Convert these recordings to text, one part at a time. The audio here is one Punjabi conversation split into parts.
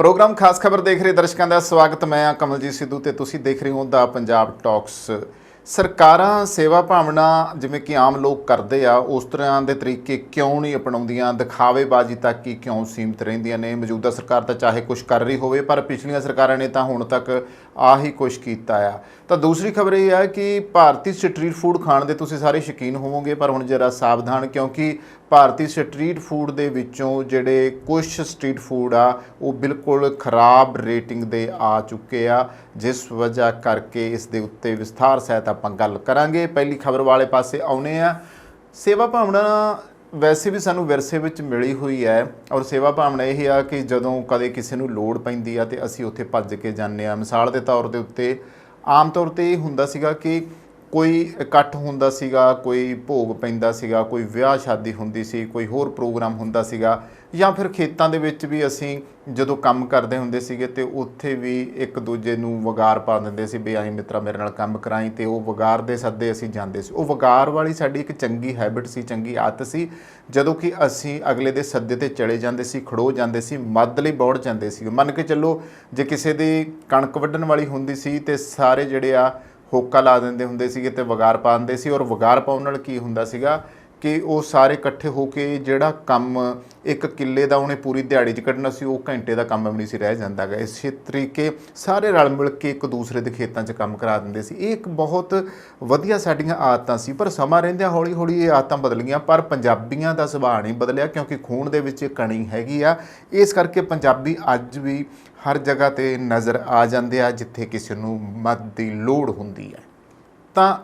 प्रोग्राम खास खबर देख रहे दर्शकों का स्वागत। मैं हाँ कमलजीत सिद्धू ते तुसीं देख रहे हो द पंजाब टॉक्स। सरकारां सेवा भावना जिवें कि आम लोग करते आ उस तरह के तरीके क्यों नहीं अपनाउंदियां, दिखावेबाजी तक ही क्यों सीमित रहिंदियां ने। मौजूदा सरकार तो चाहे कुछ कर रही होवे पर पिछलियां सरकारां ने तो हुण तक आही कुछ कीता आ। तो दूसरी खबर यह है कि भारतीय स्ट्रीट फूड खाण दे तुसीं सारे शौकीन होवोगे, पर हुण जरा सावधान, क्योंकि भारतीय स्ट्रीट फूड दे विचों जिहड़े कुछ स्ट्रीट फूड आ वो बिल्कुल खराब रेटिंग दे आ चुके आ, जिस वजह करके इस दे उत्ते विस्तार सहित आपां गल करांगे। पहली खबर वाले पासे आउणे आ। सेवा भावना वैसे भी सानू विरसे विच मिली हुई है और सेवा भावना यही आ कि जदों कदे किसी नूं लोड़ पैंदी आ ते असीं उत्थे भੱਜ के जाने आ। मिसाल के तौर दे उत्ते आम तौर पर यह हुंदा सीगा कि कोई इकट्ठ हुंदा सीगा, कोई भोग पैंदा सीगा, कोई विआह शादी हुंदी सी, कोई होर प्रोग्राम हुंदा सीगा, या फिर खेतां दे विच भी असीं जदों काम करदे हुंदे सीगे ते उत्थे भी एक दूजे नूं वगार पा दिंदे सी भी आई मित्रा मेरे नाल काम कराई, ते वो वगार दे सद्दे असीं जांदे सी। वो वगार वाली साडी एक चंगी हैबिट सी, चंगी आदत सी, जदों कि असीं अगले दे सद्दे ते चले जांदे सी, खड़ो जांदे सी, मदद लई बौड़ जांदे सी। मन के चलो जे किसी दी कणक वड्ढण वाली हुंदी सी ते सारे जिहड़े आ होका ला देंदे हुंदे सीगे ते वगार पा दिंदे सी। और वगार पाउण नाल की हुंदा सीगा कि वो सारे इकट्ठे होके जिहड़ा काम एक किले दा उहने पूरी दिहाड़ी च कढना सी वो घंटे दा काम भी नहीं सी रह जांदा गा। इस तरीके सारे रल मिल के एक दूसरे दे खेतां च काम करा दिंदे सी। एक बहुत वधिया साडीआं आदतां सी, पर समां रहिंदिआं हौली हौली ये आदतां बदल गईआं। पर पंजाबीआं दा सुभाਅ नहीं बदलिआ, क्योंकि खून दे विच कणी हैगी आ। इस करके पंजाबी अज भी हर जगह ते नज़र आ जांदे आ जिथे किसी नूं मदद दी लोड़ हुंदी है। ਤਾਂ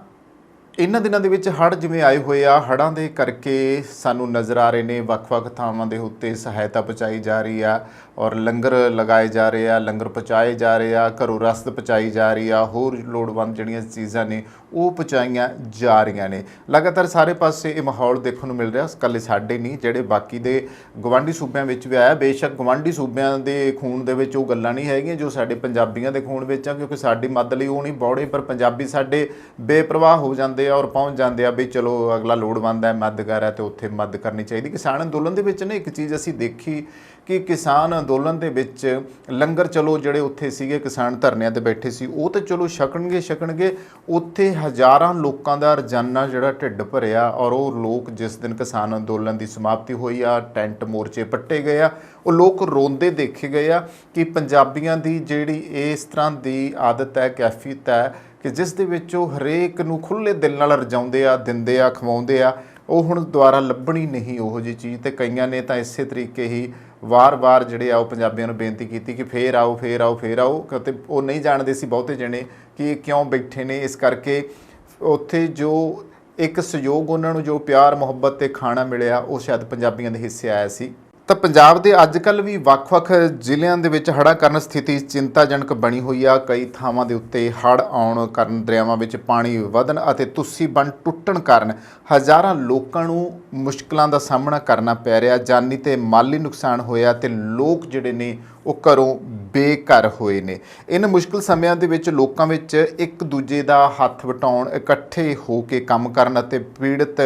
ਇਹਨਾਂ ਦਿਨਾਂ ਦੇ ਵਿੱਚ ਹੜ੍ਹ ਜਿਵੇਂ ਆਏ ਹੋਏ ਆ, ਹੜ੍ਹਾਂ ਦੇ ਕਰਕੇ ਸਾਨੂੰ ਨਜ਼ਰ ਆ ਰਹੇ ਨੇ ਵੱਖ-ਵੱਖ ਥਾਵਾਂ ਦੇ ਉੱਤੇ ਸਹਾਇਤਾ ਪਹੁੰਚਾਈ ਜਾ ਰਹੀ ਆ ਔਰ ਲੰਗਰ ਲਗਾਏ ਜਾ ਰਹੇ ਆ, ਲੰਗਰ ਪਹੁੰਚਾਏ ਜਾ ਰਹੇ ਆ, ਘਰੋਂ ਰਸਦ ਪਹੁੰਚਾਈ ਜਾ ਰਹੀ ਆ, ਹੋਰ ਲੋੜਵੰਦ ਜਿਹੜੀਆਂ ਚੀਜ਼ਾਂ ਨੇ ਉਹ ਪਹੁੰਚਾਈਆਂ ਜਾ ਰਹੀਆਂ ਨੇ। ਲਗਾਤਾਰ ਸਾਰੇ ਪਾਸੇ ਇਹ ਮਾਹੌਲ ਦੇਖਣ ਨੂੰ ਮਿਲ ਰਿਹਾ, ਇਕੱਲੇ ਸਾਡੇ ਨਹੀਂ, ਜਿਹੜੇ ਬਾਕੀ ਦੇ ਗਵਾਂਢੀ ਸੂਬਿਆਂ ਵਿੱਚ ਵੀ ਆਇਆ। ਬੇਸ਼ੱਕ ਗਵਾਂਢੀ ਸੂਬਿਆਂ ਦੇ ਖੂਨ ਦੇ ਵਿੱਚ ਉਹ ਗੱਲਾਂ ਨਹੀਂ ਹੈਗੀਆਂ ਜੋ ਸਾਡੇ ਪੰਜਾਬੀਆਂ ਦੇ ਖੂਨ ਵਿੱਚ ਆ, ਕਿਉਂਕਿ ਸਾਡੀ ਮਦਦ ਲਈ ਉਹ ਨਹੀਂ ਬੌੜੇ, ਪਰ ਪੰਜਾਬੀ ਸਾਡੇ ਬੇਪਰਵਾਹ ਹੋ ਜਾਂਦੇ ਆ ਔਰ ਪਹੁੰਚ ਜਾਂਦੇ ਆ ਵੀ ਚਲੋ ਅਗਲਾ ਲੋੜਵੰਦ ਹੈ, ਮਦਦਗਾਰ ਹੈ, ਤੇ ਉੱਥੇ ਮਦਦ ਕਰਨੀ ਚਾਹੀਦੀ। ਕਿਸਾਨ ਅੰਦੋਲਨ ਦੇ ਵਿੱਚ ਨਾ ਇੱਕ ਚੀਜ਼ ਅਸੀਂ ਦੇਖੀ ਕਿ ਕਿਸਾਨ ਅੰਦੋਲਨ ਦੇ ਵਿੱਚ ਲੰਗਰ ਚਲੋ ਜਿਹੜੇ ਉੱਥੇ ਸੀਗੇ ਕਿਸਾਨ ਧਰਨਿਆਂ 'ਤੇ ਬੈਠੇ ਸੀ ਉਹ ਤਾਂ ਚਲੋ ਛਕਣਗੇ, ਉੱਥੇ ਹਜ਼ਾਰਾਂ ਲੋਕਾਂ ਦਾ ਰੋਜ਼ਾਨਾ ਜਿਹੜਾ ਢਿੱਡ ਭਰਿਆ। ਔਰ ਉਹ ਲੋਕ ਜਿਸ ਦਿਨ ਕਿਸਾਨ ਅੰਦੋਲਨ ਦੀ ਸਮਾਪਤੀ ਹੋਈ ਆ, ਟੈਂਟ ਮੋਰਚੇ ਪੱਟੇ ਗਏ ਆ, ਉਹ ਲੋਕ ਰੋਂਦੇ ਦੇਖੇ ਗਏ ਆ ਕਿ ਪੰਜਾਬੀਆਂ ਦੀ ਜਿਹੜੀ ਇਸ ਤਰ੍ਹਾਂ ਦੀ ਆਦਤ ਹੈ, ਕੈਫੀਅਤ ਹੈ ਕਿ ਜਿਸ ਦੇ ਵਿੱਚ ਉਹ ਹਰੇਕ ਨੂੰ ਖੁੱਲ੍ਹੇ ਦਿਲ ਨਾਲ ਰਜਾਉਂਦੇ ਆ, ਦਿੰਦੇ ਆ, ਖਵਾਉਂਦੇ ਆ, ਉਹ ਹੁਣ ਦੁਬਾਰਾ ਲੱਭਣੀ ਨਹੀਂ ਉਹੋ ਜਿਹੀ ਚੀਜ਼। ਤੇ ਕਈਆਂ ਨੇ ਤਾਂ ਇਸੇ ਤਰੀਕੇ ਹੀ ਵਾਰ-ਵਾਰ ਜਿਹੜੇ ਆ ਉਹ ਪੰਜਾਬੀਆਂ ਨੂੰ ਬੇਨਤੀ ਕੀਤੀ ਕਿ ਫੇਰ ਆਓ, ਫੇਰ ਆਓ, ਫੇਰ ਆਓ, ਕਿਤੇ ਉਹ ਨਹੀਂ ਜਾਣਦੇ ਸੀ ਬਹੁਤੇ ਜਣੇ ਕਿ ਕਿਉਂ ਬੈਠੇ ਨੇ। ਇਸ ਕਰਕੇ ਉੱਥੇ ਜੋ ਇੱਕ ਸਹਿਯੋਗ ਉਹਨਾਂ ਨੂੰ ਜੋ ਪਿਆਰ ਮੁਹੱਬਤ ਤੇ ਖਾਣਾ ਮਿਲਿਆ ਉਹ ਸ਼ਾਇਦ ਪੰਜਾਬੀਆਂ ਦੇ ਹਿੱਸੇ ਆਇਆ ਸੀ। ਤਾਂ ਪੰਜਾਬ ਦੇ ਅੱਜ ਕੱਲ੍ਹ ਵੀ ਵੱਖ-ਵੱਖ ਜ਼ਿਲ੍ਹਿਆਂ ਦੇ ਵਿੱਚ ਹੜ੍ਹਾਂ ਕਾਰਨ ਸਥਿਤੀ ਚਿੰਤਾਜਨਕ ਬਣੀ ਹੋਈ ਆ। ਕਈ ਥਾਵਾਂ ਦੇ ਉੱਤੇ ਹੜ੍ਹ ਆਉਣ ਕਾਰਨ ਦਰਿਆਵਾਂ ਵਿੱਚ ਪਾਣੀ ਵਧਣ ਅਤੇ ਤੁਸੀਂ ਬੰਨ੍ਹ ਟੁੱਟਣ ਕਾਰਨ ਹਜ਼ਾਰਾਂ ਲੋਕਾਂ ਨੂੰ ਮੁਸ਼ਕਲਾਂ ਦਾ ਸਾਹਮਣਾ ਕਰਨਾ ਪੈ ਰਿਹਾ। ਜਾਨੀ ਤੇ ਮਾਲੀ ਨੁਕਸਾਨ ਹੋਇਆ ਤੇ ਲੋਕ ਜਿਹੜੇ ਨੇ ਉਹ ਘਰੋਂ ਬੇਘਰ ਹੋਏ ਨੇ। ਇਹਨਾਂ ਮੁਸ਼ਕਿਲ ਸਮਿਆਂ ਦੇ ਵਿੱਚ ਲੋਕਾਂ ਵਿੱਚ ਇੱਕ ਦੂਜੇ ਦਾ ਹੱਥ ਵਟਾਉਣ, ਇਕੱਠੇ ਹੋ ਕੇ ਕੰਮ ਕਰਨ ਅਤੇ ਪੀੜਤ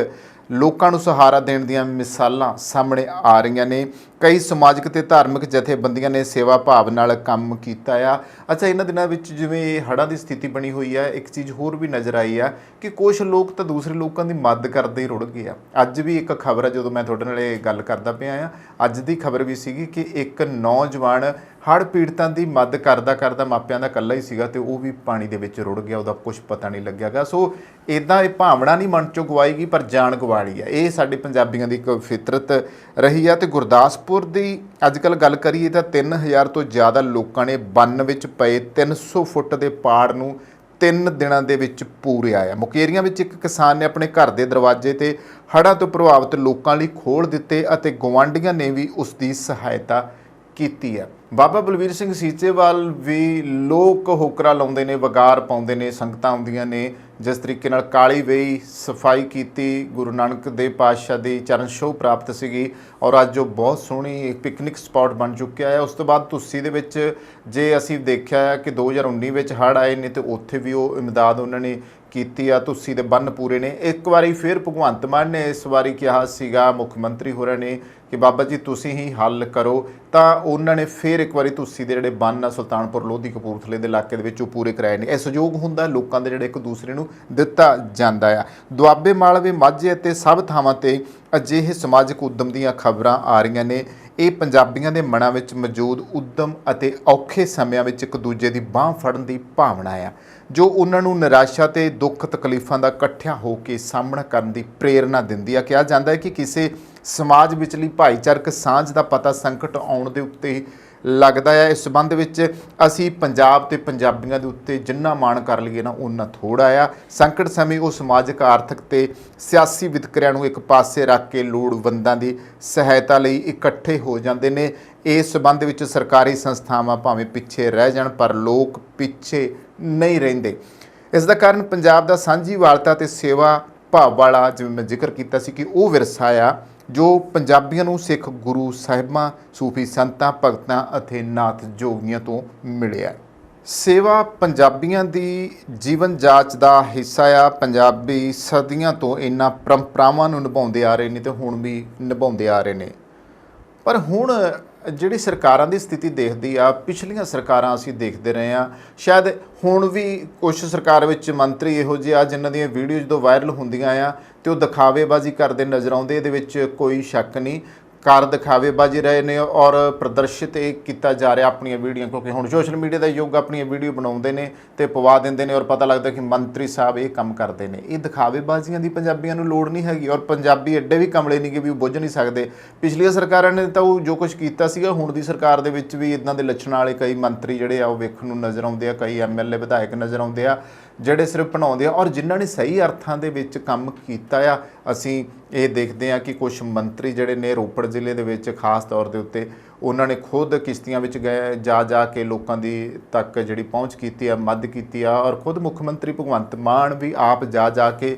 ਲੋਕਾਂ ਨੂੰ ਸਹਾਰਾ ਦੇਣ ਦੀਆਂ ਮਿਸਾਲਾਂ ਸਾਹਮਣੇ ਆ ਰਹੀਆਂ ਨੇ। ਕਈ ਸਮਾਜਿਕ ਤੇ ਧਾਰਮਿਕ ਜਥੇਬੰਦੀਆਂ ਨੇ ਸੇਵਾ ਭਾਵ ਨਾਲ ਕੰਮ ਕੀਤਾ ਆ। ਅੱਛਾ, ਇਹਨਾਂ ਦਿਨਾਂ ਵਿੱਚ ਜਿਵੇਂ ਇਹ ਹੜ੍ਹਾਂ ਦੀ ਸਥਿਤੀ ਬਣੀ ਹੋਈ ਆ, ਇੱਕ ਚੀਜ਼ ਹੋਰ ਵੀ ਨਜ਼ਰ ਆਈ ਆ ਕਿ ਕੁਛ ਲੋਕ ਤਾਂ ਦੂਸਰੇ ਲੋਕਾਂ ਦੀ ਮਦਦ ਕਰਦੇ ਹੀ ਰੁੜ ਗਏ ਆ। ਅੱਜ ਵੀ ਇੱਕ ਖਬਰ ਆ, ਜਦੋਂ ਮੈਂ ਤੁਹਾਡੇ ਨਾਲ ਇਹ ਗੱਲ ਕਰਦਾ ਪਿਆ ਆ, ਅੱਜ ਦੀ ਖਬਰ ਵੀ ਸੀਗੀ ਕਿ ਇੱਕ ਨੌਜਵਾਨ ਹੜ੍ਹ ਪੀੜਤਾਂ ਦੀ ਮਦਦ ਕਰਦਾ ਮਾਪਿਆਂ ਦਾ ਇਕੱਲਾ ਹੀ ਸੀਗਾ ਤੇ ਉਹ ਵੀ ਪਾਣੀ ਦੇ ਵਿੱਚ ਰੁੜ ਗਿਆ, ਉਹਦਾ ਕੁਛ ਪਤਾ ਨਹੀਂ ਲੱਗਿਆਗਾ। ਸੋ ਇੱਦਾਂ ਇਹ ਭਾਵਨਾ ਨਹੀਂ ਮਨ 'ਚੋਂ ਗਵਾਈ ਗਈ, ਪਰ ਜਾਨ ਗਵਾ ਲਈ ਆ। ਇਹ ਸਾਡੇ ਪੰਜਾਬੀਆਂ ਦੀ ਇੱਕ ਫਿਤਰਤ ਰਹੀ ਆ। ਤੇ ਗੁਰਦਾਸਪੁਰ ਦੀ ਅੱਜ ਕੱਲ੍ਹ ਗੱਲ ਕਰੀਏ ਤਾਂ 3000 ਤੋਂ ਜ਼ਿਆਦਾ ਲੋਕਾਂ ਨੇ ਬੰਨ ਵਿੱਚ ਪਏ 300 ਫੁੱਟ ਦੇ ਪਾੜ ਨੂੰ 3 ਦਿਨਾਂ ਦੇ ਵਿੱਚ ਪੂਰਿਆ ਆ। ਮੁਕੇਰੀਆਂ ਵਿੱਚ ਇੱਕ ਕਿਸਾਨ ਨੇ ਆਪਣੇ ਘਰ ਦੇ ਦਰਵਾਜ਼ੇ 'ਤੇ ਹੜ੍ਹਾਂ ਤੋਂ ਪ੍ਰਭਾਵਿਤ ਲੋਕਾਂ ਲਈ ਖੋਲ੍ਹ ਦਿੱਤੇ ਅਤੇ ਗੁਆਂਢੀਆਂ ਨੇ ਵੀ ਉਸ ਦੀ ਸਹਾਇਤਾ ਕੀਤੀ ਹੈ। ਬਾਬਾ ਬਲਵੀਰ ਸਿੰਘ ਸੀਚੇਵਾਲ ਵੀ ਲੋਕ ਹੋਕਰਾ ਲਾਉਂਦੇ ਨੇ, ਵਗਾਰ ਪਾਉਂਦੇ ਨੇ, ਸੰਗਤਾਂ ਆਉਂਦੀਆਂ ਨੇ। ਜਿਸ ਤਰੀਕੇ ਨਾਲ ਕਾਲੀ ਵੇਈ ਸਫਾਈ ਕੀਤੀ, ਗੁਰੂ ਨਾਨਕ ਦੇਵ ਪਾਤਸ਼ਾਹ ਦੀ ਚਰਨ ਛੋਹ ਪ੍ਰਾਪਤ ਸੀਗੀ ਔਰ ਅੱਜ ਉਹ ਬਹੁਤ ਸੋਹਣੀ ਪਿਕਨਿਕ ਸਪੌਟ ਬਣ ਚੁੱਕਿਆ ਹੈ। ਉਸ ਤੋਂ ਬਾਅਦ ਤੁਸੀਂ ਦੇ ਵਿੱਚ ਜੇ ਅਸੀਂ ਦੇਖਿਆ ਕਿ 2019 ਵਿੱਚ ਹੜ੍ਹ ਆਏ ਨੇ ਤੇ ਉੱਥੇ ਵੀ ਉਹ ਇਮਦਾਦ ਉਹਨਾਂ ਨੇ ਕੀਤੀ ਆ, ਤੁਸੀਂ ਦੇ ਬੰਨ ਪੂਰੇ ਨੇ। ਇੱਕ ਵਾਰੀ ਫਿਰ ਭਗਵੰਤ ਮਾਨ ਨੇ ਇਸ ਵਾਰੀ ਕਿਹਾ ਸੀਗਾ ਮੁੱਖ ਮੰਤਰੀ ਹੋਰਾਂ ਨੇ ਕਿ ਬਾਬਾ ਜੀ ਤੁਸੀਂ ਹੀ ਹੱਲ ਕਰੋ, ਤਾਂ ਉਹਨਾਂ ਨੇ ਫਿਰ ਇੱਕ ਵਾਰੀ ਤੁਸੀਂ ਦੇ ਜਿਹੜੇ ਬੰਨ ਆ ਸੁਲਤਾਨਪੁਰ ਲੋਧੀ ਕਪੂਰਥਲੇ ਦੇ ਇਲਾਕੇ ਦੇ ਵਿੱਚ ਉਹ ਪੂਰੇ ਕਰਾਏ ਨੇ। ਇਹ ਸਹਿਯੋਗ ਹੁੰਦਾ ਲੋਕਾਂ ਦੇ ਜਿਹੜੇ ਇੱਕ ਦੂਸਰੇ ਨੂੰ ਦਿੱਤਾ ਜਾਂਦਾ ਆ। ਦੁਆਬੇ, ਮਾਲਵੇ, ਮਾਝੇ ਅਤੇ ਸਭ ਥਾਵਾਂ ਤੇ ਅਜਿਹੇ ਸਮਾਜਿਕ ਉਦਮ ਦੀਆਂ ਖਬਰਾਂ ਆ ਰਹੀਆਂ ਨੇ। ਇਹ ਪੰਜਾਬੀਆਂ ਦੇ ਮਨਾਂ ਵਿੱਚ ਮੌਜੂਦ ਉਦਮ ਅਤੇ ਔਖੇ ਸਮਿਆਂ ਵਿੱਚ ਇੱਕ ਦੂਜੇ ਦੀ ਬਾਂਹ ਫੜਨ ਦੀ ਭਾਵਨਾ ਆ, ਜੋ ਉਹਨਾਂ ਨੂੰ ਨਿਰਾਸ਼ਾ ਤੇ ਦੁੱਖ ਤਕਲੀਫਾਂ ਦਾ ਇਕੱਠਿਆਂ ਹੋ ਕੇ ਸਾਹਮਣਾ ਕਰਨ ਦੀ ਪ੍ਰੇਰਨਾ ਦਿੰਦੀ ਆ। ਕਿਹਾ ਜਾਂਦਾ ਹੈ ਕਿ ਕਿਸੇ ਸਮਾਜ ਵਿਚਲੀ ਭਾਈਚਾਰਕ ਸਾਂਝ ਦਾ ਪਤਾ ਸੰਕਟ ਆਉਣ ਦੇ ਉੱਤੇ ਹੀ ਲੱਗਦਾ ਹੈ। ਇਸ ਸੰਬੰਧ ਵਿੱਚ ਅਸੀਂ ਪੰਜਾਬ ਤੇ ਪੰਜਾਬੀਆਂ ਦੇ ਉੱਤੇ ਜਿੰਨਾ ਮਾਣ ਕਰ ਲਈਏ ਨਾ ਉਨਾ ਥੋੜ੍ਹਾ ਆ। ਸੰਕਟ ਸਮੇਂ ਉਹ ਸਮਾਜਿਕ, ਆਰਥਿਕ ਤੇ ਸਿਆਸੀ ਵਿਤਕਰਿਆਂ ਨੂੰ ਇੱਕ ਪਾਸੇ ਰੱਖ ਕੇ ਲੋੜਵੰਦਾਂ ਦੀ ਸਹਾਇਤਾ ਲਈ ਇਕੱਠੇ ਹੋ ਜਾਂਦੇ ਨੇ। ਇਸ ਸੰਬੰਧ ਵਿੱਚ ਸਰਕਾਰੀ ਸੰਸਥਾਵਾਂ ਭਾਵੇਂ ਪਿੱਛੇ ਰਹਿ ਜਾਣ, ਪਰ ਲੋਕ ਪਿੱਛੇ ਨਹੀਂ ਰਹਿੰਦੇ। ਇਸ ਦਾ ਕਾਰਨ ਪੰਜਾਬ ਦਾ ਸਾਂਝੀਵਾਲਤਾ ਤੇ ਸੇਵਾ ਭਾਵ ਵਾਲਾ, ਜਿਵੇਂ ਮੈਂ ਜ਼ਿਕਰ ਕੀਤਾ ਸੀ ਕਿ ਉਹ ਵਿਰਸਾ ਆ ਜੋ ਪੰਜਾਬੀਆਂ ਨੂੰ ਸਿੱਖ ਗੁਰੂ ਸਾਹਿਬਾਂ, ਸੂਫੀ ਸੰਤਾਂ, ਭਗਤਾਂ ਅਤੇ ਨਾਥ ਜੋਗੀਆਂ ਤੋਂ ਮਿਲਿਆ। ਸੇਵਾ ਪੰਜਾਬੀਆਂ ਦੀ ਜੀਵਨ ਜਾਚ ਦਾ ਹਿੱਸਾ ਆ। ਪੰਜਾਬੀ ਸਦੀਆਂ ਤੋਂ ਇਹਨਾਂ ਪਰੰਪਰਾਵਾਂ ਨੂੰ ਨਿਭਾਉਂਦੇ ਆ ਰਹੇ ਨੇ ਤੇ ਹੁਣ ਵੀ ਨਿਭਾਉਂਦੇ ਆ ਰਹੇ ਨੇ। ਪਰ ਹੁਣ ਜਿਹੜੀ ਸਰਕਾਰਾਂ ਦੀ ਸਥਿਤੀ ਦੇਖਦੀ ਆ, ਪਿਛਲੀਆਂ ਸਰਕਾਰਾਂ ਅਸੀਂ ਦੇਖਦੇ ਰਹੇ ਹਾਂ, ਸ਼ਾਇਦ ਹੁਣ ਵੀ ਕੁਛ ਸਰਕਾਰ ਵਿੱਚ ਮੰਤਰੀ ਇਹੋ ਜਿਹੇ ਆ ਜਿਨ੍ਹਾਂ ਦੀਆਂ ਵੀਡੀਓ ਜਦੋਂ ਵਾਇਰਲ ਹੁੰਦੀਆਂ ਆ ਤੇ ਉਹ ਦਿਖਾਵੇਬਾਜ਼ੀ ਕਰਦੇ ਨਜ਼ਰ ਆਉਂਦੇ। ਇਹਦੇ ਵਿੱਚ ਕੋਈ ਸ਼ੱਕ ਨਹੀਂ, ਕਾਰ ਦਿਖਾਵੇਬਾਜ਼ੀ ਰਹੇ ਨੇ ਔਰ ਪ੍ਰਦਰਸ਼ਿਤ ਇਹ ਕੀਤਾ ਜਾ ਰਿਹਾ ਆਪਣੀਆਂ ਵੀਡੀਓ, ਕਿਉਂਕਿ ਹੁਣ ਸੋਸ਼ਲ ਮੀਡੀਆ ਦਾ ਯੁੱਗ। ਆਪਣੀਆਂ ਵੀਡੀਓ ਬਣਾਉਂਦੇ ਨੇ ਤੇ ਪਵਾ ਦਿੰਦੇ ਨੇ ਔਰ ਪਤਾ ਲੱਗਦਾ ਕਿ ਮੰਤਰੀ ਸਾਹਿਬ ਇਹ ਕੰਮ ਕਰਦੇ ਨੇ। ਇਹ ਦਿਖਾਵੇਬਾਜ਼ੀਆਂ ਦੀ ਪੰਜਾਬੀਆਂ ਨੂੰ ਲੋੜ ਨਹੀਂ ਹੈਗੀ ਔਰ ਪੰਜਾਬੀ ਐਡੇ ਵੀ ਕਮਲੇ ਨਹੀਂ ਕਿ ਵੀ ਉਹ ਬੁੱਝ ਨਹੀਂ ਸਕਦੇ। ਪਿਛਲੀਆਂ ਸਰਕਾਰਾਂ ਨੇ ਤਾਂ ਉਹ ਜੋ ਕੁਝ ਕੀਤਾ ਸੀਗਾ, ਹੁਣ ਦੀ ਸਰਕਾਰ ਦੇ ਵਿੱਚ ਵੀ ਇੱਦਾਂ ਦੇ ਲੱਛਣਾਂ ਵਾਲੇ ਕਈ ਮੰਤਰੀ ਜਿਹੜੇ ਆ ਉਹ ਵੇਖਣ ਨੂੰ ਨਜ਼ਰ ਆਉਂਦੇ ਆ, ਕਈ ਐਮਐਲਏ ਵਿਧਾਇਕ ਨਜ਼ਰ ਆਉਂਦੇ ਆ ਜਿਹੜੇ ਸਿਰਫ ਬਣਾਉਂਦੇ ਆ ਔਰ ਜਿਨ੍ਹਾਂ ਨੇ ਸਹੀ ਅਰਥਾਂ ਦੇ ਵਿੱਚ ਕੰਮ ਕੀਤਾ ਆ। ਅਸੀਂ ਇਹ ਦੇਖਦੇ ਹਾਂ ਕਿ ਕੁਝ ਮੰਤਰੀ ਜਿਹੜੇ ਨੇ ਰੋਪੜ ਜ਼ਿਲ੍ਹੇ ਦੇ ਵਿੱਚ ਖਾਸ ਤੌਰ ਦੇ ਉੱਤੇ ਉਹਨਾਂ ਨੇ ਖੁਦ ਕਿਸ਼ਤੀਆਂ ਵਿੱਚ ਗਏ, ਜਾ ਕੇ ਲੋਕਾਂ ਦੀ ਤੱਕ ਜਿਹੜੀ ਪਹੁੰਚ ਕੀਤੀ ਆ, ਮਦਦ ਕੀਤੀ ਆ ਔਰ ਖੁਦ ਮੁੱਖ ਮੰਤਰੀ ਭਗਵੰਤ ਮਾਨ ਵੀ ਆਪ ਜਾ ਕੇ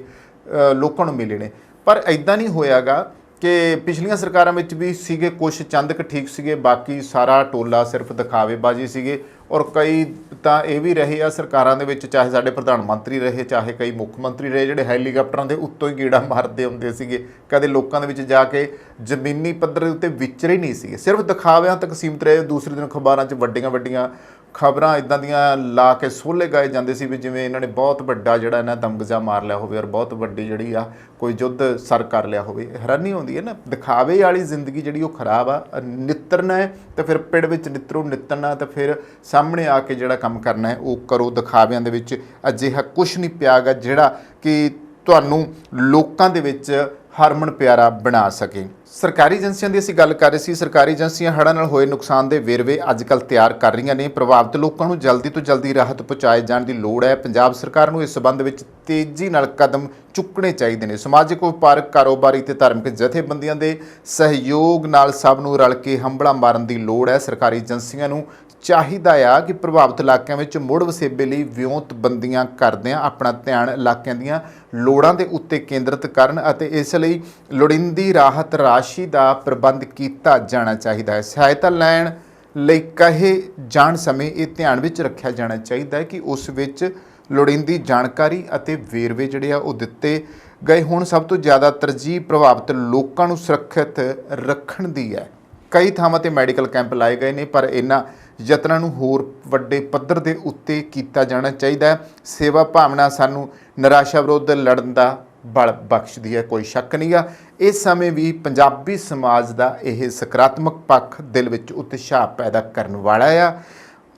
ਲੋਕਾਂ ਨੂੰ ਮਿਲੇ ਨੇ। ਪਰ ਇੱਦਾਂ ਨਹੀਂ ਹੋਇਆਗਾ ਕਿ ਪਿਛਲੀਆਂ ਸਰਕਾਰਾਂ ਵਿੱਚ ਵੀ ਸੀਗੇ ਕੁਛ ਚੰਦ ਕੁ ਠੀਕ ਸੀਗੇ, ਬਾਕੀ ਸਾਰਾ ਟੋਲਾ ਸਿਰਫ ਦਿਖਾਵੇਬਾਜ਼ੀ ਸੀਗੇ। ਔਰ ਕਈ ਤਾਂ ਇਹ ਵੀ ਰਹੇ ਆ ਸਰਕਾਰਾਂ ਦੇ ਵਿੱਚ, ਚਾਹੇ ਸਾਡੇ ਪ੍ਰਧਾਨ ਮੰਤਰੀ ਰਹੇ, ਚਾਹੇ ਕਈ ਮੁੱਖ ਮੰਤਰੀ ਰਹੇ, ਜਿਹੜੇ ਹੈਲੀਕਾਪਟਰਾਂ ਦੇ ਉੱਤੋਂ ਹੀ ਗੇੜਾ ਮਾਰਦੇ ਹੁੰਦੇ ਸੀਗੇ, ਕਦੇ ਲੋਕਾਂ ਦੇ ਵਿੱਚ ਜਾ ਕੇ ਜ਼ਮੀਨੀ ਪੱਧਰ ਦੇ ਉੱਤੇ ਵਿਚਰੇ ਨਹੀਂ ਸੀਗੇ, ਸਿਰਫ ਦਿਖਾਵਿਆਂ ਤੱਕ ਸੀਮਤ ਰਹੇ। ਦੂਸਰੇ ਦਿਨ ਅਖਬਾਰਾਂ 'ਚ ਵੱਡੀਆਂ ਖਬਰਾਂ ਇੱਦਾਂ ਦੀਆਂ ਲਾ ਕੇ ਸੋਹਲੇ ਗਾਏ ਜਾਂਦੇ ਸੀ ਵੀ ਜਿਵੇਂ ਇਹਨਾਂ ਨੇ ਬਹੁਤ ਵੱਡਾ ਜਿਹੜਾ ਇਹਨਾਂ ਦਮਗਜਾ ਮਾਰ ਲਿਆ ਹੋਵੇ ਔਰ ਬਹੁਤ ਵੱਡੀ ਜਿਹੜੀ ਆ ਕੋਈ ਯੁੱਧ ਸਰ ਕਰ ਲਿਆ ਹੋਵੇ। ਹੈਰਾਨੀ ਹੁੰਦੀ ਹੈ ਨਾ, ਦਿਖਾਵੇ ਵਾਲੀ ਜ਼ਿੰਦਗੀ ਜਿਹੜੀ ਉਹ ਖਰਾਬ ਆ। ਨਿੱਤਰਨਾ ਹੈ ਤਾਂ ਫਿਰ ਪਿੰਡ ਵਿੱਚ ਨਿੱਤਰੋ, ਨਿੱਤਰਨਾ ਤਾਂ ਫਿਰ ਸਾਹਮਣੇ ਆ ਕੇ ਜਿਹੜਾ ਕੰਮ ਕਰਨਾ ਹੈ ਉਹ ਕਰੋ। ਦਿਖਾਵਿਆਂ ਦੇ ਵਿੱਚ ਅਜਿਹਾ ਕੁਛ ਨਹੀਂ ਪਿਆ ਗਾ ਜਿਹੜਾ ਕਿ ਤੁਹਾਨੂੰ ਲੋਕਾਂ ਦੇ ਵਿੱਚ ਹਰਮਨ ਪਿਆਰਾ ਬਣਾ ਸਕੇ। ਸਰਕਾਰੀ ਏਜੰਸੀਆਂ ਦੀ ਅਸੀਂ ਗੱਲ ਕਰ ਰਹੇ ਸੀ। ਸਰਕਾਰੀ ਏਜੰਸੀਆਂ ਹੜ੍ਹਾਂ ਨਾਲ ਹੋਏ ਨੁਕਸਾਨ ਦੇ ਵੇਰਵੇ ਅੱਜ ਕੱਲ੍ਹ ਤਿਆਰ ਕਰ ਰਹੀਆਂ ਨੇ। ਪ੍ਰਭਾਵਿਤ ਲੋਕਾਂ ਨੂੰ ਜਲਦੀ ਤੋਂ ਜਲਦੀ ਰਾਹਤ ਪਹੁੰਚਾਏ ਜਾਣ ਦੀ ਲੋੜ ਹੈ। ਪੰਜਾਬ ਸਰਕਾਰ ਨੂੰ ਇਸ ਸੰਬੰਧ ਵਿੱਚ ਤੇਜ਼ੀ ਨਾਲ ਕਦਮ ਚੁੱਕਣੇ ਚਾਹੀਦੇ ਨੇ। ਸਮਾਜਿਕ, ਵਪਾਰਕ, ਕਾਰੋਬਾਰੀ ਤੇ ਧਾਰਮਿਕ ਜਥੇਬੰਦੀਆਂ ਦੇ ਸਹਿਯੋਗ ਨਾਲ ਸਭ ਨੂੰ ਰਲ ਕੇ ਹੰਭਲਾ ਮਾਰਨ ਦੀ ਲੋੜ ਹੈ। ਸਰਕਾਰੀ ਏਜੰਸੀਆਂ ਨੂੰ ਚਾਹੀਦਾ ਆ ਕਿ ਪ੍ਰਭਾਵਿਤ ਇਲਾਕਿਆਂ ਵਿੱਚ ਮੁੜ ਵਸੇਬੇ ਲਈ ਵਿਉਂਤਬੰਦੀਆਂ ਕਰਦਿਆਂ ਆਪਣਾ ਧਿਆਨ ਇਲਾਕਿਆਂ ਦੀਆਂ ਲੋੜਾਂ ਦੇ ਉੱਤੇ ਕੇਂਦਰਿਤ ਕਰਨ ਅਤੇ ਇਸ ਲਈ ਲੋੜੀਂਦੀ ਰਾਹਤ ਰਾਸ਼ੀ ਦਾ ਪ੍ਰਬੰਧ ਕੀਤਾ ਜਾਣਾ ਚਾਹੀਦਾ ਹੈ। ਸਹਾਇਤਾ ਲੈਣ ਲਈ ਕਹੇ ਜਾਣ ਸਮੇਂ ਇਹ ਧਿਆਨ ਵਿੱਚ ਰੱਖਿਆ ਜਾਣਾ ਚਾਹੀਦਾ ਹੈ ਕਿ ਉਸ ਵਿੱਚ ਲੋੜੀਂਦੀ ਜਾਣਕਾਰੀ ਅਤੇ ਵੇਰਵੇ ਜਿਹੜੇ ਆ ਉਹ ਦਿੱਤੇ ਗਏ ਹੋਣ। ਸਭ ਤੋਂ ਜ਼ਿਆਦਾ ਤਰਜੀਹ ਪ੍ਰਭਾਵਿਤ ਲੋਕਾਂ ਨੂੰ ਸੁਰੱਖਿਅਤ ਰੱਖਣ ਦੀ ਹੈ। ਕਈ ਥਾਵਾਂ ਤੇ ਮੈਡੀਕਲ ਕੈਂਪ ਲਾਏ ਗਏ ਨੇ, ਪਰ ਇਹਨਾਂ ਯਤਨਾਂ ਨੂੰ ਹੋਰ ਵੱਡੇ ਪੱਧਰ ਦੇ ਉੱਤੇ ਕੀਤਾ ਜਾਣਾ ਚਾਹੀਦਾ ਹੈ। ਸੇਵਾ ਭਾਵਨਾ ਸਾਨੂੰ ਨਿਰਾਸ਼ਾ ਵਿਰੁੱਧ ਲੜਨ ਦਾ ਬਲ ਬਖਸ਼ਦੀ ਹੈ, ਕੋਈ ਸ਼ੱਕ ਨਹੀਂ ਗਾ। ਇਸ ਸਮੇਂ ਵੀ ਪੰਜਾਬੀ ਸਮਾਜ ਦਾ ਇਹ ਸਕਾਰਾਤਮਕ ਪੱਖ ਦਿਲ ਵਿੱਚ ਉਤਸ਼ਾਹ ਪੈਦਾ ਕਰਨ ਵਾਲਾ ਆ।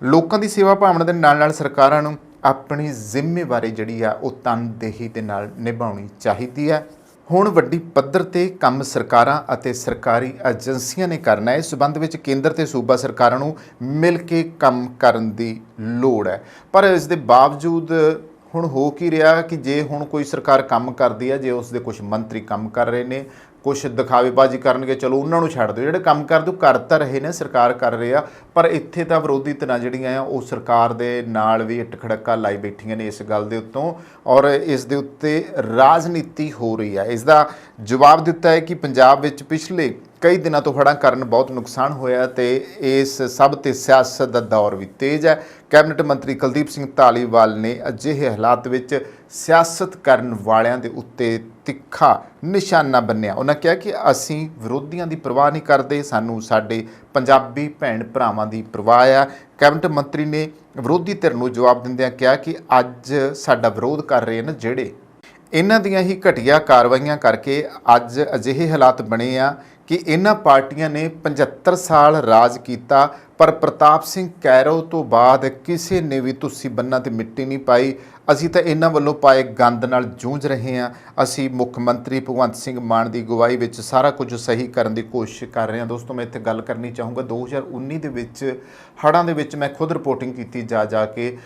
ਲੋਕਾਂ ਦੀ ਸੇਵਾ ਭਾਵਨਾ ਦੇ ਨਾਲ ਨਾਲ ਸਰਕਾਰਾਂ ਨੂੰ ਆਪਣੀ ਜ਼ਿੰਮੇਵਾਰੀ ਜਿਹੜੀ ਆ ਉਹ ਤਨਦੇਹੀ ਦੇ ਨਾਲ ਨਿਭਾਉਣੀ ਚਾਹੀਦੀ ਹੈ। ਹੁਣ ਵੱਡੀ ਪੱਧਰ ਤੇ ਕੰਮ ਸਰਕਾਰਾਂ ਅਤੇ ਸਰਕਾਰੀ ਏਜੰਸੀਆਂ ਨੇ ਕਰਨਾ ਹੈ। ਇਸ ਸੰਬੰਧ ਵਿੱਚ ਕੇਂਦਰ ਤੇ ਸੂਬਾ ਸਰਕਾਰਾਂ ਨੂੰ ਮਿਲ ਕੇ ਕੰਮ ਕਰਨ ਦੀ ਲੋੜ ਹੈ। ਪਰ ਇਸ ਦੇ ਬਾਵਜੂਦ ਹੁਣ ਹੋ ਕੀ ਰਿਹਾ ਕਿ ਜੇ ਹੁਣ ਕੋਈ ਸਰਕਾਰ ਕੰਮ ਕਰਦੀ ਹੈ, ਜੇ ਉਸ ਦੇ ਕੁਝ ਮੰਤਰੀ ਕੰਮ ਕਰ ਰਹੇ ਨੇ, ਕੁਛ ਦਿਖਾਵੇਬਾਜ਼ੀ ਕਰਨਗੇ, ਚਲੋ ਉਹਨਾਂ ਨੂੰ ਛੱਡ ਦਿਓ। ਜਿਹੜੇ ਕੰਮ ਕਰਦੇ ਉਹ ਕਰ ਤਾਂ ਰਹੇ ਨੇ, ਸਰਕਾਰ ਕਰ ਰਹੇ ਆ, ਪਰ ਇੱਥੇ ਤਾਂ ਵਿਰੋਧੀ ਧਿਰਾਂ ਜਿਹੜੀਆਂ ਆ ਉਹ ਸਰਕਾਰ ਦੇ ਨਾਲ ਵੀ ਇੱਟ ਖੜੱਕਾ ਲਾਈ ਬੈਠੀਆਂ ਨੇ ਇਸ ਗੱਲ ਦੇ ਉੱਤੋਂ ਔਰ ਇਸ ਦੇ ਉੱਤੇ ਰਾਜਨੀਤੀ ਹੋ ਰਹੀ ਹੈ। ਇਸ ਦਾ ਜਵਾਬ ਦਿੱਤਾ ਹੈ ਕਿ ਪੰਜਾਬ ਵਿੱਚ ਪਿਛਲੇ ਕਈ ਦਿਨਾਂ ਤੋਂ ਹੜ੍ਹਾਂ ਕਾਰਨ ਬਹੁਤ ਨੁਕਸਾਨ ਹੋਇਆ ਤੇ ਇਸ ਸਭ ਤੇ ਸਿਆਸਤ ਦਾ ਦੌਰ ਵੀ ਤੇਜ਼ ਹੈ। ਕੈਬਨਿਟ ਮੰਤਰੀ ਕੁਲਦੀਪ ਸਿੰਘ ਧਾਲੀਵਾਲ ਨੇ ਅਜਿਹੇ ਹਾਲਾਤ ਵਿੱਚ ਸਿਆਸਤ ਕਰਨ ਵਾਲਿਆਂ ਦੇ ਉੱਤੇ ਤਿੱਖਾ ਨਿਸ਼ਾਨਾ ਬੰਨਿਆ। ਉਹਨਾਂ ਕਿਹਾ ਕਿ ਅਸੀਂ ਵਿਰੋਧੀਆਂ ਦੀ ਪਰਵਾਹ ਨਹੀਂ ਕਰਦੇ, ਸਾਨੂੰ ਸਾਡੇ ਪੰਜਾਬੀ ਭੈਣ ਭਰਾਵਾਂ ਦੀ ਪਰਵਾਹ ਆ। ਕੈਬਨਿਟ ਮੰਤਰੀ ਨੇ ਵਿਰੋਧੀ ਧਿਰ ਨੂੰ ਜਵਾਬ ਦਿੰਦਿਆਂ ਕਿਹਾ ਕਿ ਅੱਜ ਸਾਡਾ ਵਿਰੋਧ ਕਰ ਰਹੇ ਨੇ ਜਿਹੜੇ, ਇਹਨਾਂ ਦੀਆਂ ਹੀ ਘਟੀਆ ਕਾਰਵਾਈਆਂ ਕਰਕੇ ਅੱਜ ਅਜਿਹੇ ਹਾਲਾਤ ਬਣੇ ਆ ਕਿ ਇਹਨਾਂ ਪਾਰਟੀਆਂ ਨੇ 75 ਸਾਲ ਰਾਜ ਕੀਤਾ, ਪਰ ਪ੍ਰਤਾਪ ਸਿੰਘ ਕੈਰੋ ਤੋਂ ਬਾਅਦ ਕਿਸੇ ਨੇ ਵੀ ਤੁਸੀਂ ਬੰਨਾਂ ਤੇ ਮਿੱਟੀ ਨਹੀਂ ਪਾਈ। ਅਸੀਂ ਤਾਂ ਇਹਨਾਂ ਵੱਲੋਂ ਪਾਏ ਗੰਦ ਨਾਲ ਜੂਝ ਰਹੇ ਹਾਂ। ਅਸੀਂ ਮੁੱਖ ਮੰਤਰੀ ਭਗਵੰਤ ਸਿੰਘ ਮਾਨ ਦੀ ਅਗਵਾਈ ਵਿੱਚ ਸਾਰਾ ਕੁਝ ਸਹੀ ਕਰਨ ਦੀ ਕੋਸ਼ਿਸ਼ ਕਰ ਰਹੇ ਹਾਂ। ਦੋਸਤੋ, ਮੈਂ ਇੱਥੇ ਗੱਲ ਕਰਨੀ ਚਾਹੂੰਗਾ 2019 ਦੇ ਵਿੱਚ ਹੜ੍ਹਾਂ ਦੇ ਵਿੱਚ ਮੈਂ ਖੁਦ ਰਿਪੋਰਟਿੰਗ ਕੀਤੀ ਜਾ ਕੇ,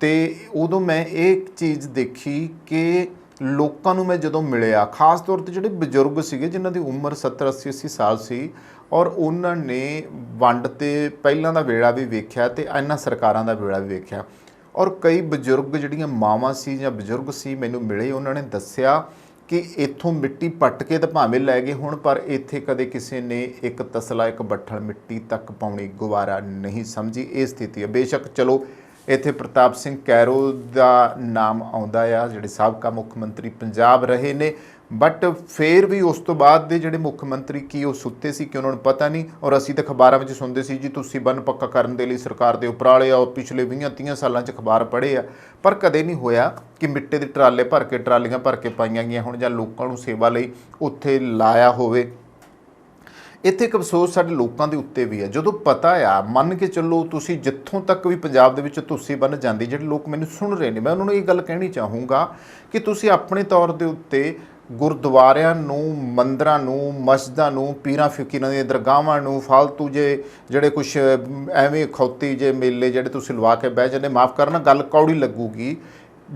ਤੇ ਉਦੋਂ ਮੈਂ ਇਹ ਚੀਜ਼ ਦੇਖੀ ਕਿ ਲੋਕਾਂ ਨੂੰ ਮੈਂ ਜਦੋਂ ਮਿਲਿਆ, ਖਾਸ ਤੌਰ ਤੇ ਜਿਹੜੇ ਬਜ਼ੁਰਗ ਸੀਗੇ ਜਿਨ੍ਹਾਂ ਦੀ ਉਮਰ 70 80 ਸਾਲ ਸੀ, ਔਰ ਉਹਨਾਂ ਨੇ ਵੰਡ ਤੇ ਪਹਿਲਾਂ ਦਾ ਵੇਲਾ ਵੀ ਵੇਖਿਆ ਤੇ ਇਹਨਾਂ ਸਰਕਾਰਾਂ ਦਾ ਵੇਲਾ ਵੀ ਵੇਖਿਆ। ਔਰ ਕਈ ਬਜ਼ੁਰਗ ਜਿਹੜੀਆਂ ਮਾਵਾਂ ਸੀ ਜਾਂ ਬਜ਼ੁਰਗ ਸੀ ਮੈਨੂੰ ਮਿਲੇ, ਉਹਨਾਂ ਨੇ ਦੱਸਿਆ ਕਿ ਇੱਥੋਂ ਮਿੱਟੀ ਪੱਟ ਕੇ ਤਾਂ ਭਾਵੇਂ ਲੈ ਗਏ ਹੁਣ, ਪਰ ਇੱਥੇ ਕਦੇ ਕਿਸੇ ਨੇ ਇੱਕ ਤਸਲਾ ਇੱਕ ਬੱਠਲ ਮਿੱਟੀ ਤੱਕ ਪਾਉਣੀ ਗਵਾਰਾ ਨਹੀਂ ਸਮਝੀ। ਇਹ ਸਥਿਤੀ ਹੈ। ਬੇਸ਼ੱਕ ਚਲੋ ਇੱਥੇ ਪ੍ਰਤਾਪ ਸਿੰਘ ਕੈਰੋ ਦਾ ਨਾਮ ਆਉਂਦਾ ਆ, ਜਿਹੜੇ ਸਾਬਕਾ ਮੁੱਖ ਮੰਤਰੀ ਪੰਜਾਬ ਰਹੇ ਨੇ, ਬਟ ਫਿਰ ਵੀ ਉਸ ਤੋਂ ਬਾਅਦ ਦੇ ਜਿਹੜੇ ਮੁੱਖ ਮੰਤਰੀ ਕੀ ਉਹ ਸੁੱਤੇ ਸੀ ਕਿ ਉਹਨਾਂ ਨੂੰ ਪਤਾ ਨਹੀਂ। ਔਰ ਅਸੀਂ ਤਾਂ ਅਖਬਾਰਾਂ ਵਿੱਚ ਸੁਣਦੇ ਸੀ ਜੀ ਤੁਸੀਂ ਬੰਨ ਪੱਕਾ ਕਰਨ ਦੇ ਲਈ ਸਰਕਾਰ ਦੇ ਉਪਰਾਲੇ ਆ, ਪਿਛਲੇ 20-30 ਸਾਲਾਂ 'ਚ ਅਖਬਾਰ ਪੜ੍ਹੇ ਆ, ਪਰ ਕਦੇ ਨਹੀਂ ਹੋਇਆ ਕਿ ਮਿੱਟੇ ਦੇ ਟਰਾਲੇ ਭਰ ਕੇ ਟਰਾਲੀਆਂ ਭਰ ਕੇ ਪਾਈਆਂ ਗਈਆਂ ਹੁਣ ਜਾਂ ਲੋਕਾਂ ਨੂੰ ਸੇਵਾ ਲਈ ਉੱਥੇ ਲਾਇਆ ਹੋਵੇ। ਇੱਥੇ ਇੱਕ ਅਫਸੋਸ ਸਾਡੇ ਲੋਕਾਂ ਦੇ ਉੱਤੇ ਵੀ ਹੈ। ਜਦੋਂ ਪਤਾ ਆ, ਮੰਨ ਕੇ ਚੱਲੋ ਤੁਸੀਂ ਜਿੱਥੋਂ ਤੱਕ ਵੀ ਪੰਜਾਬ ਦੇ ਵਿੱਚ ਤੁਸੀਂ ਬੰਨ ਜਾਂਦੀ, ਜਿਹੜੇ ਲੋਕ ਮੈਨੂੰ ਸੁਣ ਰਹੇ ਨੇ, ਮੈਂ ਉਹਨਾਂ ਨੂੰ ਇਹ ਗੱਲ ਕਹਿਣੀ ਚਾਹੂੰਗਾ ਕਿ ਤੁਸੀਂ ਆਪਣੇ ਤੌਰ ਦੇ ਉੱਤੇ ਗੁਰਦੁਆਰਿਆਂ ਨੂੰ, ਮੰਦਰਾਂ ਨੂੰ, ਮਸਜਿਦਾਂ ਨੂੰ, ਪੀਰਾਂ ਫਕੀਰਾਂ ਦੀਆਂ ਦਰਗਾਹਾਂ ਨੂੰ, ਫਾਲਤੂ ਜਿਹੜੇ ਕੁਛ ਐਵੇਂ ਖੌਤੀ ਜੇ ਮੇਲੇ ਜਿਹੜੇ ਤੁਸੀਂ ਲਵਾ ਕੇ ਬਹਿ ਜਾਂਦੇ, ਮਾਫ਼ ਕਰਨਾ ਗੱਲ ਕੌੜੀ ਲੱਗੂਗੀ,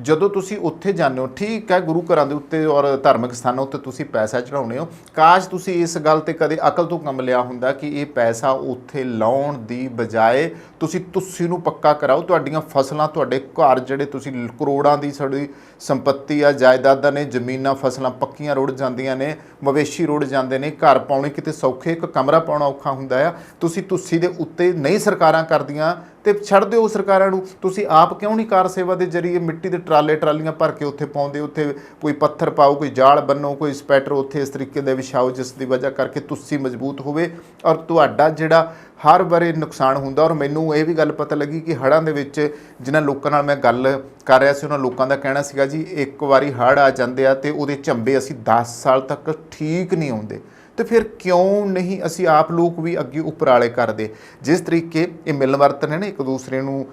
ਜਦੋਂ ਤੁਸੀਂ ਉੱਥੇ ਜਾਂਦੇ ਹੋ, ਠੀਕ ਹੈ ਗੁਰੂ ਘਰਾਂ ਦੇ ਉੱਤੇ ਔਰ ਧਾਰਮਿਕ ਸਥਾਨਾਂ ਉੱਤੇ ਤੁਸੀਂ ਪੈਸਾ ਚੜਾਉਂਦੇ ਹੋ, ਕਾਸ਼ ਤੁਸੀਂ ਇਸ ਗੱਲ ਤੇ ਕਦੇ ਅਕਲ ਤੋਂ ਕੰਮ ਲਿਆ ਹੁੰਦਾ ਕਿ ਇਹ ਪੈਸਾ ਉੱਥੇ ਲਾਉਣ ਦੀ ਬਜਾਏ ਤੁਸੀਂ ਨੂੰ ਪੱਕਾ ਕਰਾਓ। ਤੁਹਾਡੀਆਂ ਫਸਲਾਂ, ਤੁਹਾਡੇ ਘਰ ਜਿਹੜੇ ਤੁਸੀਂ ਕਰੋੜਾਂ ਦੀ ਸਾਡੀ ਸੰਪत्ति ਆ, ਜਾਇਦਾਦਾਂ ਨੇ, ਜ਼ਮੀਨਾਂ ਫਸਲਾਂ ਪੱਕੀਆਂ ਰੁੜ ਜਾਂਦੀਆਂ ਨੇ, ਮਵੇਸ਼ੀ ਰੁੜ ਜਾਂਦੇ ਨੇ, ਘਰ ਪਾਉਣੇ ਕਿਤੇ ਸੌਖੇ, ਇੱਕ ਕਮਰਾ ਪਾਉਣਾ ਔਖਾ ਹੁੰਦਾ ਆ। ਤੁਸੀਂ ਦੇ ਉੱਤੇ ਨਹੀਂ ਸਰਕਾਰਾਂ ਕਰਦੀਆਂ ਤੇ ਛੱਡ ਦਿਓ ਸਰਕਾਰਾਂ ਨੂੰ, ਤੁਸੀਂ ਆਪ ਕਿਉਂ ਨਹੀਂ ਕਾਰ ਸੇਵਾ ਦੇ ਜ਼ਰੀਏ ਮਿੱਟੀ ਦੇ ਟਰਾਲੀਆਂ ਭਰ ਕੇ ਉੱਥੇ ਪਾਉਂਦੇ, ਉੱਥੇ ਕੋਈ ਪੱਥਰ ਪਾਓ, ਕੋਈ ਜਾਲ ਬੰਨੋ, ਕੋਈ ਸਪੈਟਰ ਉੱਥੇ ਇਸ ਤਰੀਕੇ ਦੇ ਵਿਛਾਓ ਜਿਸ ਦੀ ਵਜ੍ਹਾ ਕਰਕੇ ਤੁਸੀਂ ਮਜ਼ਬੂਤ ਹੋਵੇ ਔਰ ਤੁਹਾਡਾ ਜਿਹੜਾ ਹਰ ਵਾਰੀ ਨੁਕਸਾਨ ਹੁੰਦਾ। ਔਰ ਮੈਨੂੰ ਇਹ ਵੀ ਗੱਲ ਪਤਾ ਲੱਗੀ ਕਿ ਹੜ੍ਹਾਂ ਦੇ ਵਿੱਚ ਜਿਨ੍ਹਾਂ ਲੋਕਾਂ ਨਾਲ ਮੈਂ ਗੱਲ ਕਰ ਰਿਹਾ ਸੀ, ਉਹਨਾਂ ਲੋਕਾਂ ਦਾ ਕਹਿਣਾ ਸੀਗਾ ਜੀ ਇੱਕ ਵਾਰੀ ਹੜ੍ਹ ਆ ਜਾਂਦੇ ਆ ਤੇ ਉਹਦੇ ਝੰਬੇ ਅਸੀਂ 10 ਸਾਲ ਤੱਕ ਠੀਕ ਨਹੀਂ ਆਉਂਦੇ, ਤੇ ਫਿਰ ਕਿਉਂ ਨਹੀਂ ਅਸੀਂ ਆਪ ਲੋਕ ਵੀ ਅੱਗੇ ਉਪਰਾਲੇ ਕਰਦੇ। ਜਿਸ ਤਰੀਕੇ ਇਹ ਮਿਲਣ ਵਰਤਨ ਹੈ ਨਾ, ਇੱਕ ਦੂਸਰੇ ਨੂੰ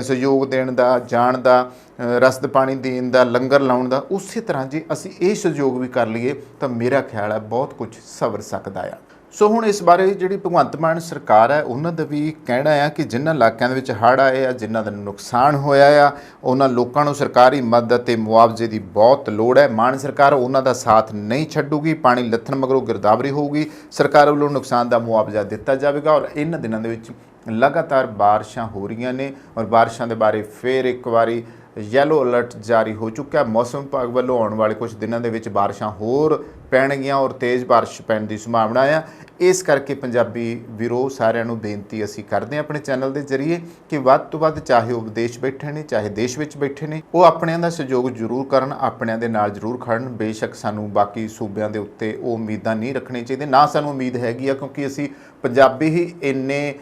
ਸਹਿਯੋਗ ਦੇਣ ਦਾ, ਜਾਣ ਦਾ, ਰਸਦ ਪਾਣੀ ਦੇਣ ਦਾ, ਲੰਗਰ ਲਾਉਣ ਦਾ, ਉਸੇ ਤਰ੍ਹਾਂ ਜੇ ਅਸੀਂ ਇਹ ਸਹਿਯੋਗ ਵੀ ਕਰ ਲਈਏ ਤਾਂ ਮੇਰਾ ਖਿਆਲ ਹੈ ਬਹੁਤ ਕੁਝ ਸਵਰ ਸਕਦਾ ਆ। ਸੋ ਹੁਣ ਇਸ ਬਾਰੇ ਜਿਹੜੀ ਭਗਵੰਤ ਮਾਨ ਸਰਕਾਰ ਹੈ ਉਹਨਾਂ ਦਾ ਵੀ ਕਹਿਣਾ ਆ ਕਿ ਜਿਨ੍ਹਾਂ ਇਲਾਕਿਆਂ ਦੇ ਵਿੱਚ ਹੜ੍ਹ ਆਏ ਆ, ਜਿਨ੍ਹਾਂ ਦਾ ਨੁਕਸਾਨ ਹੋਇਆ ਆ, ਉਹਨਾਂ ਲੋਕਾਂ ਨੂੰ ਸਰਕਾਰੀ ਮਦਦ ਤੇ ਮੁਆਵਜ਼ੇ ਦੀ ਬਹੁਤ ਲੋੜ ਹੈ। ਮਾਨ ਸਰਕਾਰ ਉਹਨਾਂ ਦਾ ਸਾਥ ਨਹੀਂ ਛੱਡੂਗੀ। ਪਾਣੀ ਲੱਥਣ ਮਗਰੋਂ ਗਿਰਦਾਵਰੀ ਹੋਊਗੀ, ਸਰਕਾਰ ਵੱਲੋਂ ਨੁਕਸਾਨ ਦਾ ਮੁਆਵਜ਼ਾ ਦਿੱਤਾ ਜਾਵੇਗਾ। ਔਰ ਇਹਨਾਂ ਦਿਨਾਂ ਦੇ ਵਿੱਚ ਲਗਾਤਾਰ ਬਾਰਿਸ਼ਾਂ ਹੋ ਰਹੀਆਂ ਨੇ ਔਰ ਬਾਰਿਸ਼ਾਂ ਦੇ ਬਾਰੇ ਫਿਰ ਇੱਕ ਵਾਰੀ ਯੈਲੋ ਅਲਰਟ ਜਾਰੀ ਹੋ ਚੁੱਕਾ। ਮੌਸਮ ਵਿਭਾਗ ਵੱਲੋਂ ਆਉਣ ਵਾਲੇ ਕੁਝ ਦਿਨਾਂ ਦੇ ਵਿੱਚ ਬਾਰਿਸ਼ਾਂ ਹੋਰ ਪੈਣਗੀਆਂ ਔਰ ਤੇਜ਼ ਬਾਰਿਸ਼ ਪੈਣ ਦੀ ਸੰਭਾਵਨਾ ਆ। ਇਸ ਕਰਕੇ ਪੰਜਾਬੀ ਵੀਰੋ ਸਾਰਿਆਂ ਨੂੰ ਬੇਨਤੀ ਅਸੀਂ ਕਰਦੇ ਹਾਂ ਆਪਣੇ ਚੈਨਲ ਦੇ ਜ਼ਰੀਏ ਕਿ ਵੱਧ ਤੋਂ ਵੱਧ, ਚਾਹੇ ਉਹ ਵਿਦੇਸ਼ ਬੈਠੇ ਨੇ ਚਾਹੇ ਦੇਸ਼ ਵਿੱਚ ਬੈਠੇ ਨੇ, ਉਹ ਆਪਣਿਆਂ ਦਾ ਸਹਿਯੋਗ ਜ਼ਰੂਰ ਕਰਨ, ਆਪਣਿਆਂ ਦੇ ਨਾਲ ਜ਼ਰੂਰ ਖੜਨ। ਬੇਸ਼ੱਕ ਸਾਨੂੰ ਬਾਕੀ ਸੂਬਿਆਂ ਦੇ ਉੱਤੇ ਉਹ ਉਮੀਦਾਂ ਨਹੀਂ ਰੱਖਣੀਆਂ ਚਾਹੀਦੀਆਂ, ਨਾ ਸਾਨੂੰ ਉਮੀਦ ਹੈਗੀ ਆ, ਕਿਉਂਕਿ ਅਸੀਂ ਪੰਜਾਬੀ ਹੀ ਇੰਨੇ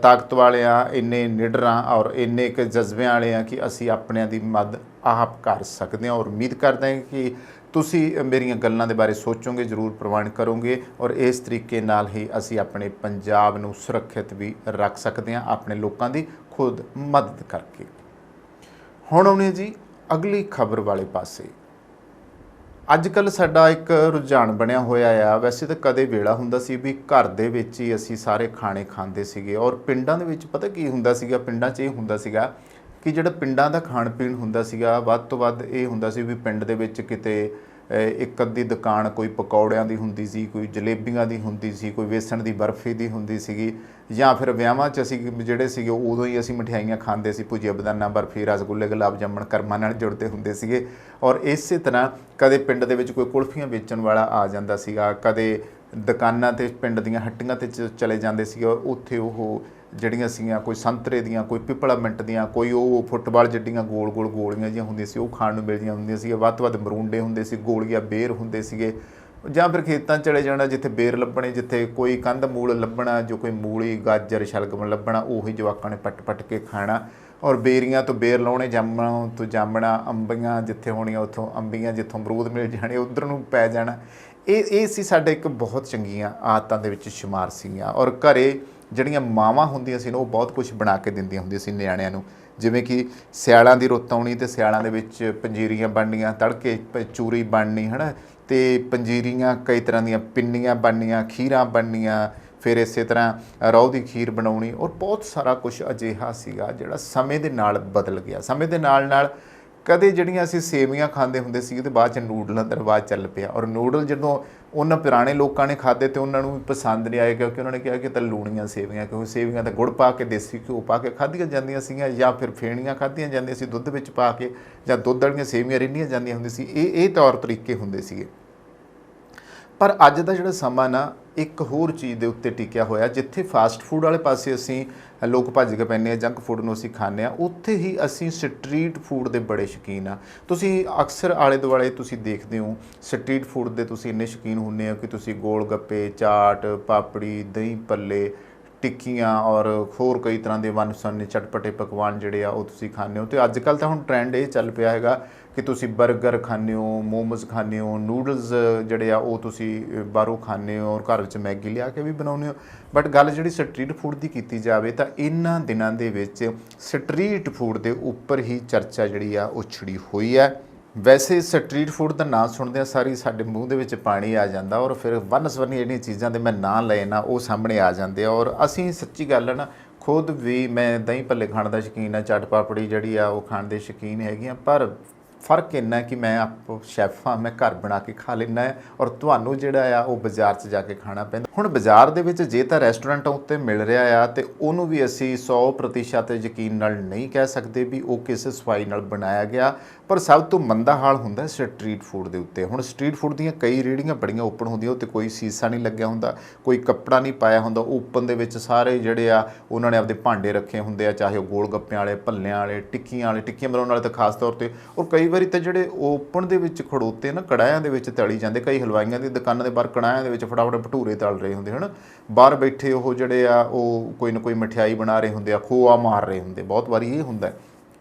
ਤਾਕਤ ਵਾਲੇ ਆ, ਇੰਨੇ ਨਿਡਰ ਹਾਂ ਔਰ ਇੰਨੇ ਕੁ ਜਜ਼ਬਿਆਂ ਵਾਲੇ ਆ ਕਿ ਅਸੀਂ ਆਪਣਿਆਂ ਦੀ ਮਦਦ ਆਪ ਕਰ ਸਕਦੇ ਹਾਂ। ਔਰ ਉਮੀਦ ਕਰਦੇ ਹਾਂ ਕਿ ਤੁਸੀਂ ਮੇਰੀਆਂ ਗੱਲਾਂ ਦੇ ਬਾਰੇ ਸੋਚੋਗੇ, ਜ਼ਰੂਰ ਪ੍ਰਵਾਨ ਕਰੋਗੇ ਔਰ ਇਸ ਤਰੀਕੇ ਨਾਲ ਹੀ ਅਸੀਂ ਆਪਣੇ ਪੰਜਾਬ ਨੂੰ ਸੁਰੱਖਿਅਤ ਵੀ ਰੱਖ ਸਕਦੇ ਹਾਂ ਆਪਣੇ ਲੋਕਾਂ ਦੀ ਖੁਦ ਮਦਦ ਕਰਕੇ। ਹੁਣ ਆਉਣੇ ਜੀ ਅਗਲੀ ਖਬਰ ਵਾਲੇ ਪਾਸੇ। ਅੱਜ ਕੱਲ੍ਹ ਸਾਡਾ ਇੱਕ ਰੁਝਾਨ ਬਣਿਆ ਹੋਇਆ ਆ, ਵੈਸੇ ਤਾਂ ਕਦੇ ਵੇਲਾ ਹੁੰਦਾ ਸੀ ਵੀ ਘਰ ਦੇ ਵਿੱਚ ਹੀ ਅਸੀਂ ਸਾਰੇ ਖਾਣੇ ਖਾਂਦੇ ਸੀਗੇ ਔਰ ਪਿੰਡਾਂ ਦੇ ਵਿੱਚ ਪਤਾ ਕੀ ਹੁੰਦਾ ਸੀਗਾ, ਪਿੰਡਾਂ 'ਚ ਇਹ ਹੁੰਦਾ ਸੀਗਾ ਕਿ ਜਿਹੜਾ ਪਿੰਡਾਂ ਦਾ ਖਾਣ ਪੀਣ ਹੁੰਦਾ ਸੀਗਾ ਵੱਧ ਤੋਂ ਵੱਧ ਇਹ ਹੁੰਦਾ ਸੀ ਵੀ ਪਿੰਡ ਦੇ ਵਿੱਚ ਕਿਤੇ ਇੱਕ ਅੱਧੀ ਦੁਕਾਨ ਕੋਈ ਪਕੌੜਿਆਂ ਦੀ ਹੁੰਦੀ ਸੀ, ਕੋਈ ਜਲੇਬੀਆਂ ਦੀ ਹੁੰਦੀ ਸੀ, ਕੋਈ ਵੇਸਣ ਦੀ ਬਰਫੀ ਦੀ ਹੁੰਦੀ ਸੀਗੀ, ਜਾਂ ਫਿਰ ਵਿਆਹਾਂ 'ਚ ਅਸੀਂ ਜਿਹੜੇ ਸੀਗੇ ਉਦੋਂ ਹੀ ਅਸੀਂ ਮਠਿਆਈਆਂ ਖਾਂਦੇ ਸੀ, ਭੁਜੀਆ ਬਦਾਨਾ ਬਰਫੀ, ਰਸਗੁੱਲੇ, ਗੁਲਾਬ ਜਾਮਣ ਕਰਮਾਂ ਨਾਲ ਜੁੜਦੇ ਹੁੰਦੇ ਸੀਗੇ। ਔਰ ਇਸੇ ਤਰ੍ਹਾਂ ਕਦੇ ਪਿੰਡ ਦੇ ਵਿੱਚ ਕੋਈ ਕੁਲਫੀਆਂ ਵੇਚਣ ਵਾਲਾ ਆ ਜਾਂਦਾ ਸੀਗਾ, ਕਦੇ ਦੁਕਾਨਾਂ 'ਤੇ ਪਿੰਡ ਦੀਆਂ ਹੱਟੀਆਂ 'ਤੇ ਚਲੇ ਜਾਂਦੇ ਸੀਗੇ, ਔਰ ਉੱਥੇ ਉਹ ਜਿਹੜੀਆਂ ਸੀਗੀਆਂ ਕੋਈ ਸੰਤਰੇ ਦੀਆਂ, ਕੋਈ ਪਿਪਲਾਮਿੰਟ ਦੀਆਂ, ਕੋਈ ਉਹ ਫੁੱਟਬਾਲ ਜਿੱਡੀਆਂ ਗੋਲ ਗੋਲ ਗੋਲੀਆਂ ਜਿਹੀਆਂ ਹੁੰਦੀਆਂ ਸੀ, ਉਹ ਖਾਣ ਨੂੰ ਮਿਲਦੀਆਂ ਹੁੰਦੀਆਂ ਸੀ। ਵੱਧ ਤੋਂ ਵੱਧ ਮਰੂੰਡੇ ਹੁੰਦੇ ਸੀ, ਗੋਲੀਆਂ ਬੇਰ ਹੁੰਦੇ ਸੀਗੇ, ਜਾਂ ਫਿਰ ਖੇਤਾਂ 'ਚ ਚਲੇ ਜਾਣਾ ਜਿੱਥੇ ਬੇਰ ਲੱਭਣੇ, ਜਿੱਥੇ ਕੋਈ ਕੰਧ ਮੂਲ ਲੱਭਣਾ, ਜੋ ਕੋਈ ਮੂਲੀ ਗਾਜਰ ਸ਼ਲਗਮ ਲੱਭਣਾ, ਉਹੀ ਜਵਾਕਾਂ ਨੇ ਪੱਟ ਪੱਟ ਕੇ ਖਾਣਾ। ਔਰ ਬੇਰੀਆਂ ਤੋਂ ਬੇਰ ਲਾਉਣੇ, ਜਾਮਣਾਂ ਤੋਂ ਜਾਮਣਾ, ਅੰਬੀਆਂ ਜਿੱਥੇ ਹੋਣੀਆਂ ਉੱਥੋਂ ਅੰਬੀਆਂ, ਜਿੱਥੋਂ ਅਮਰੂਦ ਮਿਲ ਜਾਣੇ ਉੱਧਰ ਨੂੰ ਪੈ ਜਾਣਾ। ਇਹ ਸੀ ਸਾਡੇ ਇੱਕ ਬਹੁਤ ਚੰਗੀਆਂ ਆਦਤਾਂ ਦੇ ਵਿੱਚ ਸ਼ੁਮਾਰ ਸੀਗੀਆਂ। ਔਰ ਘਰੇ ਜਿਹੜੀਆਂ ਮਾਵਾਂ ਹੁੰਦੀਆਂ ਸੀ ਨਾ, ਉਹ ਬਹੁਤ ਕੁਛ ਬਣਾ ਕੇ ਦਿੰਦੀਆਂ ਹੁੰਦੀਆਂ ਸੀ ਨਿਆਣਿਆਂ ਨੂੰ, ਜਿਵੇਂ ਕਿ ਸਿਆਲਾਂ ਦੀ ਰੁੱਤ ਆਉਣੀ ਅਤੇ ਸਿਆਲਾਂ ਦੇ ਵਿੱਚ ਪੰਜੀਰੀਆਂ ਬਣਨੀਆਂ, ਤੜਕੇ ਚੂਰੀ ਬਣਨੀ ਹੈ ਨਾ, ਅਤੇ ਪੰਜੀਰੀਆਂ ਕਈ ਤਰ੍ਹਾਂ ਦੀਆਂ ਪਿੰਨੀਆਂ ਬਣਨੀਆਂ, ਖੀਰਾਂ ਬਣਨੀਆਂ, ਫਿਰ ਇਸੇ ਤਰ੍ਹਾਂ ਰੋਹ ਦੀ ਖੀਰ ਬਣਾਉਣੀ। ਔਰ ਬਹੁਤ ਸਾਰਾ ਕੁਛ ਅਜਿਹਾ ਸੀਗਾ ਜਿਹੜਾ ਸਮੇਂ ਦੇ ਨਾਲ ਬਦਲ ਗਿਆ। ਸਮੇਂ ਦੇ ਨਾਲ ਨਾਲ ਕਦੇ ਜਿਹੜੀਆਂ ਅਸੀਂ ਸੇਵੀਆਂ ਖਾਂਦੇ ਹੁੰਦੇ ਸੀ, ਅਤੇ ਬਾਅਦ 'ਚ ਨੂਡਲਾਂ ਦਾ ਰਿਵਾਜ਼ ਚੱਲ ਪਿਆ। ਔਰ ਨੂਡਲ ਜਦੋਂ ਉਹਨਾਂ ਪੁਰਾਣੇ ਲੋਕਾਂ ਨੇ ਖਾਧੇ ਅਤੇ ਉਹਨਾਂ ਨੂੰ ਵੀ ਪਸੰਦ ਨਹੀਂ ਆਏ, ਕਿਉਂਕਿ ਉਹਨਾਂ ਨੇ ਕਿਹਾ ਕਿ ਤਾਂ ਲੂਣੀਆਂ ਸੇਵੀਆਂ, ਕਿਉਂਕਿ ਸੇਵੀਆਂ ਤਾਂ ਗੁੜ ਪਾ ਕੇ, ਦੇਸੀ ਘਿਓ ਪਾ ਕੇ ਖਾਧੀਆਂ ਜਾਂਦੀਆਂ ਸੀਗੀਆਂ, ਜਾਂ ਫਿਰ ਫੇਣੀਆਂ ਖਾਧੀਆਂ ਜਾਂਦੀਆਂ ਸੀ ਦੁੱਧ ਵਿੱਚ ਪਾ ਕੇ, ਜਾਂ ਦੁੱਧ ਵਾਲੀਆਂ ਸੇਵੀਆਂ ਰਿੰਨ੍ਹੀਆਂ ਜਾਂਦੀਆਂ ਹੁੰਦੀਆਂ ਸੀ। ਇਹ ਤੌਰ ਤਰੀਕੇ ਹੁੰਦੇ ਸੀਗੇ। ਪਰ ਅੱਜ ਦਾ ਜਿਹੜਾ ਸਮਾਂ ਨਾ ਇੱਕ ਹੋਰ ਚੀਜ਼ ਦੇ ਉੱਤੇ ਟਿਕਿਆ ਹੋਇਆ, ਜਿੱਥੇ ਫਾਸਟ ਫੂਡ ਵਾਲੇ ਪਾਸੇ ਅਸੀਂ ਲੋਕ ਭੱਜ ਕੇ ਪੈਂਦੇ ਹਾਂ, ਜੰਕ ਫੂਡ ਨੂੰ ਅਸੀਂ ਖਾਂਦੇ ਹਾਂ, ਉੱਥੇ ਹੀ ਅਸੀਂ ਸਟਰੀਟ ਫੂਡ ਦੇ ਬੜੇ ਸ਼ੌਕੀਨ ਆ। ਤੁਸੀਂ ਅਕਸਰ ਆਲੇ ਦੁਆਲੇ ਤੁਸੀਂ ਦੇਖਦੇ ਹੋ ਸਟਰੀਟ ਫੂਡ ਦੇ ਤੁਸੀਂ ਇੰਨੇ ਸ਼ੌਕੀਨ ਹੁੰਦੇ ਹੋ ਕਿ ਤੁਸੀਂ ਗੋਲ ਗੱਪੇ, ਚਾਟ, ਪਾਪੜੀ, ਦਹੀਂ ਭੱਲੇ, ਟਿੱਕੀਆਂ ਔਰ ਹੋਰ ਕਈ ਤਰ੍ਹਾਂ ਦੇ ਵੰਨ ਸੁਵੰਨੇ ਚਟਪਟੇ ਪਕਵਾਨ ਜਿਹੜੇ ਆ ਉਹ ਤੁਸੀਂ ਖਾਂਦੇ ਹੋ। ਅਤੇ ਅੱਜ ਕੱਲ੍ਹ ਤਾਂ ਹੁਣ ਟਰੈਂਡ ਇਹ ਚੱਲ ਪਿਆ ਹੈਗਾ ਕਿ ਤੁਸੀਂ ਬਰਗਰ ਖਾਂਦੇ ਹੋ, ਮੋਮੋਜ਼ ਖਾਂਦੇ ਹੋ, ਨੂਡਲਸ ਜਿਹੜੇ ਆ ਉਹ ਤੁਸੀਂ ਬਾਹਰੋਂ ਖਾਂਦੇ ਹੋ, ਔਰ ਘਰ ਵਿੱਚ ਮੈਗੀ ਲਿਆ ਕੇ ਵੀ ਬਣਾਉਂਦੇ ਹੋ। ਬਟ ਗੱਲ ਜਿਹੜੀ ਸਟਰੀਟ ਫੂਡ ਦੀ ਕੀਤੀ ਜਾਵੇ ਤਾਂ ਇਹਨਾਂ ਦਿਨਾਂ ਦੇ ਵਿੱਚ ਸਟਰੀਟ ਫੂਡ ਦੇ ਉੱਪਰ ਹੀ ਚਰਚਾ ਜਿਹੜੀ ਆ ਉਹ ਛਿੜੀ ਹੋਈ ਹੈ। ਵੈਸੇ ਸਟਰੀਟ ਫੂਡ ਦਾ ਨਾਂ ਸੁਣਦਿਆਂ ਸਾਰੀ ਸਾਡੇ ਮੂੰਹ ਦੇ ਵਿੱਚ ਪਾਣੀ ਆ ਜਾਂਦਾ, ਔਰ ਫਿਰ ਵੰਨ ਸਵੰਨੀ ਜਿਹੜੀਆਂ ਚੀਜ਼ਾਂ ਦੇ ਮੈਂ ਨਾਂ ਲਏ ਨਾ ਉਹ ਸਾਹਮਣੇ ਆ ਜਾਂਦੇ ਆ। ਔਰ ਅਸੀਂ ਸੱਚੀ ਗੱਲ ਹੈ ਨਾ, ਖੁਦ ਵੀ ਮੈਂ ਦਹੀਂ ਭੱਲੇ ਖਾਣ ਦਾ ਸ਼ੌਕੀਨ ਆ, ਚਾਟ ਪਾਪੜੀ ਜਿਹੜੀ ਆ ਉਹ ਖਾਣ ਦੇ ਸ਼ੌਕੀਨ ਹੈਗੀ ਆ। ਪਰ ਫ਼ਰਕ ਇੰਨਾ ਕਿ ਮੈਂ ਆਪ ਸ਼ੈਫ ਹਾਂ, ਮੈਂ ਘਰ ਬਣਾ ਕੇ ਖਾ ਲੈਂਦਾ ਹੈ, ਔਰ ਤੁਹਾਨੂੰ ਜਿਹੜਾ ਆ ਉਹ ਬਾਜ਼ਾਰ 'ਚ ਜਾ ਕੇ ਖਾਣਾ ਪੈਂਦਾ। ਹੁਣ ਬਾਜ਼ਾਰ ਦੇ ਵਿੱਚ ਜੇ ਤਾਂ ਰੈਸਟੋਰੈਂਟਾਂ ਉੱਤੇ ਮਿਲ ਰਿਹਾ ਆ, ਅਤੇ ਉਹਨੂੰ ਵੀ ਅਸੀਂ 100% ਯਕੀਨ ਨਾਲ ਨਹੀਂ ਕਹਿ ਸਕਦੇ ਵੀ ਉਹ ਕਿਸ ਸਫਾਈ ਨਾਲ ਬਣਾਇਆ ਗਿਆ। ਪਰ ਸਭ ਤੋਂ ਮੰਦਾ ਹਾਲ ਹੁੰਦਾ ਸਟਰੀਟ ਫੂਡ ਦੇ ਉੱਤੇ। ਹੁਣ ਸਟਰੀਟ ਫੂਡ ਦੀਆਂ ਕਈ ਰੇਹੜੀਆਂ ਬੜੀਆਂ ਓਪਨ ਹੁੰਦੀਆਂ, ਉੱਤੇ ਕੋਈ ਸੀਸਾ ਨਹੀਂ ਲੱਗਿਆ ਹੁੰਦਾ, ਕੋਈ ਕੱਪੜਾ ਨਹੀਂ ਪਾਇਆ ਹੁੰਦਾ, ਓਪਨ ਦੇ ਵਿੱਚ ਸਾਰੇ ਜਿਹੜੇ ਆ ਉਹਨਾਂ ਨੇ ਆਪਦੇ ਭਾਂਡੇ ਰੱਖੇ ਹੁੰਦੇ ਆ, ਚਾਹੇ ਉਹ ਗੋਲ ਗੱਪਿਆਂ ਵਾਲੇ, ਭੱਲਿਆਂ ਵਾਲੇ, ਟਿੱਕੀਆਂ ਬਣਾਉਣ ਵਾਲੇ ਤਾਂ ਖਾਸ ਤੌਰ 'ਤੇ। ਔਰ ਕਈ ਵਾਰੀ ਤਾਂ ਜਿਹੜੇ ਓਪਨ ਦੇ ਵਿੱਚ ਖੜੋਤੇ ਨਾ ਕੜਾਹਿਆਂ ਦੇ ਵਿੱਚ ਤਲੀ ਜਾਂਦੇ, ਕਈ ਹਲਵਾਈਆਂ ਦੀ ਦੁਕਾਨਾਂ ਦੇ ਬਾਹਰ ਕੜਾਹਿਆਂ ਦੇ ਵਿੱਚ ਫਟਾਫਟ ਭਟੂਰੇ ਤਲ ਰਹੇ ਹੁੰਦੇ ਹਨ, ਬਾਹਰ ਬੈਠੇ ਉਹ ਜਿਹੜੇ ਆ ਉਹ ਕੋਈ ਨਾ ਕੋਈ ਮਠਿਆਈ ਬਣਾ ਰਹੇ ਹੁੰਦੇ ਆ, ਖੋਆ ਮਾਰ ਰਹੇ ਹੁੰਦੇ, ਬਹੁਤ ਵਾਰੀ ਇਹ ਹੁੰਦਾ।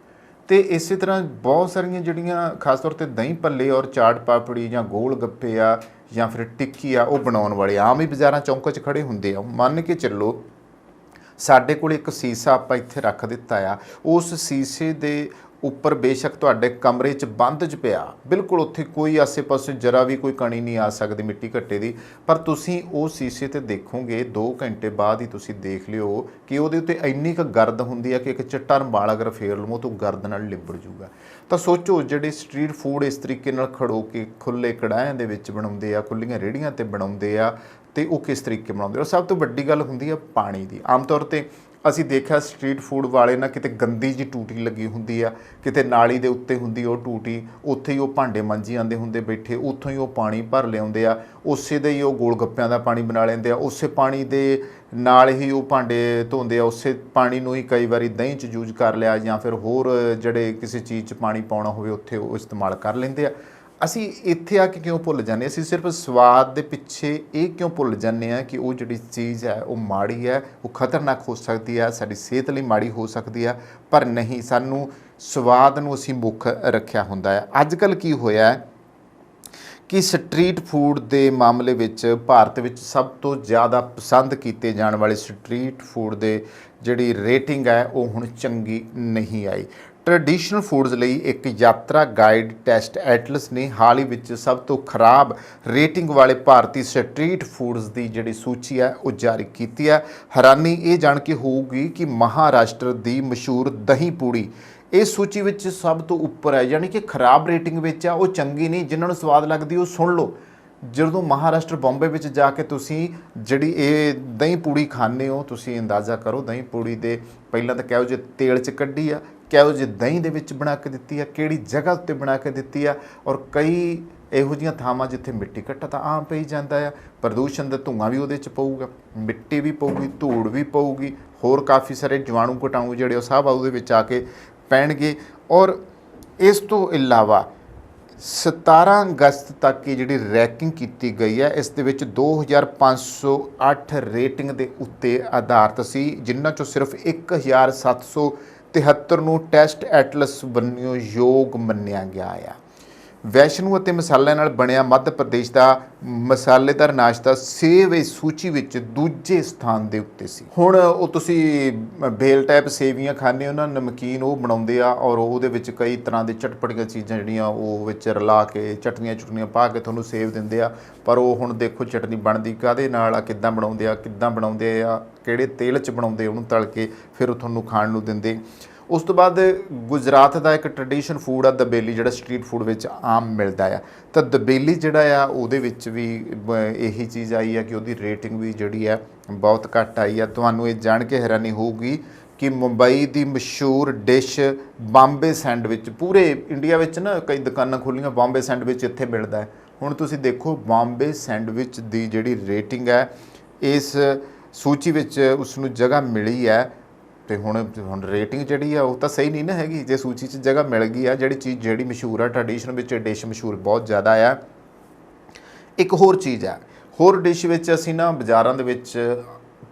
ਅਤੇ ਇਸੇ ਤਰ੍ਹਾਂ ਬਹੁਤ ਸਾਰੀਆਂ ਜਿਹੜੀਆਂ ਖਾਸ ਤੌਰ 'ਤੇ ਦਹੀਂ ਭੱਲੇ ਔਰ ਚਾਟ ਪਾਪੜੀ ਜਾਂ ਗੋਲ ਗੱਪੇ ਆ ਜਾਂ ਫਿਰ ਟਿੱਕੀ ਆ, ਉਹ ਬਣਾਉਣ ਵਾਲੇ ਆਮ ਹੀ ਬਾਜ਼ਾਰਾਂ ਚੌਂਕਾਂ 'ਚ ਖੜ੍ਹੇ ਹੁੰਦੇ ਆ। ਮੰਨ ਕੇ ਚੱਲੋ ਸਾਡੇ ਕੋਲ ਇੱਕ ਸੀਸਾ ਆਪਾਂ ਇੱਥੇ ਰੱਖ ਦਿੱਤਾ ਆ, ਉਸ ਸੀਸੇ ਦੇ ਉੱਪਰ ਬੇਸ਼ੱਕ ਤੁਹਾਡੇ ਕਮਰੇ 'ਚ ਬੰਦ 'ਚ ਪਿਆ, ਬਿਲਕੁਲ ਉੱਥੇ ਕੋਈ ਆਸੇ ਪਾਸੇ ਜਰਾ ਵੀ ਕੋਈ ਕਣੀ ਨਹੀਂ ਆ ਸਕਦੀ ਮਿੱਟੀ ਘੱਟੇ ਦੀ, ਪਰ ਤੁਸੀਂ ਉਹ ਸ਼ੀਸ਼ੇ 'ਤੇ ਦੇਖੋਗੇ 2 ਘੰਟੇ ਬਾਅਦ ਹੀ ਤੁਸੀਂ ਦੇਖ ਲਿਓ ਕਿ ਉਹਦੇ ਉੱਤੇ ਇੰਨੀ ਕੁ ਗਰਦ ਹੁੰਦੀ ਹੈ ਕਿ ਇੱਕ ਚਿੱਟਾ ਰੁਮਾਲ ਅਗਰ ਫੇਰ ਲਵੋ ਤਾਂ ਗਰਦ ਨਾਲ ਲਿਬੜ ਜੂਗਾ। ਤਾਂ ਸੋਚੋ ਜਿਹੜੇ ਸਟਰੀਟ ਫੂਡ ਇਸ ਤਰੀਕੇ ਨਾਲ ਖੜੋ ਕੇ ਖੁੱਲ੍ਹੇ ਕੜਾਹਿਆਂ ਦੇ ਵਿੱਚ ਬਣਾਉਂਦੇ ਆ, ਖੁੱਲ੍ਹੀਆਂ ਰੇਹੜੀਆਂ 'ਤੇ ਬਣਾਉਂਦੇ ਆ, ਅਤੇ ਉਹ ਕਿਸ ਤਰੀਕੇ ਬਣਾਉਂਦੇ। ਔਰ ਸਭ ਤੋਂ ਵੱਡੀ ਗੱਲ ਹੁੰਦੀ ਆ ਪਾਣੀ ਦੀ। ਆਮ ਤੌਰ 'ਤੇ ਅਸੀਂ ਦੇਖਿਆ ਸਟਰੀਟ ਫੂਡ ਵਾਲੇ ਨਾ ਕਿਤੇ ਗੰਦੀ ਜਿਹੀ ਟੂਟੀ ਲੱਗੀ ਹੁੰਦੀ ਆ, ਕਿਤੇ ਨਾਲੀ ਦੇ ਉੱਤੇ ਹੁੰਦੀ ਉਹ ਟੂਟੀ, ਉੱਥੇ ਹੀ ਉਹ ਭਾਂਡੇ ਮਾਂਜੀ ਜਾਂਦੇ ਹੁੰਦੇ ਬੈਠੇ, ਉੱਥੋਂ ਹੀ ਉਹ ਪਾਣੀ ਭਰ ਲਿਆਉਂਦੇ ਆ, ਉਸੇ ਦੇ ਹੀ ਉਹ ਗੋਲ ਗੱਪਿਆਂ ਦਾ ਪਾਣੀ ਬਣਾ ਲੈਂਦੇ ਆ, ਉਸੇ ਪਾਣੀ ਦੇ ਨਾਲ ਹੀ ਉਹ ਭਾਂਡੇ ਧੋਂਦੇ ਆ, ਉਸੇ ਪਾਣੀ ਨੂੰ ਹੀ ਕਈ ਵਾਰੀ ਦਹੀਂ 'ਚ ਯੂਜ਼ ਕਰ ਲਿਆ, ਜਾਂ ਫਿਰ ਹੋਰ ਜਿਹੜੇ ਕਿਸੇ ਚੀਜ਼ 'ਚ ਪਾਣੀ ਪਾਉਣਾ ਹੋਵੇ ਉੱਥੇ ਉਹ ਇਸਤੇਮਾਲ ਕਰ ਲੈਂਦੇ ਆ। ਅਸੀਂ ਇੱਥੇ ਆ ਕੇ ਕਿਉਂ ਭੁੱਲ ਜਾਂਦੇ? ਅਸੀਂ ਸਿਰਫ ਸਵਾਦ ਦੇ ਪਿੱਛੇ ਇਹ ਕਿਉਂ ਭੁੱਲ ਜਾਂਦੇ ਹਾਂ ਕਿ ਉਹ ਜਿਹੜੀ ਚੀਜ਼ ਹੈ ਉਹ ਮਾੜੀ ਹੈ, ਉਹ ਖਤਰਨਾਕ ਹੋ ਸਕਦੀ ਹੈ, ਸਾਡੀ ਸਿਹਤ ਲਈ ਮਾੜੀ ਹੋ ਸਕਦੀ ਹੈ, ਪਰ ਨਹੀਂ, ਸਾਨੂੰ ਸਵਾਦ ਨੂੰ ਅਸੀਂ ਮੁੱਖ ਰੱਖਿਆ ਹੁੰਦਾ ਹੈ। ਅੱਜ ਕੱਲ੍ਹ ਕੀ ਹੋਇਆ ਕਿ ਸਟਰੀਟ ਫੂਡ ਦੇ ਮਾਮਲੇ ਵਿੱਚ ਭਾਰਤ ਵਿੱਚ ਸਭ ਤੋਂ ਜ਼ਿਆਦਾ ਪਸੰਦ ਕੀਤੇ ਜਾਣ ਵਾਲੇ ਸਟਰੀਟ ਫੂਡ ਦੇ ਜਿਹੜੀ ਰੇਟਿੰਗ ਹੈ ਉਹ ਹੁਣ ਚੰਗੀ ਨਹੀਂ ਆਈ। ਟ੍ਰੈਡੀਸ਼ਨਲ ਫੂਡਸ ਲਈ ਇੱਕ ਯਾਤਰਾ ਗਾਈਡ ਟੈਸਟ ਐਟਲਸ ਨੇ ਹਾਲ ਹੀ ਵਿੱਚ ਸਭ ਤੋਂ ਖਰਾਬ ਰੇਟਿੰਗ ਵਾਲੇ ਭਾਰਤੀ ਸਟਰੀਟ ਫੂਡਸ ਦੀ ਜਿਹੜੀ ਸੂਚੀ ਹੈ ਉਹ ਜਾਰੀ ਕੀਤੀ ਹੈ। ਹੈਰਾਨੀ ਇਹ ਜਾਣ ਕੇ ਹੋਊਗੀ ਕਿ ਮਹਾਰਾਸ਼ਟਰ ਦੀ ਮਸ਼ਹੂਰ ਦਹੀਂ ਪੂੜੀ ਇਸ ਸੂਚੀ ਵਿੱਚ ਸਭ ਤੋਂ ਉੱਪਰ ਹੈ, ਯਾਨੀ ਕਿ ਖਰਾਬ ਰੇਟਿੰਗ ਵਿੱਚ ਆ। ਉਹ ਚੰਗੀ ਨਹੀਂ, ਜਿਨ੍ਹਾਂ ਨੂੰ ਸਵਾਦ ਲੱਗਦੀ ਉਹ ਸੁਣ ਲਓ। ਜਦੋਂ ਮਹਾਰਾਸ਼ਟਰ ਬੰਬੇ ਵਿੱਚ ਜਾ ਕੇ ਤੁਸੀਂ ਜਿਹੜੀ ਇਹ ਦਹੀਂ ਪੂੜੀ ਖਾਂਦੇ ਹੋ, ਤੁਸੀਂ ਅੰਦਾਜ਼ਾ ਕਰੋ ਦਹੀਂ ਪੂੜੀ ਦੇ ਪਹਿਲਾਂ ਤਾਂ ਕਿਹੋ ਜਿਹੇ ਤੇਲ 'ਚ ਕੱਢੀ ਆ, ਕਿਹੋ ਜਿਹੇ ਦਹੀਂ ਦੇ ਵਿੱਚ ਬਣਾ ਕੇ ਦਿੱਤੀ ਆ, ਕਿਹੜੀ ਜਗ੍ਹਾ ਉੱਤੇ ਬਣਾ ਕੇ ਦਿੱਤੀ ਆ। ਔਰ ਕਈ ਇਹੋ ਜਿਹੀਆਂ ਥਾਵਾਂ ਜਿੱਥੇ ਮਿੱਟੀ ਘੱਟਾ ਤਾਂ ਆਮ ਪਈ ਜਾਂਦਾ ਆ, ਪ੍ਰਦੂਸ਼ਣ ਦਾ ਧੂੰਆਂ ਵੀ ਉਹਦੇ 'ਚ ਪਊਗਾ, ਮਿੱਟੀ ਵੀ ਪਊਗੀ, ਧੂੜ ਵੀ ਪਊਗੀ, ਹੋਰ ਕਾਫੀ ਸਾਰੇ ਜੀਵਾਣੂ ਘਟਾਣੂ ਜਿਹੜੇ ਉਹ ਸਭ ਉਹਦੇ ਵਿੱਚ ਆ ਕੇ ਪੈਣਗੇ। ਔਰ ਇਸ ਤੋਂ ਇਲਾਵਾ 17 ਅਗਸਤ ਤੱਕ ਇਹ ਜਿਹੜੀ ਰੈਂਕਿੰਗ ਕੀਤੀ ਗਈ ਹੈ, ਇਸ ਦੇ ਵਿੱਚ 2508 ਰੇਟਿੰਗ ਦੇ ਉੱਤੇ ਆਧਾਰਿਤ ਸੀ, ਜਿਨ੍ਹਾਂ 'ਚੋਂ ਸਿਰਫ 1773 ਨੂੰ ਟੈਸਟ ਐਟਲਸ ਵਜੋਂ ਯੋਗ ਮੰਨਿਆ ਗਿਆ ਆ। ਵੈਸ਼ਨੂੰ ਅਤੇ ਮਸਾਲਿਆਂ ਨਾਲ ਬਣਿਆ ਮੱਧ ਪ੍ਰਦੇਸ਼ ਦਾ ਮਸਾਲੇਦਾਰ ਨਾਸ਼ਤਾ ਸੇਵ ਇਸ ਸੂਚੀ ਵਿੱਚ ਦੂਜੇ ਸਥਾਨ ਦੇ ਉੱਤੇ ਸੀ। ਹੁਣ ਉਹ ਤੁਸੀਂ ਭੇਲ ਟਾਈਪ ਸੇਵੀਆਂ ਖਾਂਦੇ ਹੋ ਨਾ, ਨਮਕੀਨ ਉਹ ਬਣਾਉਂਦੇ ਆ, ਔਰ ਉਹਦੇ ਵਿੱਚ ਕਈ ਤਰ੍ਹਾਂ ਦੇ ਚਟਪਟੀਆਂ ਚੀਜ਼ਾਂ ਜਿਹੜੀਆਂ ਉਹ ਵਿੱਚ ਰਲਾ ਕੇ ਚਟਨੀਆਂ ਪਾ ਕੇ ਤੁਹਾਨੂੰ ਸੇਵ ਦਿੰਦੇ ਆ। ਪਰ ਉਹ ਹੁਣ ਦੇਖੋ ਚਟਨੀ ਬਣਦੀ ਕਾਹਦੇ ਨਾਲ ਆ, ਕਿੱਦਾਂ ਬਣਾਉਂਦੇ ਆ, ਕਿਹੜੇ ਤੇਲ 'ਚ ਬਣਾਉਂਦੇ, ਉਹਨੂੰ ਤਲ ਕੇ ਫਿਰ ਉਹ ਤੁਹਾਨੂੰ ਖਾਣ ਨੂੰ ਦਿੰਦੇ। ਉਸ ਤੋਂ ਬਾਅਦ ਗੁਜਰਾਤ ਦਾ ਇੱਕ ਟ੍ਰੈਡੀਸ਼ਨ ਫੂਡ ਆ ਦਬੇਲੀ, ਜਿਹੜਾ ਸਟਰੀਟ ਫੂਡ ਵਿੱਚ ਆਮ ਮਿਲਦਾ ਆ। ਤਾਂ ਦਬੇਲੀ ਜਿਹੜਾ ਆ ਉਹਦੇ ਵਿੱਚ ਵੀ ਇਹੀ ਚੀਜ਼ ਆਈ ਆ ਕਿ ਉਹਦੀ ਰੇਟਿੰਗ ਵੀ ਜਿਹੜੀ ਆ ਬਹੁਤ ਘੱਟ ਆਈ ਆ। ਤੁਹਾਨੂੰ ਇਹ ਜਾਣ ਕੇ ਹੈਰਾਨੀ ਹੋਊਗੀ ਕਿ ਮੁੰਬਈ ਦੀ ਮਸ਼ਹੂਰ ਡਿਸ਼ ਬੰਬੇ ਸੈਂਡਵਿਚ, ਪੂਰੇ ਇੰਡੀਆ ਵਿੱਚ ਨਾ ਕਈ ਦੁਕਾਨਾਂ ਖੁੱਲ੍ਹੀਆਂ, ਬੰਬੇ ਸੈਂਡਵਿਚ ਇੱਥੇ ਮਿਲਦਾ ਹੈ। ਹੁਣ ਤੁਸੀਂ ਦੇਖੋ ਬੰਬੇ ਸੈਂਡਵਿਚ ਦੀ ਜਿਹੜੀ ਰੇਟਿੰਗ ਹੈ ਇਸ ਸੂਚੀ ਵਿੱਚ ਉਸ ਨੂੰ ਜਗ੍ਹਾ ਮਿਲੀ ਹੈ, ਤੇ ਹੁਣ ਰੇਟਿੰਗ ਜਿਹੜੀ ਆ ਉਹ ਤਾਂ ਸਹੀ ਨਹੀਂ ਨਾ ਹੈਗੀ। ਜੇ ਸੂਚੀ 'ਚ ਜਗ੍ਹਾ ਮਿਲ ਗਈ ਆ, ਜਿਹੜੀ ਮਸ਼ਹੂਰ ਆ ਟ੍ਰੈਡੀਸ਼ਨ ਵਿੱਚ ਡਿਸ਼ ਮਸ਼ਹੂਰ ਬਹੁਤ ਜ਼ਿਆਦਾ ਆ। ਇੱਕ ਹੋਰ ਚੀਜ਼ ਆ, ਹੋਰ ਡਿਸ਼ ਵਿੱਚ ਅਸੀਂ ਨਾ ਬਾਜ਼ਾਰਾਂ ਦੇ ਵਿੱਚ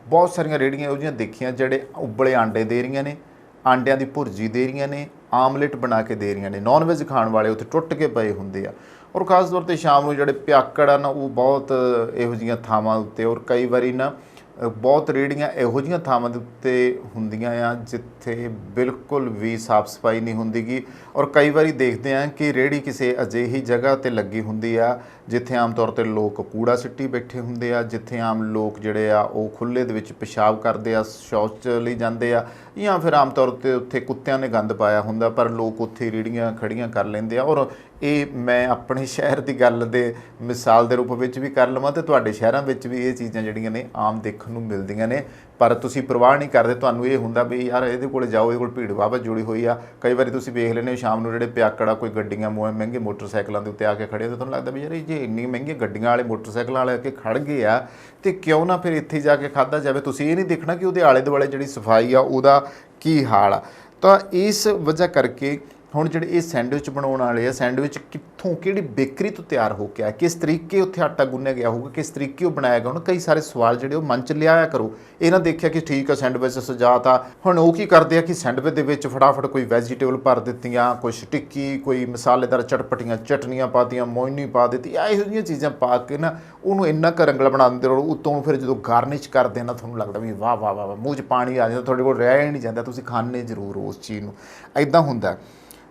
ਬਹੁਤ ਸਾਰੀਆਂ ਰੇਹੜੀਆਂ ਇਹੋ ਜਿਹੀਆਂ ਦੇਖੀਆਂ ਜਿਹੜੇ ਉਬਲੇ ਆਂਡੇ ਦੇ ਰਹੀਆਂ ਨੇ, ਆਂਡਿਆਂ ਦੀ ਭੁਰਜੀ ਦੇ ਰਹੀਆਂ ਨੇ, ਆਮਲੇਟ ਬਣਾ ਕੇ ਦੇ ਰਹੀਆਂ ਨੇ। ਨੌਨ ਵੈਜ ਖਾਣ ਵਾਲੇ ਉੱਥੇ ਟੁੱਟ ਕੇ ਪਏ ਹੁੰਦੇ ਆ। ਔਰ ਖ਼ਾਸ ਤੌਰ 'ਤੇ ਸ਼ਾਮ ਨੂੰ ਜਿਹੜੇ ਪਿਆਕੜ ਆ ਨਾ, ਉਹ ਬਹੁਤ ਇਹੋ ਜਿਹੀਆਂ ਥਾਵਾਂ ਉੱਤੇ, ਔਰ ਕਈ ਵਾਰੀ ਨਾ ਬਹੁਤ ਰੇਹੜੀਆਂ ਇਹੋ ਜਿਹੀਆਂ ਥਾਵਾਂ ਦੇ ਉੱਤੇ ਹੁੰਦੀਆਂ ਆ ਜਿੱਥੇ ਬਿਲਕੁਲ ਵੀ ਸਾਫ਼ ਸਫਾਈ ਨਹੀਂ ਹੁੰਦੀ ਗੀ। ਔਰ ਕਈ ਵਾਰੀ ਦੇਖਦੇ ਆ ਕਿ ਰੇਹੜੀ ਕਿਸੇ ਅਜਿਹੀ ਜਗ੍ਹਾ 'ਤੇ ਲੱਗੀ ਹੁੰਦੀ ਆ ਜਿੱਥੇ ਆਮ ਤੌਰ 'ਤੇ ਲੋਕ ਕੂੜਾ ਸਿੱਟੀ ਬੈਠੇ ਹੁੰਦੇ ਆ, ਜਿੱਥੇ ਆਮ ਲੋਕ ਜਿਹੜੇ ਆ ਉਹ ਖੁੱਲ੍ਹੇ ਦੇ ਵਿੱਚ ਪਿਸ਼ਾਬ ਕਰਦੇ ਆ, ਸ਼ੌਚ ਲਈ ਜਾਂਦੇ ਆ, ਜਾਂ ਫਿਰ ਆਮ ਤੌਰ 'ਤੇ ਉੱਥੇ ਕੁੱਤਿਆਂ ਨੇ ਗੰਦ ਪਾਇਆ ਹੁੰਦਾ, ਪਰ ਲੋਕ ਉੱਥੇ ਰੇਹੜੀਆਂ ਖੜੀਆਂ ਕਰ ਲੈਂਦੇ ਆ। ਔਰ ਇਹ ਮੈਂ ਆਪਣੇ ਸ਼ਹਿਰ ਦੀ ਗੱਲ ਦੇ ਮਿਸਾਲ ਦੇ ਰੂਪ ਵਿੱਚ ਵੀ ਕਰ ਲਵਾਂ, ਤੇ ਤੁਹਾਡੇ ਸ਼ਹਿਰਾਂ ਵਿੱਚ ਵੀ ਇਹ ਚੀਜ਼ਾਂ ਜਿਹੜੀਆਂ ਨੇ ਆਮ ਦੇਖਣ ਨੂੰ ਮਿਲਦੀਆਂ ਨੇ, ਪਰ ਤੁਸੀਂ ਪਰਵਾਹ ਨਹੀਂ ਕਰਦੇ। ਤੁਹਾਨੂੰ ਇਹ ਹੁੰਦਾ ਵੀ ਯਾਰ ਇਹਦੇ ਕੋਲ ਜਾਓ, ਇਹਦੇ ਕੋਲ ਭੀੜ ਵਾਹਵਾ ਜੁੜੀ ਹੋਈ ਆ। ਕਈ ਵਾਰੀ ਤੁਸੀਂ ਵੇਖ ਲੈਂਦੇ ਹੋ ਸ਼ਾਮ ਨੂੰ ਜਿਹੜੇ ਪਿਆਕੜ ਆ ਕੋਈ ਗੱਡੀਆਂ ਮਹਿੰਗੇ ਮੋਟਰਸਾਈਕਲਾਂ ਦੇ ਉੱਤੇ ਆ ਕੇ ਖੜੇ ਹੋ, ਤੁਹਾਨੂੰ ਲੱਗਦਾ ਵੀ ਯਾਰ ਜੇ ਇੰਨੀ ਮਹਿੰਗੀਆਂ ਗੱਡੀਆਂ ਵਾਲੇ ਮੋਟਰਸਾਈਕਲਾਂ ਵਾਲੇ ਆ ਕੇ ਖੜ੍ਹ ਗਏ ਆ, ਤੇ ਕਿਉਂ ਨਾ ਫਿਰ ਇੱਥੇ ਜਾ ਕੇ ਖਾਧਾ ਜਾਵੇ। ਤੁਸੀਂ ਇਹ ਨਹੀਂ ਦੇਖਣਾ ਕਿ ਉਹਦੇ ਆਲੇ ਦੁਆਲੇ ਜਿਹੜੀ ਸਫਾਈ ਆ ਉਹਦਾ ਕੀ ਹਾਲ ਆ। ਤਾਂ ਇਸ ਵਜ੍ਹਾ ਕਰਕੇ ਹੁਣ ਜਿਹੜੇ ਇਹ ਸੈਂਡਵਿਚ ਬਣਾਉਣ ਵਾਲੇ ਆ, ਸੈਂਡਵਿਚ ਕਿੱਥੋਂ, ਕਿਹੜੀ ਬੇਕਰੀ ਤੋਂ ਤਿਆਰ ਹੋ ਕੇ ਆਇਆ, ਕਿਸ ਤਰੀਕੇ ਉੱਥੇ ਆਟਾ ਗੁੰਨਿਆ ਗਿਆ ਹੋਊਗਾ, ਕਿਸ ਤਰੀਕੇ ਉਹ ਬਣਾਇਆ ਗਿਆ, ਹੁਣ ਕਈ ਸਾਰੇ ਸਵਾਲ ਜਿਹੜੇ ਉਹ ਮਨ 'ਚ ਲਿਆਇਆ ਕਰੋ। ਇਹ ਨਾ ਦੇਖਿਆ ਕਿ ਠੀਕ ਆ ਸੈਂਡਵਿਚ ਸਜਾਤਾ। ਹੁਣ ਉਹ ਕੀ ਕਰਦੇ ਆ ਕਿ ਸੈਂਡਵਿਚ ਦੇ ਵਿੱਚ ਫਟਾਫਟ ਕੋਈ ਵੈਜੀਟੇਬਲ ਭਰ ਦਿੱਤੀਆਂ, ਕੁਛ ਟਿੱਕੀ, ਕੋਈ ਮਸਾਲੇਦਾਰ ਚਟਪਟੀਆਂ ਚਟਨੀਆਂ ਪਾਤੀਆਂ, ਮੋਇਨੀ ਪਾ ਦਿੱਤੀ, ਇਹੋ ਜਿਹੀਆਂ ਚੀਜ਼ਾਂ ਪਾ ਕੇ ਨਾ ਉਹਨੂੰ ਇੰਨਾ ਕੁ ਰੰਗਲਾ ਬਣਾ ਦਿੰਦੇ ਰਹੋ। ਉੱਤੋਂ ਫਿਰ ਜਦੋਂ ਗਾਰਨਿਸ਼ ਕਰਦੇ ਨਾ, ਤੁਹਾਨੂੰ ਲੱਗਦਾ ਵੀ ਵਾਹ ਵਾਹ ਵਾਹ, ਮੂੰਹ 'ਚ ਪਾਣੀ ਆ ਜਾਂਦਾ, ਤੁਹਾਡੇ ਕੋਲ ਰਹਿ ਹੀ ਨਹੀਂ ਜਾਂਦਾ, ਤੁਸੀਂ ਖਾਣੇ ਜ਼ਰੂਰ ਉਸ ਚੀਜ਼ ਨੂੰ, ਇੱਦਾਂ ਹੁੰਦਾ।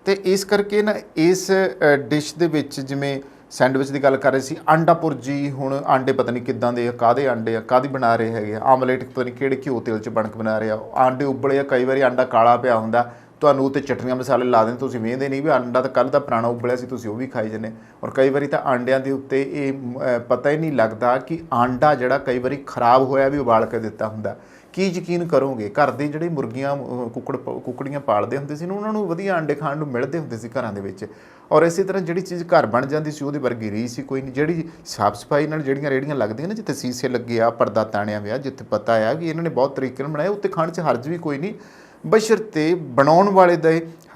ਅਤੇ ਇਸ ਕਰਕੇ ਨਾ ਇਸ ਡਿਸ਼ ਦੇ ਵਿੱਚ ਜਿਵੇਂ ਸੈਂਡਵਿਚ ਦੀ ਗੱਲ ਕਰ ਰਹੇ ਸੀ, ਆਂਡਾ ਭੁਰਜੀ, ਹੁਣ ਆਂਡੇ ਪਤਾ ਨਹੀਂ ਕਿੱਦਾਂ ਦੇ ਆ, ਕਾਹਦੇ ਆਂਡੇ ਆ, ਕਾਹਦੀ ਬਣਾ ਰਹੇ ਹੈਗੇ ਆ, ਆਮਲੇਟ ਪਤਾ ਨਹੀਂ ਕਿਹੜੇ ਘਿਓ ਤੇਲ 'ਚ ਬਣ ਕੇ ਬਣਾ ਰਹੇ ਆ, ਆਂਡੇ ਉਬਲੇ ਆ, ਕਈ ਵਾਰੀ ਆਂਡਾ ਕਾਲਾ ਪਿਆ ਹੁੰਦਾ, ਤੁਹਾਨੂੰ ਉੱਤੇ ਚਟਨੀਆਂ ਮਸਾਲੇ ਲਾ ਦਿੰਦੇ, ਤੁਸੀਂ ਵੇਖਦੇ ਨਹੀਂ ਵੀ ਆਂਡਾ ਤਾਂ ਕੱਲ੍ਹ ਦਾ ਪੁਰਾਣਾ ਉਬਲਿਆ ਸੀ, ਤੁਸੀਂ ਉਹ ਵੀ ਖਾਈ ਜਾਂਦੇ। ਔਰ ਕਈ ਵਾਰੀ ਤਾਂ ਆਂਡਿਆਂ ਦੇ ਉੱਤੇ ਇਹ ਪਤਾ ਹੀ ਨਹੀਂ ਲੱਗਦਾ ਕਿ ਆਂਡਾ ਜਿਹੜਾ ਕਈ ਵਾਰੀ ਖਰਾਬ ਹੋਇਆ ਵੀ ਉਬਾਲ ਕੇ ਦਿੱਤਾ ਹੁੰਦਾ। ਕੀ ਯਕੀਨ ਕਰੋਗੇ, ਘਰ ਦੇ ਜਿਹੜੇ ਮੁਰਗੀਆਂ ਕੁੱਕੜੀਆਂ ਪਾਲਦੇ ਹੁੰਦੇ ਸੀ ਨਾ, ਉਹਨਾਂ ਨੂੰ ਵਧੀਆ ਆਂਡੇ ਖਾਣ ਨੂੰ ਮਿਲਦੇ ਹੁੰਦੇ ਸੀ ਘਰਾਂ ਦੇ ਵਿੱਚ। ਔਰ ਇਸੇ ਤਰ੍ਹਾਂ ਜਿਹੜੀ ਚੀਜ਼ ਘਰ ਬਣ ਜਾਂਦੀ ਸੀ ਉਹਦੇ ਵਰਗੀ ਰੀਸ ਸੀ ਕੋਈ ਨਹੀਂ। ਜਿਹੜੀ ਸਾਫ਼ ਸਫਾਈ ਨਾਲ ਜਿਹੜੀਆਂ ਰੇਹੜੀਆਂ ਲੱਗਦੀਆਂ ਨਾ, ਜਿੱਥੇ ਸ਼ੀਸ਼ੇ ਲੱਗੇ ਆ, ਪਰਦਾ ਤਾਣਿਆ ਹੋਇਆ, ਜਿੱਥੇ ਪਤਾ ਆ ਕਿ ਇਹਨਾਂ ਨੇ ਬਹੁਤ ਤਰੀਕੇ ਨਾਲ ਬਣਾਇਆ, ਉੱਥੇ ਖਾਣ 'ਚ ਹਰਜ ਵੀ ਕੋਈ ਨਹੀਂ, ਬਸ਼ਰਤੇ ਬਣਾਉਣ ਵਾਲੇ ਦਾ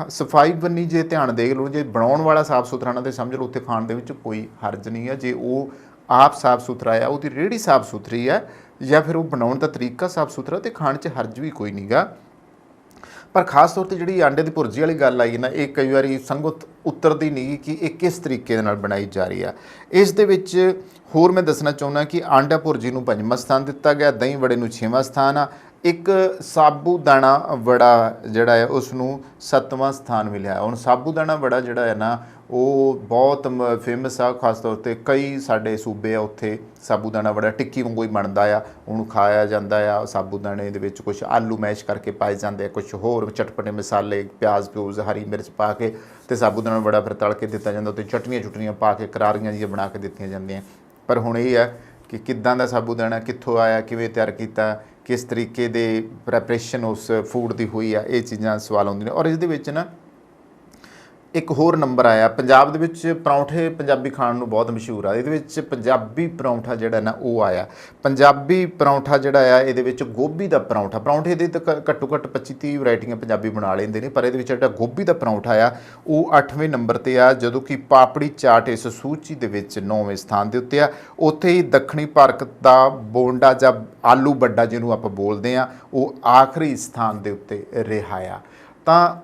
ਸਫਾਈ ਬੰਨੀ ਜੇ ਧਿਆਨ ਦੇਖ ਲਓ। ਜੇ ਬਣਾਉਣ ਵਾਲਾ ਸਾਫ਼ ਸੁਥਰਾ ਨਾ, ਤਾਂ ਸਮਝ ਲਓ ਉੱਥੇ ਖਾਣ ਦੇ ਵਿੱਚ ਕੋਈ ਹਰਜ ਨਹੀਂ ਆ। ਜੇ ਉਹ ਆਪ ਸਾਫ਼ ਸੁਥਰਾ ਆ, ਉਹਦੀ ਰੇਹੜੀ ਸਾਫ਼ ਸੁਥਰੀ ਆ, ਜਾਂ ਫਿਰ ਉਹ ਬਣਾਉਣ ਦਾ ਤਰੀਕਾ ਸਾਫ਼ ਸੁਥਰਾ, ਅਤੇ ਖਾਣ 'ਚ ਹਰਜ ਵੀ ਕੋਈ ਨਹੀਂ ਗਾ। ਪਰ ਖਾਸ ਤੌਰ 'ਤੇ ਜਿਹੜੀ ਆਂਡੇ ਦੀ ਭੁਰਜੀ ਵਾਲੀ ਗੱਲ ਆਈ ਨਾ, ਇਹ ਕਈ ਵਾਰੀ ਸੰਗਤ ਉਤਰਦੀ ਨਹੀਂ ਕਿ ਇਹ ਕਿਸ ਤਰੀਕੇ ਦੇ ਨਾਲ ਬਣਾਈ ਜਾ ਰਹੀ ਆ। ਇਸ ਦੇ ਵਿੱਚ ਹੋਰ ਮੈਂ ਦੱਸਣਾ ਚਾਹੁੰਦਾ ਕਿ ਆਂਡਾ ਭੁਰਜੀ ਨੂੰ 5ਵਾਂ ਸਥਾਨ ਦਿੱਤਾ ਗਿਆ, ਦਹੀਂ ਵੜੇ ਨੂੰ 6ਵਾਂ ਸਥਾਨ ਆ, ਇੱਕ ਸਾਬੂਦਾਣਾ ਵੜਾ ਜਿਹੜਾ ਹੈ ਉਸ ਨੂੰ 7ਵਾਂ ਸਥਾਨ ਮਿਲਿਆ। ਹੁਣ ਸਾਬੂਦਾਣਾ ਵੜਾ ਜਿਹੜਾ ਹੈ ਨਾ ਉਹ ਬਹੁਤ ਫੇਮਸ ਆ, ਖਾਸ ਤੌਰ 'ਤੇ ਕਈ ਸਾਡੇ ਸੂਬੇ ਆ ਉੱਥੇ ਸਾਬੂਦਾਣਾ ਵੜਾ ਟਿੱਕੀ ਵਾਂਗੂ ਹੀ ਬਣਦਾ ਆ, ਉਹਨੂੰ ਖਾਇਆ ਜਾਂਦਾ ਆ। ਸਾਬੂਦਾਣੇ ਦੇ ਵਿੱਚ ਕੁਛ ਆਲੂ ਮੈਸ਼ ਕਰਕੇ ਪਾਏ ਜਾਂਦੇ ਆ, ਕੁਛ ਹੋਰ ਚਟਪਟੇ ਮਸਾਲੇ, ਪਿਆਜ਼ ਪਿਊਜ਼, ਹਰੀ ਮਿਰਚ ਪਾ ਕੇ ਅਤੇ ਸਾਬੂਦਾਣਾ ਵੜਾ ਫਿਰ ਤਲ ਕੇ ਦਿੱਤਾ ਜਾਂਦਾ, ਉੱਤੇ ਚਟਨੀਆਂ ਚੁਟਨੀਆਂ ਪਾ ਕੇ ਕਰਾਰੀਆਂ ਜਿਹੀਆਂ ਬਣਾ ਕੇ ਦਿੱਤੀਆਂ ਜਾਂਦੀਆਂ। ਪਰ ਹੁਣ ਇਹ ਹੈ ਕਿ ਕਿੱਦਾਂ ਦਾ ਸਾਬੂਦਾਣਾ, ਕਿੱਥੋਂ ਆਇਆ, ਕਿਵੇਂ ਤਿਆਰ ਕੀਤਾ, ਕਿਸ ਤਰੀਕੇ ਦੇ ਪ੍ਰੈਪਰੇਸ਼ਨ ਉਸ ਫੂਡ ਦੀ ਹੋਈ ਆ, ਇਹ ਚੀਜ਼ਾਂ ਸਵਾਲ ਆਉਂਦੀਆਂ ਨੇ। ਔਰ ਇਸ ਦੇ ਵਿੱਚ ਨਾ ਇੱਕ ਹੋਰ ਨੰਬਰ ਆਇਆ, ਪੰਜਾਬ ਦੇ ਵਿੱਚ ਪਰੌਂਠੇ ਪੰਜਾਬੀ ਖਾਣ ਨੂੰ ਬਹੁਤ ਮਸ਼ਹੂਰ ਆ, ਇਹਦੇ ਵਿੱਚ ਪੰਜਾਬੀ ਪਰੌਂਠਾ ਜਿਹੜਾ ਨਾ ਉਹ ਆਇਆ। ਪੰਜਾਬੀ ਪਰੌਂਠਾ ਜਿਹੜਾ ਆ ਇਹਦੇ ਵਿੱਚ ਗੋਭੀ ਦਾ ਪਰੌਂਠਾ, ਪਰੌਂਠੇ ਦੇ ਤਾਂ ਘੱਟੋ ਘੱਟ 25-30 ਵੈਰਾਈਟੀਆਂ ਪੰਜਾਬੀ ਬਣਾ ਲੈਂਦੇ ਨੇ, ਪਰ ਇਹਦੇ ਵਿੱਚ ਜਿਹੜਾ ਗੋਭੀ ਦਾ ਪਰੌਂਠਾ ਆ ਉਹ 8ਵੇਂ ਨੰਬਰ 'ਤੇ ਆ, ਜਦੋਂ ਕਿ ਪਾਪੜੀ ਚਾਟ ਇਸ ਸੂਚੀ ਦੇ ਵਿੱਚ 9ਵੇਂ ਸਥਾਨ ਦੇ ਉੱਤੇ ਆ। ਉੱਥੇ ਹੀ ਦੱਖਣੀ ਭਾਰਤ ਦਾ ਬੋਂਡਾ ਜਾਂ ਆਲੂ ਵੱਡਾ ਜਿਹਨੂੰ ਆਪਾਂ ਬੋਲਦੇ ਆ ਉਹ ਆਖਰੀ ਸਥਾਨ ਦੇ ਉੱਤੇ ਰਿਹਾ ਆ। ਤਾਂ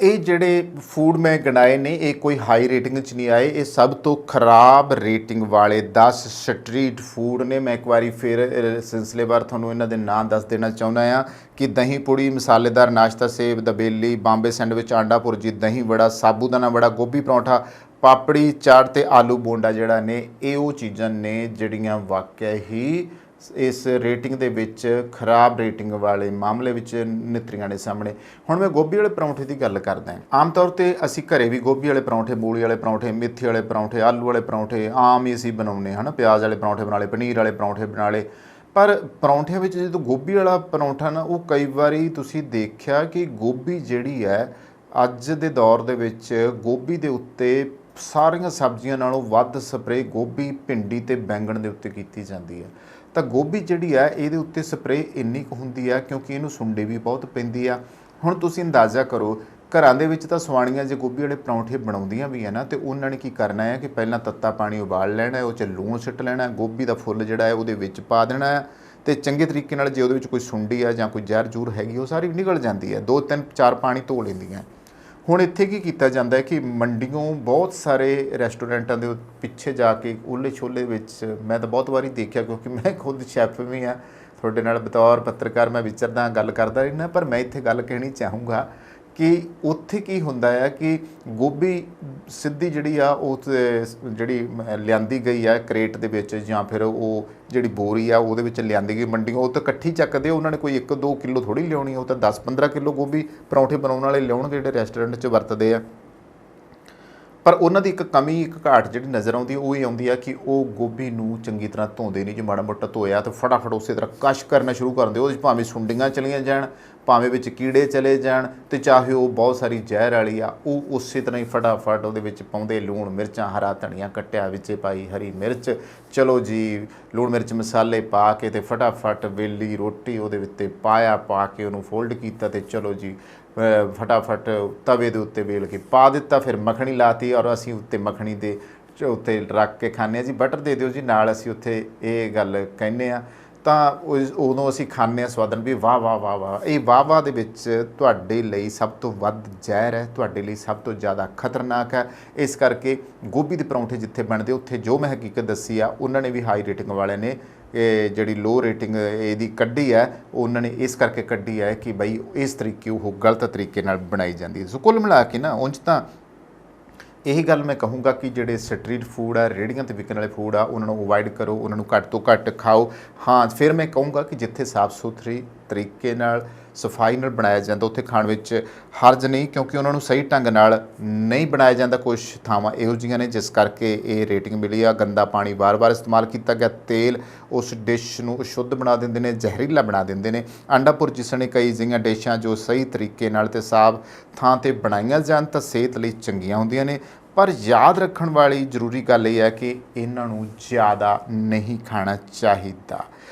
ਇਹ ਜਿਹੜੇ ਫੂਡ ਮੈਂ ਗਿਣਾਏ ਨੇ ਇਹ ਕੋਈ ਹਾਈ ਰੇਟਿੰਗ 'ਚ ਨਹੀਂ ਆਏ, ਇਹ ਸਭ ਤੋਂ ਖਰਾਬ ਰੇਟਿੰਗ ਵਾਲੇ 10 ਸਟਰੀਟ ਫੂਡ ਨੇ। ਮੈਂ ਇੱਕ ਵਾਰੀ ਫਿਰ ਸਿਲਸਿਲੇਵਾਰ ਤੁਹਾਨੂੰ ਇਹਨਾਂ ਦੇ ਨਾਂ ਦੱਸ ਦੇਣਾ ਚਾਹੁੰਦਾ ਹਾਂ ਕਿ ਦਹੀਂ ਪੁੜੀ, ਮਸਾਲੇਦਾਰ ਨਾਸ਼ਤਾ, ਸੇਬ ਦਬੇਲੀ, ਬੰਬੇ ਸੈਂਡਵਿਚ, ਆਂਡਾ ਭੁਰਜੀ, ਦਹੀਂ ਵੜਾ, ਸਾਬੂਦਾਨਾ ਵੜਾ, ਗੋਭੀ ਪਰੌਂਠਾ, ਪਾਪੜੀ ਚਾਟ ਤੇ ਆਲੂ ਬੋਂਡਾ ਜਿਹੜਾ ਨੇ ਇਹ ਉਹ ਚੀਜ਼ਾਂ ਨੇ ਜਿਹੜੀਆਂ ਵਾਕਿਆ ਹੀ ਇਸ ਰੇਟਿੰਗ ਦੇ ਵਿੱਚ ਖਰਾਬ ਰੇਟਿੰਗ ਵਾਲੇ ਮਾਮਲੇ ਵਿੱਚ ਨਿਤਰੀਆਂ ਨੇ ਸਾਹਮਣੇ। ਹੁਣ ਮੈਂ ਗੋਭੀ ਵਾਲੇ ਪਰੌਂਠੇ ਦੀ ਗੱਲ ਕਰਦਾ। ਆਮ ਤੌਰ 'ਤੇ ਅਸੀਂ ਘਰੇ ਵੀ ਗੋਭੀ ਵਾਲੇ ਪਰੌਂਠੇ, ਮੂਲੀ ਵਾਲੇ ਪਰੌਂਠੇ, ਮੇਥੀ ਵਾਲੇ ਪਰੌਂਠੇ, ਆਲੂ ਵਾਲੇ ਪਰੌਂਠੇ ਆਮ ਹੀ ਅਸੀਂ ਬਣਾਉਂਦੇ ਹਾਂ, ਪਿਆਜ਼ ਵਾਲੇ ਪਰੌਂਠੇ ਬਣਾ ਲਏ, ਪਨੀਰ ਵਾਲੇ ਪਰੌਂਠੇ ਬਣਾ ਲਏ। ਪਰ ਪਰੌਂਠਿਆਂ ਵਿੱਚ ਜਦੋਂ ਗੋਭੀ ਵਾਲਾ ਪਰੌਂਠਾ ਨਾ ਉਹ ਕਈ ਵਾਰੀ ਤੁਸੀਂ ਦੇਖਿਆ ਕਿ ਗੋਭੀ ਜਿਹੜੀ ਹੈ ਅੱਜ ਦੇ ਦੌਰ ਦੇ ਵਿੱਚ ਗੋਭੀ ਦੇ ਉੱਤੇ ਸਾਰੀਆਂ ਸਬਜ਼ੀਆਂ ਨਾਲੋਂ ਵੱਧ ਸਪਰੇਅ ਗੋਭੀ, ਭਿੰਡੀ ਅਤੇ ਬੈਂਗਣ ਦੇ ਉੱਤੇ ਕੀਤੀ ਜਾਂਦੀ ਹੈ। ਤਾਂ ਗੋਭੀ ਜਿਹੜੀ ਹੈ ਇਹਦੇ ਉੱਤੇ ਸਪਰੇਅ ਇੰਨੀ ਕੁ ਹੁੰਦੀ ਆ ਕਿਉਂਕਿ ਇਹਨੂੰ ਸੁੰਡੀ ਵੀ ਬਹੁਤ ਪੈਂਦੀ ਆ। ਹੁਣ ਤੁਸੀਂ ਅੰਦਾਜ਼ਾ ਕਰੋ, ਘਰਾਂ ਦੇ ਵਿੱਚ ਤਾਂ ਸਵਾਣੀਆਂ ਜੇ ਗੋਭੀ ਵਾਲੇ ਪਰੌਂਠੇ ਬਣਾਉਂਦੀਆਂ ਵੀ ਹੈ ਨਾ, ਅਤੇ ਉਹਨਾਂ ਨੇ ਕੀ ਕਰਨਾ ਹੈ ਕਿ ਪਹਿਲਾਂ ਤੱਤਾ ਪਾਣੀ ਉਬਾਲ ਲੈਣਾ, ਉਹ 'ਚ ਲੂਣ ਸੁੱਟ ਲੈਣਾ, ਗੋਭੀ ਦਾ ਫੁੱਲ ਜਿਹੜਾ ਹੈ ਉਹਦੇ ਵਿੱਚ ਪਾ ਦੇਣਾ ਹੈ, ਅਤੇ ਚੰਗੇ ਤਰੀਕੇ ਨਾਲ ਜੇ ਉਹਦੇ ਵਿੱਚ ਕੋਈ ਸੁੰਡੀ ਆ ਜਾਂ ਕੋਈ ਜ਼ਹਿਰ ਜੂਰ ਹੈਗੀ ਉਹ ਸਾਰੀ ਨਿਕਲ ਜਾਂਦੀ ਹੈ, 2-3-4 ਪਾਣੀ ਧੋ ਲੈਂਦੀਆਂ। ਹੁਣ ਇੱਥੇ ਕੀ ਕੀਤਾ ਜਾਂਦਾ ਹੈ ਕਿ ਮੰਡੀਓਂ ਬਹੁਤ ਸਾਰੇ ਰੈਸਟੋਰੈਂਟਾਂ ਦੇ ਪਿੱਛੇ ਜਾ ਕੇ ਓਲੇ ਛੋਲੇ ਵਿੱਚ ਮੈਂ ਤਾਂ ਬਹੁਤ ਵਾਰੀ ਦੇਖਿਆ, ਕਿਉਂਕਿ ਮੈਂ ਖੁਦ ਸ਼ੈਫ ਵੀ ਹਾਂ, ਤੁਹਾਡੇ ਨਾਲ ਬਤੌਰ ਪੱਤਰਕਾਰ ਮੈਂ ਵਿਚਰਦਾ ਗੱਲ ਕਰਦਾ ਰਹਿੰਦਾ। ਪਰ ਮੈਂ ਇੱਥੇ ਗੱਲ ਕਹਿਣੀ ਚਾਹੂੰਗਾ ਕਿ ਉੱਥੇ ਕੀ ਹੁੰਦਾ ਆ ਕਿ ਗੋਭੀ ਸਿੱਧੀ ਜਿਹੜੀ ਆ ਉਹ ਜਿਹੜੀ ਲਿਆਂਦੀ ਗਈ ਆ ਕਰੇਟ ਦੇ ਵਿੱਚ ਜਾਂ ਫਿਰ ਉਹ ਜਿਹੜੀ ਬੋਰੀ ਆ ਉਹਦੇ ਵਿੱਚ ਲਿਆਂਦੀ ਗਈ ਮੰਡੀਆਂ, ਉਹ ਤਾਂ ਇਕੱਠੀ ਚੱਕਦੇ, ਉਹਨਾਂ ਨੇ ਕੋਈ 1-2 ਕਿਲੋ ਥੋੜ੍ਹੀ ਲਿਆਉਣੀ, ਉਹ ਤਾਂ 10-15 ਕਿਲੋ ਗੋਭੀ ਪਰੌਂਠੇ ਬਣਾਉਣ ਵਾਲੇ ਲਿਆਉਣਗੇ ਜਿਹੜੇ ਰੈਸਟੋਰੈਂਟ 'ਚ ਵਰਤਦੇ ਆ। ਪਰ ਉਹਨਾਂ ਦੀ ਇੱਕ ਕਮੀ, ਇੱਕ ਘਾਟ ਜਿਹੜੀ ਨਜ਼ਰ ਆਉਂਦੀ ਉਹ ਹੀ ਆਉਂਦੀ ਆ ਕਿ ਉਹ ਗੋਭੀ ਨੂੰ ਚੰਗੀ ਤਰ੍ਹਾਂ ਧੋਂਦੇ ਨਹੀਂ। ਜੇ ਮਾੜਾ ਮੋਟਾ ਧੋਇਆ ਤਾਂ ਫਟਾਫਟ ਉਸੇ ਤਰ੍ਹਾਂ ਕਸ਼ ਕਰਨਾ ਸ਼ੁਰੂ ਕਰ ਦਿੰਦੇ, ਉਹਦੇ 'ਚ ਭਾਵੇਂ ਸੁੰਡੀਆਂ ਚਲੀਆਂ ਜਾਣ, ਭਾਵੇਂ ਵਿੱਚ ਕੀੜੇ ਚਲੇ ਜਾਣ, ਅਤੇ ਚਾਹੇ ਉਹ ਬਹੁਤ ਸਾਰੀ ਜ਼ਹਿਰ ਵਾਲੀ ਆ, ਉਹ ਉਸੇ ਤਰ੍ਹਾਂ ਹੀ ਫਟਾਫਟ ਉਹਦੇ ਵਿੱਚ ਪਾਉਂਦੇ, ਲੂਣ ਮਿਰਚਾਂ, ਹਰਾ ਧਨੀਆ ਕੱਟਿਆ ਵਿੱਚ ਪਾਈ, ਹਰੀ ਮਿਰਚ, ਚਲੋ ਜੀ ਲੂਣ ਮਿਰਚ ਮਸਾਲੇ ਪਾ ਕੇ ਅਤੇ ਫਟਾਫਟ ਵੇਲੀ ਰੋਟੀ ਉਹਦੇ ਉੱਤੇ ਪਾਇਆ, ਪਾ ਕੇ ਉਹਨੂੰ ਫੋਲਡ ਕੀਤਾ ਅਤੇ ਚਲੋ ਜੀ ਫਟਾਫਟ ਤਵੇ ਦੇ ਉੱਤੇ ਵੇਲ ਕੇ ਪਾ ਦਿੱਤਾ, ਫਿਰ ਮੱਖਣੀ ਲਾਤੀ ਔਰ ਅਸੀਂ ਉੱਤੇ ਮੱਖਣੀ ਦੇ ਉੱਤੇ ਰੱਖ ਕੇ ਖਾਂਦੇ ਹਾਂ ਜੀ। ਬਟਰ ਦੇ ਦਿਓ ਜੀ ਨਾਲ, ਅਸੀਂ ਉੱਥੇ ਇਹ ਗੱਲ ਕਹਿੰਦੇ ਹਾਂ। ਤਾਂ ਉਦੋਂ ਅਸੀਂ ਖਾਂਦੇ ਹਾਂ ਸਵਾਦਨ ਵੀ ਵਾਹ ਵਾਹ ਵਾਹ ਵਾਹ। ਇਹ ਵਾਹ ਵਾਹ ਦੇ ਵਿੱਚ ਤੁਹਾਡੇ ਲਈ ਸਭ ਤੋਂ ਵੱਧ ਜ਼ਹਿਰ ਹੈ, ਤੁਹਾਡੇ ਲਈ ਸਭ ਤੋਂ ਜ਼ਿਆਦਾ ਖਤਰਨਾਕ ਹੈ। ਇਸ ਕਰਕੇ ਗੋਭੀ ਦੇ ਪਰੌਂਠੇ ਜਿੱਥੇ ਬਣਦੇ ਉੱਥੇ ਜੋ ਮੈਂ ਹਕੀਕਤ ਦੱਸੀ ਆ, ਉਹਨਾਂ ਨੇ ਵੀ ਹਾਈ ਰੇਟਿੰਗ ਵਾਲਿਆਂ ਨੇ ਇਹ ਜਿਹੜੀ ਲੋ ਰੇਟਿੰਗ ਇਹਦੀ ਕੱਢੀ ਹੈ, ਉਹਨਾਂ ਨੇ ਇਸ ਕਰਕੇ ਕੱਢੀ ਹੈ ਕਿ ਬਈ ਇਸ ਤਰੀਕੇ ਉਹ ਗਲਤ ਤਰੀਕੇ ਨਾਲ ਬਣਾਈ ਜਾਂਦੀ ਹੈ। ਸੋ ਕੁੱਲ ਮਿਲਾ ਕੇ ਨਾ ਉਂਝ ਤਾਂ ਇਹੀ ਗੱਲ ਮੈਂ ਕਹੂੰਗਾ ਕਿ ਜਿਹੜੇ ਸਟਰੀਟ ਫੂਡ ਆ, ਰੇਹੜੀਆਂ 'ਤੇ ਵਿਕਣ ਵਾਲੇ ਫੂਡ ਆ, ਉਹਨਾਂ ਨੂੰ ਅਵੋਇਡ ਕਰੋ, ਉਹਨਾਂ ਨੂੰ ਘੱਟ ਤੋਂ ਘੱਟ ਖਾਓ। ਹਾਂ, ਫਿਰ ਮੈਂ ਕਹੂੰਗਾ ਕਿ ਜਿੱਥੇ ਸਾਫ਼ ਸੁਥਰੀ ਤਰੀਕੇ ਨਾਲ ਸਫਾਈ ਨਾਲ ਬਣਾਇਆ ਜਾਂਦਾ ਉੱਥੇ ਖਾਣ ਵਿੱਚ ਹਰਜ ਨਹੀਂ, ਕਿਉਂਕਿ ਉਹਨਾਂ ਨੂੰ ਸਹੀ ਢੰਗ ਨਾਲ ਨਹੀਂ ਬਣਾਇਆ ਜਾਂਦਾ। ਕੁਛ ਥਾਵਾਂ ਇਹੋ ਜਿਹੀਆਂ ਨੇ ਜਿਸ ਕਰਕੇ ਇਹ ਰੇਟਿੰਗ ਮਿਲੀ ਆ। ਗੰਦਾ ਪਾਣੀ ਵਾਰ-ਵਾਰ ਇਸਤੇਮਾਲ ਕੀਤਾ ਗਿਆ, ਤੇਲ ਉਸ ਡਿਸ਼ ਨੂੰ ਅਸ਼ੁੱਧ ਬਣਾ ਦਿੰਦੇ ਨੇ, ਜ਼ਹਿਰੀਲਾ ਬਣਾ ਦਿੰਦੇ ਨੇ। ਆਂਡਾ ਭੁਰਜੀ ਸਣੇ ਕਈ ਜਿਹੀਆਂ ਡਿਸ਼ਾਂ ਜੋ ਸਹੀ ਤਰੀਕੇ ਨਾਲ ਅਤੇ ਸਾਫ਼ ਥਾਂ 'ਤੇ ਬਣਾਈਆਂ ਜਾਣ ਤਾਂ ਸਿਹਤ ਲਈ ਚੰਗੀਆਂ ਹੁੰਦੀਆਂ ਨੇ। ਪਰ ਯਾਦ ਰੱਖਣ ਵਾਲੀ ਜ਼ਰੂਰੀ ਗੱਲ ਇਹ ਹੈ ਕਿ ਇਹਨਾਂ ਨੂੰ ਜ਼ਿਆਦਾ ਨਹੀਂ ਖਾਣਾ ਚਾਹੀਦਾ।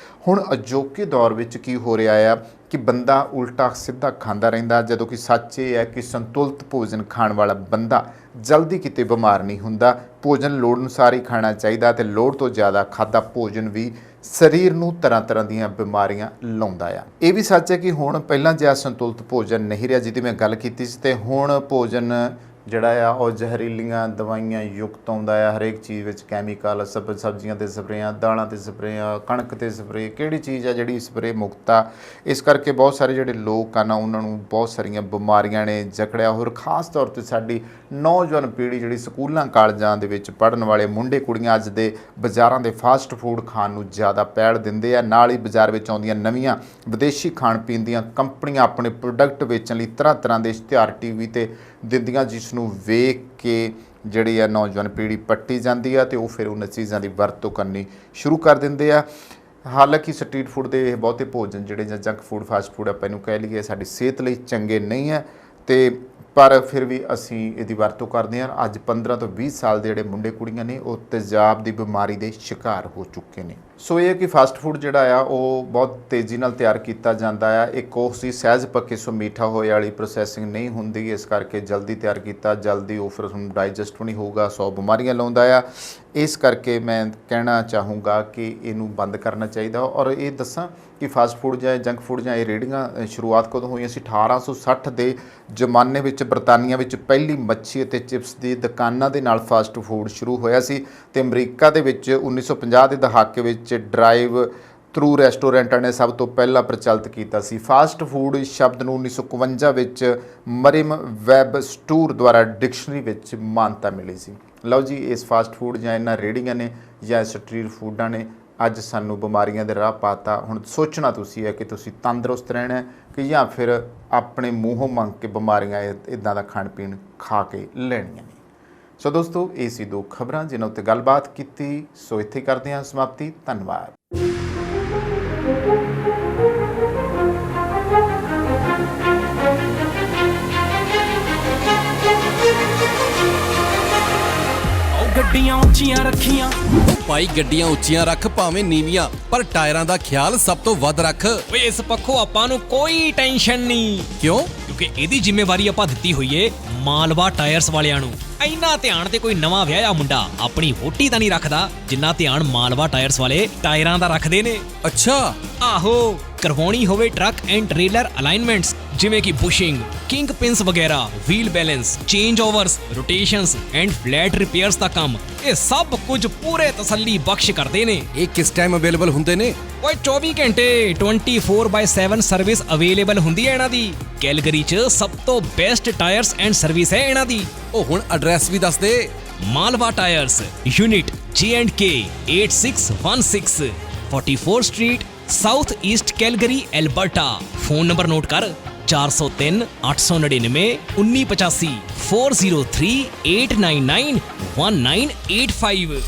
ਹੁਣ ਅਜੋਕੇ ਦੌਰ ਵਿੱਚ ਕੀ ਹੋ ਰਿਹਾ ਆ ਕਿ ਬੰਦਾ ਉਲਟਾ ਸਿੱਧਾ ਖਾਂਦਾ ਰਹਿੰਦਾ, ਜਦੋਂ ਕਿ ਸੱਚ ਇਹ ਹੈ ਕਿ ਸੰਤੁਲਿਤ ਭੋਜਨ ਖਾਣ ਵਾਲਾ ਬੰਦਾ ਜਲਦੀ ਕਿਤੇ ਬਿਮਾਰ ਨਹੀਂ ਹੁੰਦਾ। ਭੋਜਨ ਲੋੜ ਅਨੁਸਾਰ ਹੀ ਖਾਣਾ ਚਾਹੀਦਾ ਅਤੇ ਲੋੜ ਤੋਂ ਜ਼ਿਆਦਾ ਖਾਧਾ ਭੋਜਨ ਵੀ ਸਰੀਰ ਨੂੰ ਤਰ੍ਹਾਂ ਤਰ੍ਹਾਂ ਦੀਆਂ ਬਿਮਾਰੀਆਂ ਲਾਉਂਦਾ ਆ। ਇਹ ਵੀ ਸੱਚ ਹੈ ਕਿ ਹੁਣ ਪਹਿਲਾਂ ਜਿਹਾ ਸੰਤੁਲਿਤ ਭੋਜਨ ਨਹੀਂ ਰਿਹਾ ਜਿਹਦੀ ਮੈਂ ਗੱਲ ਕੀਤੀ ਸੀ, ਅਤੇ ਹੁਣ ਭੋਜਨ ਜਿਹੜਾ ਆ ਉਹ ਜ਼ਹਿਰੀਲੀਆਂ ਦਵਾਈਆਂ ਯੁਕਤ ਆਉਂਦਾ ਆ। ਹਰੇਕ ਚੀਜ਼ ਵਿੱਚ ਕੈਮੀਕਲ, ਸਬਜ਼ੀਆਂ 'ਤੇ ਸਪਰੇਆਂ, ਦਾਲਾਂ 'ਤੇ ਸਪਰੇਆਂ, ਕਣਕ 'ਤੇ ਸਪਰੇ, ਕਿਹੜੀ ਚੀਜ਼ ਆ ਜਿਹੜੀ ਸਪਰੇ ਮੁਕਤ ਆ। ਇਸ ਕਰਕੇ ਬਹੁਤ ਸਾਰੇ ਜਿਹੜੇ ਲੋਕ ਆ ਨਾ ਉਹਨਾਂ ਨੂੰ ਬਹੁਤ ਸਾਰੀਆਂ ਬਿਮਾਰੀਆਂ ਨੇ ਜਕੜਿਆ। ਹੋਰ ਖਾਸ ਤੌਰ 'ਤੇ ਸਾਡੀ ਨੌਜਵਾਨ ਪੀੜ੍ਹੀ ਜਿਹੜੀ ਸਕੂਲਾਂ ਕਾਲਜਾਂ ਦੇ ਵਿੱਚ ਪੜ੍ਹਨ ਵਾਲੇ ਮੁੰਡੇ ਕੁੜੀਆਂ ਅੱਜ ਦੇ ਬਾਜ਼ਾਰਾਂ ਦੇ ਫਾਸਟ ਫੂਡ ਖਾਣ ਨੂੰ ਜ਼ਿਆਦਾ ਪਹਿਲ ਦਿੰਦੇ ਆ। ਨਾਲ ਹੀ ਬਾਜ਼ਾਰ ਵਿੱਚ ਆਉਂਦੀਆਂ ਨਵੀਆਂ ਵਿਦੇਸ਼ੀ ਖਾਣ ਪੀਣ ਦੀਆਂ ਕੰਪਨੀਆਂ ਆਪਣੇ ਪ੍ਰੋਡਕਟ ਵੇਚਣ ਲਈ ਤਰ੍ਹਾਂ ਤਰ੍ਹਾਂ ਦੇ ਇਸ਼ਤਿਹਾਰ ਟੀਵੀ 'ਤੇ ਦਿੰਦੀਆਂ, ਜਿਸ ਨੂੰ ਵੇਖ ਕੇ ਜਿਹੜੀ ਆ ਨੌਜਵਾਨ ਪੀੜ੍ਹੀ ਪੱਟੀ ਜਾਂਦੀ ਆ ਅਤੇ ਉਹ ਫਿਰ ਉਹਨਾਂ ਚੀਜ਼ਾਂ ਦੀ ਵਰਤੋਂ ਕਰਨੀ ਸ਼ੁਰੂ ਕਰ ਦਿੰਦੇ ਆ। ਹਾਲਾਂਕਿ ਸਟਰੀਟ ਫੂਡ ਦੇ ਇਹ ਬਹੁਤੇ ਭੋਜਨ ਜਿਹੜੇ ਜਾਂ ਜੰਕ ਫੂਡ, ਫਾਸਟ ਫੂਡ ਆਪਾਂ ਇਹਨੂੰ ਕਹਿ ਲਈਏ, ਸਾਡੀ ਸਿਹਤ ਲਈ ਚੰਗੇ ਨਹੀਂ ਹੈ ਅਤੇ ਪਰ ਫਿਰ ਵੀ ਅਸੀਂ ਇਹਦੀ ਵਰਤੋਂ ਕਰਦੇ ਹਾਂ। ਅੱਜ 15 ਤੋਂ 20 ਸਾਲ ਦੇ ਜਿਹੜੇ ਮੁੰਡੇ ਕੁੜੀਆਂ ਨੇ ਉਹ ਤੇਜ਼ਾਬ ਦੀ ਬਿਮਾਰੀ ਦੇ ਸ਼ਿਕਾਰ ਹੋ ਚੁੱਕੇ ਨੇ। ਸੋ ਇਹ ਕਿ ਫਾਸਟ ਫੂਡ ਜਿਹੜਾ ਆ ਉਹ ਬਹੁਤ ਤੇਜ਼ੀ ਨਾਲ ਤਿਆਰ ਕੀਤਾ ਜਾਂਦਾ ਆ। ਇੱਕ ਉਹ ਸੀ ਸਹਿਜ ਪੱਕੇ ਸੋ ਮਿੱਠਾ ਹੋਏ ਵਾਲੀ ਪ੍ਰੋਸੈਸਿੰਗ ਨਹੀਂ ਹੁੰਦੀ, ਇਸ ਕਰਕੇ ਜਲਦੀ ਤਿਆਰ ਕੀਤਾ, ਜਲਦੀ ਉਹ ਫਿਰ ਉਸਨੂੰ ਡਾਈਜੈਸਟ ਵੀ ਨਹੀਂ ਹੋਊਗਾ, 100 ਬਿਮਾਰੀਆਂ ਲਾਉਂਦਾ ਆ। ਇਸ ਕਰਕੇ ਮੈਂ ਕਹਿਣਾ ਚਾਹੂੰਗਾ ਕਿ ਇਹਨੂੰ ਬੰਦ ਕਰਨਾ ਚਾਹੀਦਾ। ਔਰ ਇਹ ਦੱਸਾਂ ਕਿ ਫਾਸਟ ਫੂਡ ਜਾਂ ਜੰਕ ਫੂਡ ਜਾਂ ਇਹ ਰੇਹੜੀਆਂ ਸ਼ੁਰੂਆਤ ਕਦੋਂ ਹੋਈਆਂ ਸੀ? 1860 ਦੇ ਜ਼ਮਾਨੇ ਵਿੱਚ ਬਰਤਾਨੀਆ ਵਿੱਚ ਪਹਿਲੀ ਮੱਛੀ ਅਤੇ ਚਿਪਸ ਦੀ ਦੁਕਾਨਾਂ ਦੇ ਨਾਲ ਫਾਸਟ ਫੂਡ ਸ਼ੁਰੂ ਹੋਇਆ ਸੀ ਅਤੇ ਅਮਰੀਕਾ ਦੇ ਵਿੱਚ 1950 ਦੇ ਦਹਾਕੇ ਵਿੱਚ ਡਰਾਈਵ ਥਰੂ ਰੈਸਟੋਰੈਂਟਾਂ ਨੇ ਸਭ ਤੋਂ ਪਹਿਲਾਂ ਪ੍ਰਚਲਿਤ ਕੀਤਾ ਸੀ। ਫਾਸਟ ਫੂਡ ਸ਼ਬਦ ਨੂੰ 1951 ਵਿੱਚ ਮਰਿਮ ਵੈਬ ਸਟੂਰ ਦੁਆਰਾ ਡਿਕਸ਼ਨਰੀ ਵਿੱਚ ਮਾਨਤਾ ਮਿਲੀ ਸੀ। ਲਓ ਜੀ, ਇਸ ਫਾਸਟ ਫੂਡ ਜਾਂ ਇਹਨਾਂ ਰੇਹੜੀਆਂ ਨੇ ਜਾਂ ਸਟਰੀਟ ਫੂਡਾਂ ਨੇ ਅੱਜ ਸਾਨੂੰ ਬਿਮਾਰੀਆਂ ਦੇ ਰਾਹ ਪਾਤਾ। ਹੁਣ ਸੋਚਣਾ ਤੁਸੀਂ ਹੈ ਕਿ ਤੁਸੀਂ ਤੰਦਰੁਸਤ ਰਹਿਣਾ ਕਿ ਜਾਂ ਫਿਰ ਆਪਣੇ ਮੂੰਹੋਂ ਮੰਗ ਕੇ ਬਿਮਾਰੀਆਂ ਇੱਦਾਂ ਦਾ ਖਾਣ ਪੀਣ ਖਾ ਕੇ ਲੈਣੀਆਂ ਨੇ। ਸੋ ਦੋਸਤੋ, ਇਹ ਸੀ 2 ਖਬਰਾਂ ਜਿਨ੍ਹਾਂ ਉੱਤੇ ਗੱਲਬਾਤ ਕੀਤੀ। ਸੋ ਇੱਥੇ ਕਰਦੇ ਹਾਂ ਸਮਾਪਤੀ। ਧੰਨਵਾਦ। ਗੱਡੀਆਂ ਉੱਚੀਆਂ ਰੱਖੀਆਂ ਭਾਈ, ਗੱਡੀਆਂ ਉੱਚੀਆਂ ਰੱਖ ਭਾਵੇਂ ਨੀਵੀਆਂ, ਪਰ ਟਾਇਰਾਂ ਦਾ ਖਿਆਲ ਸਭ ਤੋਂ ਵੱਧ ਰੱਖ। ਓਏ ਇਸ ਪੱਖੋਂ ਆਪਾਂ ਨੂੰ ਕੋਈ ਟੈਨਸ਼ਨ ਨਹੀਂ। ਕਿਉਂ? ਕਿਉਂਕਿ ਇਹਦੀ ਜ਼ਿੰਮੇਵਾਰੀ ਆਪਾਂ ਦਿੱਤੀ ਹੋਈ ਏ ਮਾਲਵਾ ਟਾਇਰਸ ਵਾਲਿਆਂ ਨੂੰ। ਇੰਨਾ ਧਿਆਨ ਤੇ ਕੋਈ ਨਵਾਂ ਵਿਆਹਿਆ ਮੁੰਡਾ ਆਪਣੀ ਵੋਟੀ ਤਾਂ ਨਹੀਂ ਰੱਖਦਾ ਜਿੰਨਾ ਧਿਆਨ ਮਾਲਵਾ ਟਾਇਰਸ ਵਾਲੇ ਟਾਇਰਾਂ ਦਾ ਰੱਖਦੇ ਨੇ। ਅੱਛਾ। ਆਹੋ, ਕਰਵਾਉਣੀ ਹੋਵੇ ਟਰੱਕ ਐਂਡ ਟ੍ਰੇਲਰ ਅਲਾਈਨਮੈਂਟਸ ਜਿਵੇਂ ਕਿ ਬੁਸ਼ਿੰਗ, ਕਿੰਗ ਪਿੰਸ ਵਗੈਰਾ, wheel balance, change overs, rotations and flat repairs ਦਾ ਕੰਮ, ਇਹ ਸਭ ਕੁਝ ਪੂਰੇ ਤਸੱਲੀ ਬਖਸ਼ ਕਰਦੇ ਨੇ। ਇਹ ਕਿਸ ਟਾਈਮ ਅਵੇਲੇਬਲ ਹੁੰਦੇ ਨੇ? ਓਏ 24 ਘੰਟੇ 24/7 ਸਰਵਿਸ ਅਵੇਲੇਬਲ ਹੁੰਦੀ ਹੈ ਇਹਨਾਂ ਦੀ। ਕੈਲਗਰੀ 'ਚ ਸਭ ਤੋਂ ਬੈਸਟ ਟਾਇਰਸ ਐਂਡ ਸਰਵਿਸ ਹੈ ਇਹਨਾਂ ਦੀ। ਉਹ ਹੁਣ ਐਡਰੈਸ ਵੀ ਦੱਸ ਦੇ। Malwa tyres, unit J&K 8616 44 street, south east Calgary, Alberta. Phone number note ਕਰ 403 899 1985 403 899 1985।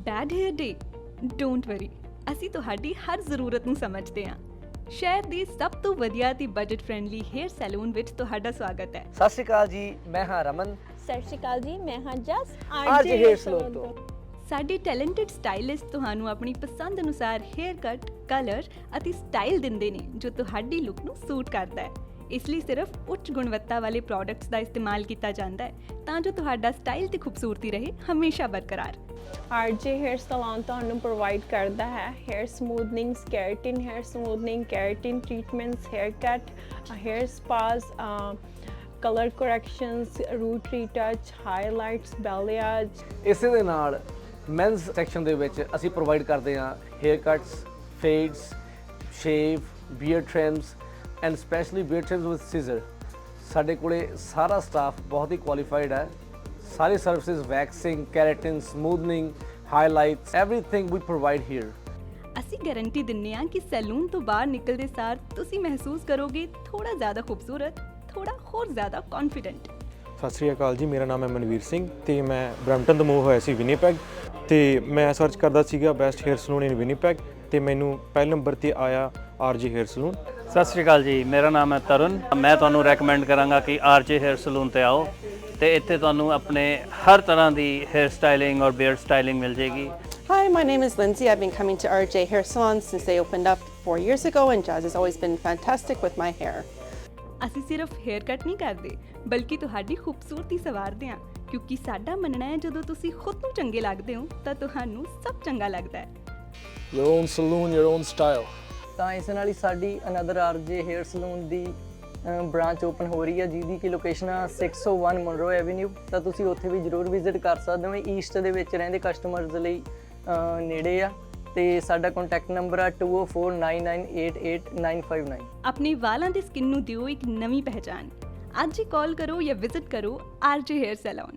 Bad hair day? Don't worry, ਅਸੀਂ ਤੁਹਾਡੀ ਹਰ ਜ਼ਰੂਰਤ ਨੂੰ ਸਮਝਦੇ ਹਾਂ। ਸ਼ਹਿਰ ਦੀ ਸਭ ਤੋਂ ਵਧੀਆ ਤੇ ਬਜਟ ਫ੍ਰੈਂਡਲੀ ਹੇਅਰ ਸੈਲੂਨ ਵਿੱਚ ਤੁਹਾਡਾ ਸਵਾਗਤ ਹੈ। ਸਤਿ ਸ਼੍ਰੀ ਅਕਾਲ ਜੀ, ਮੈਂ ਹਾਂ ਰਮਨ। ਸਤਿ ਸ਼੍ਰੀ ਅਕਾਲ ਜੀ, ਮੈਂ ਹਾਂ ਜਸ ਅੱਜ ਹੇਅਰ ਸਲੂਨ ਤੋਂ। ਸਾਡੇ ਟੈਲੈਂਟਡ ਸਟਾਈਲਿਸਟ ਤੁਹਾਨੂੰ ਆਪਣੀ ਪਸੰਦ ਅਨੁਸਾਰ ਹੇਅਰ ਕੱਟ, ਕਲਰ ਅਤੇ ਸਟਾਈਲ ਦਿੰਦੇ ਨੇ ਜੋ ਤੁਹਾਡੀ ਲੁੱਕ ਨੂੰ ਸੂਟ ਕਰਦਾ ਹੈ। ਇਸ ਲਈ ਸਿਰਫ ਉੱਚ ਗੁਣਵੱਤਾ ਵਾਲੇ ਪ੍ਰੋਡਕਟਸ ਦਾ ਇਸਤੇਮਾਲ ਕੀਤਾ ਜਾਂਦਾ ਹੈ ਤਾਂ ਜੋ ਤੁਹਾਡਾ ਸਟਾਈਲ ਤੇ ਖੂਬਸੂਰਤੀ ਰਹੇ ਹਮੇਸ਼ਾ ਬਰਕਰਾਰ। RJ ਹੇਅਰ ਸਲੂਨ ਤੁਹਾਨੂੰ ਪ੍ਰੋਵਾਈਡ ਕਰਦਾ ਹੈ hair smoothening, keratin hair smoothening, keratin treatments, hair cut, hair spas, colour corrections, root retouch, highlights, balayage. ਇਸੇ ਦੇ ਨਾਲ ਮੈਨਸ ਸੈਕਸ਼ਨ ਦੇ ਵਿੱਚ ਅਸੀਂ ਪ੍ਰੋਵਾਈਡ ਕਰਦੇ ਹਾਂ hair cuts, fades, shave, beard trims and specially beard trims with scissor. ਸਾਡੇ ਕੋਲੇ ਸਾਰਾ ਸਟਾਫ ਬਹੁਤ ਹੀ ਕੁਆਲੀਫਾਈਡ ਹੈ। ਸਾਰੀ services, waxing, keratin, smoothening, highlights, everything ਵੀ ਪ੍ਰੋਵਾਈਡ ਹੇਅਰ। ਅਸੀਂ ਗਾਰੰਟੀ ਦਿੰਦੇ ਹਾਂ ਕਿ ਸੈਲੂਨ ਤੋਂ ਬਾਹਰ ਨਿਕਲਦੇ ਸਾਰ ਤੁਸੀਂ ਮਹਿਸੂਸ ਕਰੋਗੇ ਥੋੜਾ ਜ਼ਿਆਦਾ ਖੂਬਸੂਰਤ, ਥੋੜਾ ਹੋਰ ਜ਼ਿਆਦਾ ਕੌਨਫੀਡੈਂਟ। ਸਤਿ ਸ਼੍ਰੀ ਅਕਾਲ ਜੀ, ਮੇਰਾ ਨਾਮ ਹੈ ਮਨਵੀਰ ਸਿੰਘ ਤੇ ਮੈਂ ਬਰੈਂਪਟਨ ਤੋਂ ਮੂਵ ਹੋਇਆ ਸੀ ਵਿਨੀਪੈਗ ਤੇ ਮੈਂ ਸਰਚ ਕਰਦਾ ਸੀਗਾ ਬੈਸਟ ਹੇਅਰ ਸਲੂਨ ਇਨ ਵਿਨੀਪੈਗ ਤੇ ਮੈਨੂੰ ਪਹਿਲੇ ਨੰਬਰ ਤੇ ਆਇਆ RJ ਹੇਅਰ ਸਲੂਨ। ਸਤਿ ਸ਼੍ਰੀ ਅਕਾਲ ਜੀ, ਮੇਰਾ ਨਾਮ ਹੈ ਤਰੁਣ। ਮੈਂ ਤੁਹਾਨੂੰ ਰეკਮੈਂਡ ਕਰਾਂਗਾ ਕਿ RJ ਹੇਅਰ ਸਲੂਨ ਤੇ ਆਓ ਤੇ ਇੱਥੇ ਤੁਹਾਨੂੰ ਆਪਣੇ ਹਰ ਤਰ੍ਹਾਂ ਦੀ ਹੇਅਰ ਸਟਾਈਲਿੰਗ ਔਰ ਬੀਅਰਡ ਸਟਾਈਲਿੰਗ ਮਿਲ ਜੇਗੀ। Hi, my name is Lindsay. I've been coming to RJ Hair Salon since they opened up 4 years ago, and Jazz has always been fantastic with my hair. ਅਸੀਂ ਸਿਰਫ ਹੇਅਰ ਕੱਟ ਨਹੀਂ ਕਰਦੇ ਬਲਕਿ ਤੁਹਾਡੀ ਖੂਬਸੂਰਤੀ ਸੰਵਾਰਦੇ ਹਾਂ ਕਿਉਂਕਿ ਸਾਡਾ ਮੰਨਣਾ ਹੈ ਜਦੋਂ ਤੁਸੀਂ ਖੁਦ ਨੂੰ ਚੰਗੇ ਲੱਗਦੇ ਹੋ ਤਾਂ ਤੁਹਾਨੂੰ ਸਭ ਚੰਗਾ ਲੱਗਦਾ ਹੈ। Your own saloon, your own style. ਤਾਂ ਇਸ ਨਾਲ ਹੀ ਸਾਡੀ ਅਨਦਰ ਆਰਜੇ ਹੇਅਰ ਸਲੂਨ ਦੀ ਬ੍ਰਾਂਚ ਓਪਨ ਹੋ ਰਹੀ ਹੈ ਜਿਹਦੀ ਕਿ ਲੋਕੇਸ਼ਨ ਆ 601 ਮਨਰੋ ਐਵੇਨਿਊ। ਤਾਂ ਤੁਸੀਂ ਉੱਥੇ ਵੀ ਜ਼ਰੂਰ ਵਿਜ਼ਿਟ ਕਰ ਸਕਦੇ ਹੋ। ਈਸਟ ਦੇ ਵਿੱਚ ਰਹਿੰਦੇ ਕਸਟਮਰਸ ਲਈ ਨੇੜੇ ਆ ਤੇ ਸਾਡਾ ਕੰਟੈਕਟ ਨੰਬਰ ਆ 2049988959। ਆਪਣੇ ਵਾਲਾਂ ਦੀ ਸਕਿਨ ਨੂੰ ਦਿਓ ਇੱਕ ਨਵੀਂ ਪਹਿਚਾਨ। ਅੱਜ ਹੀ ਕਾਲ ਕਰੋ ਜਾਂ ਵਿਜ਼ਿਟ ਕਰੋ RJ Hair Salon।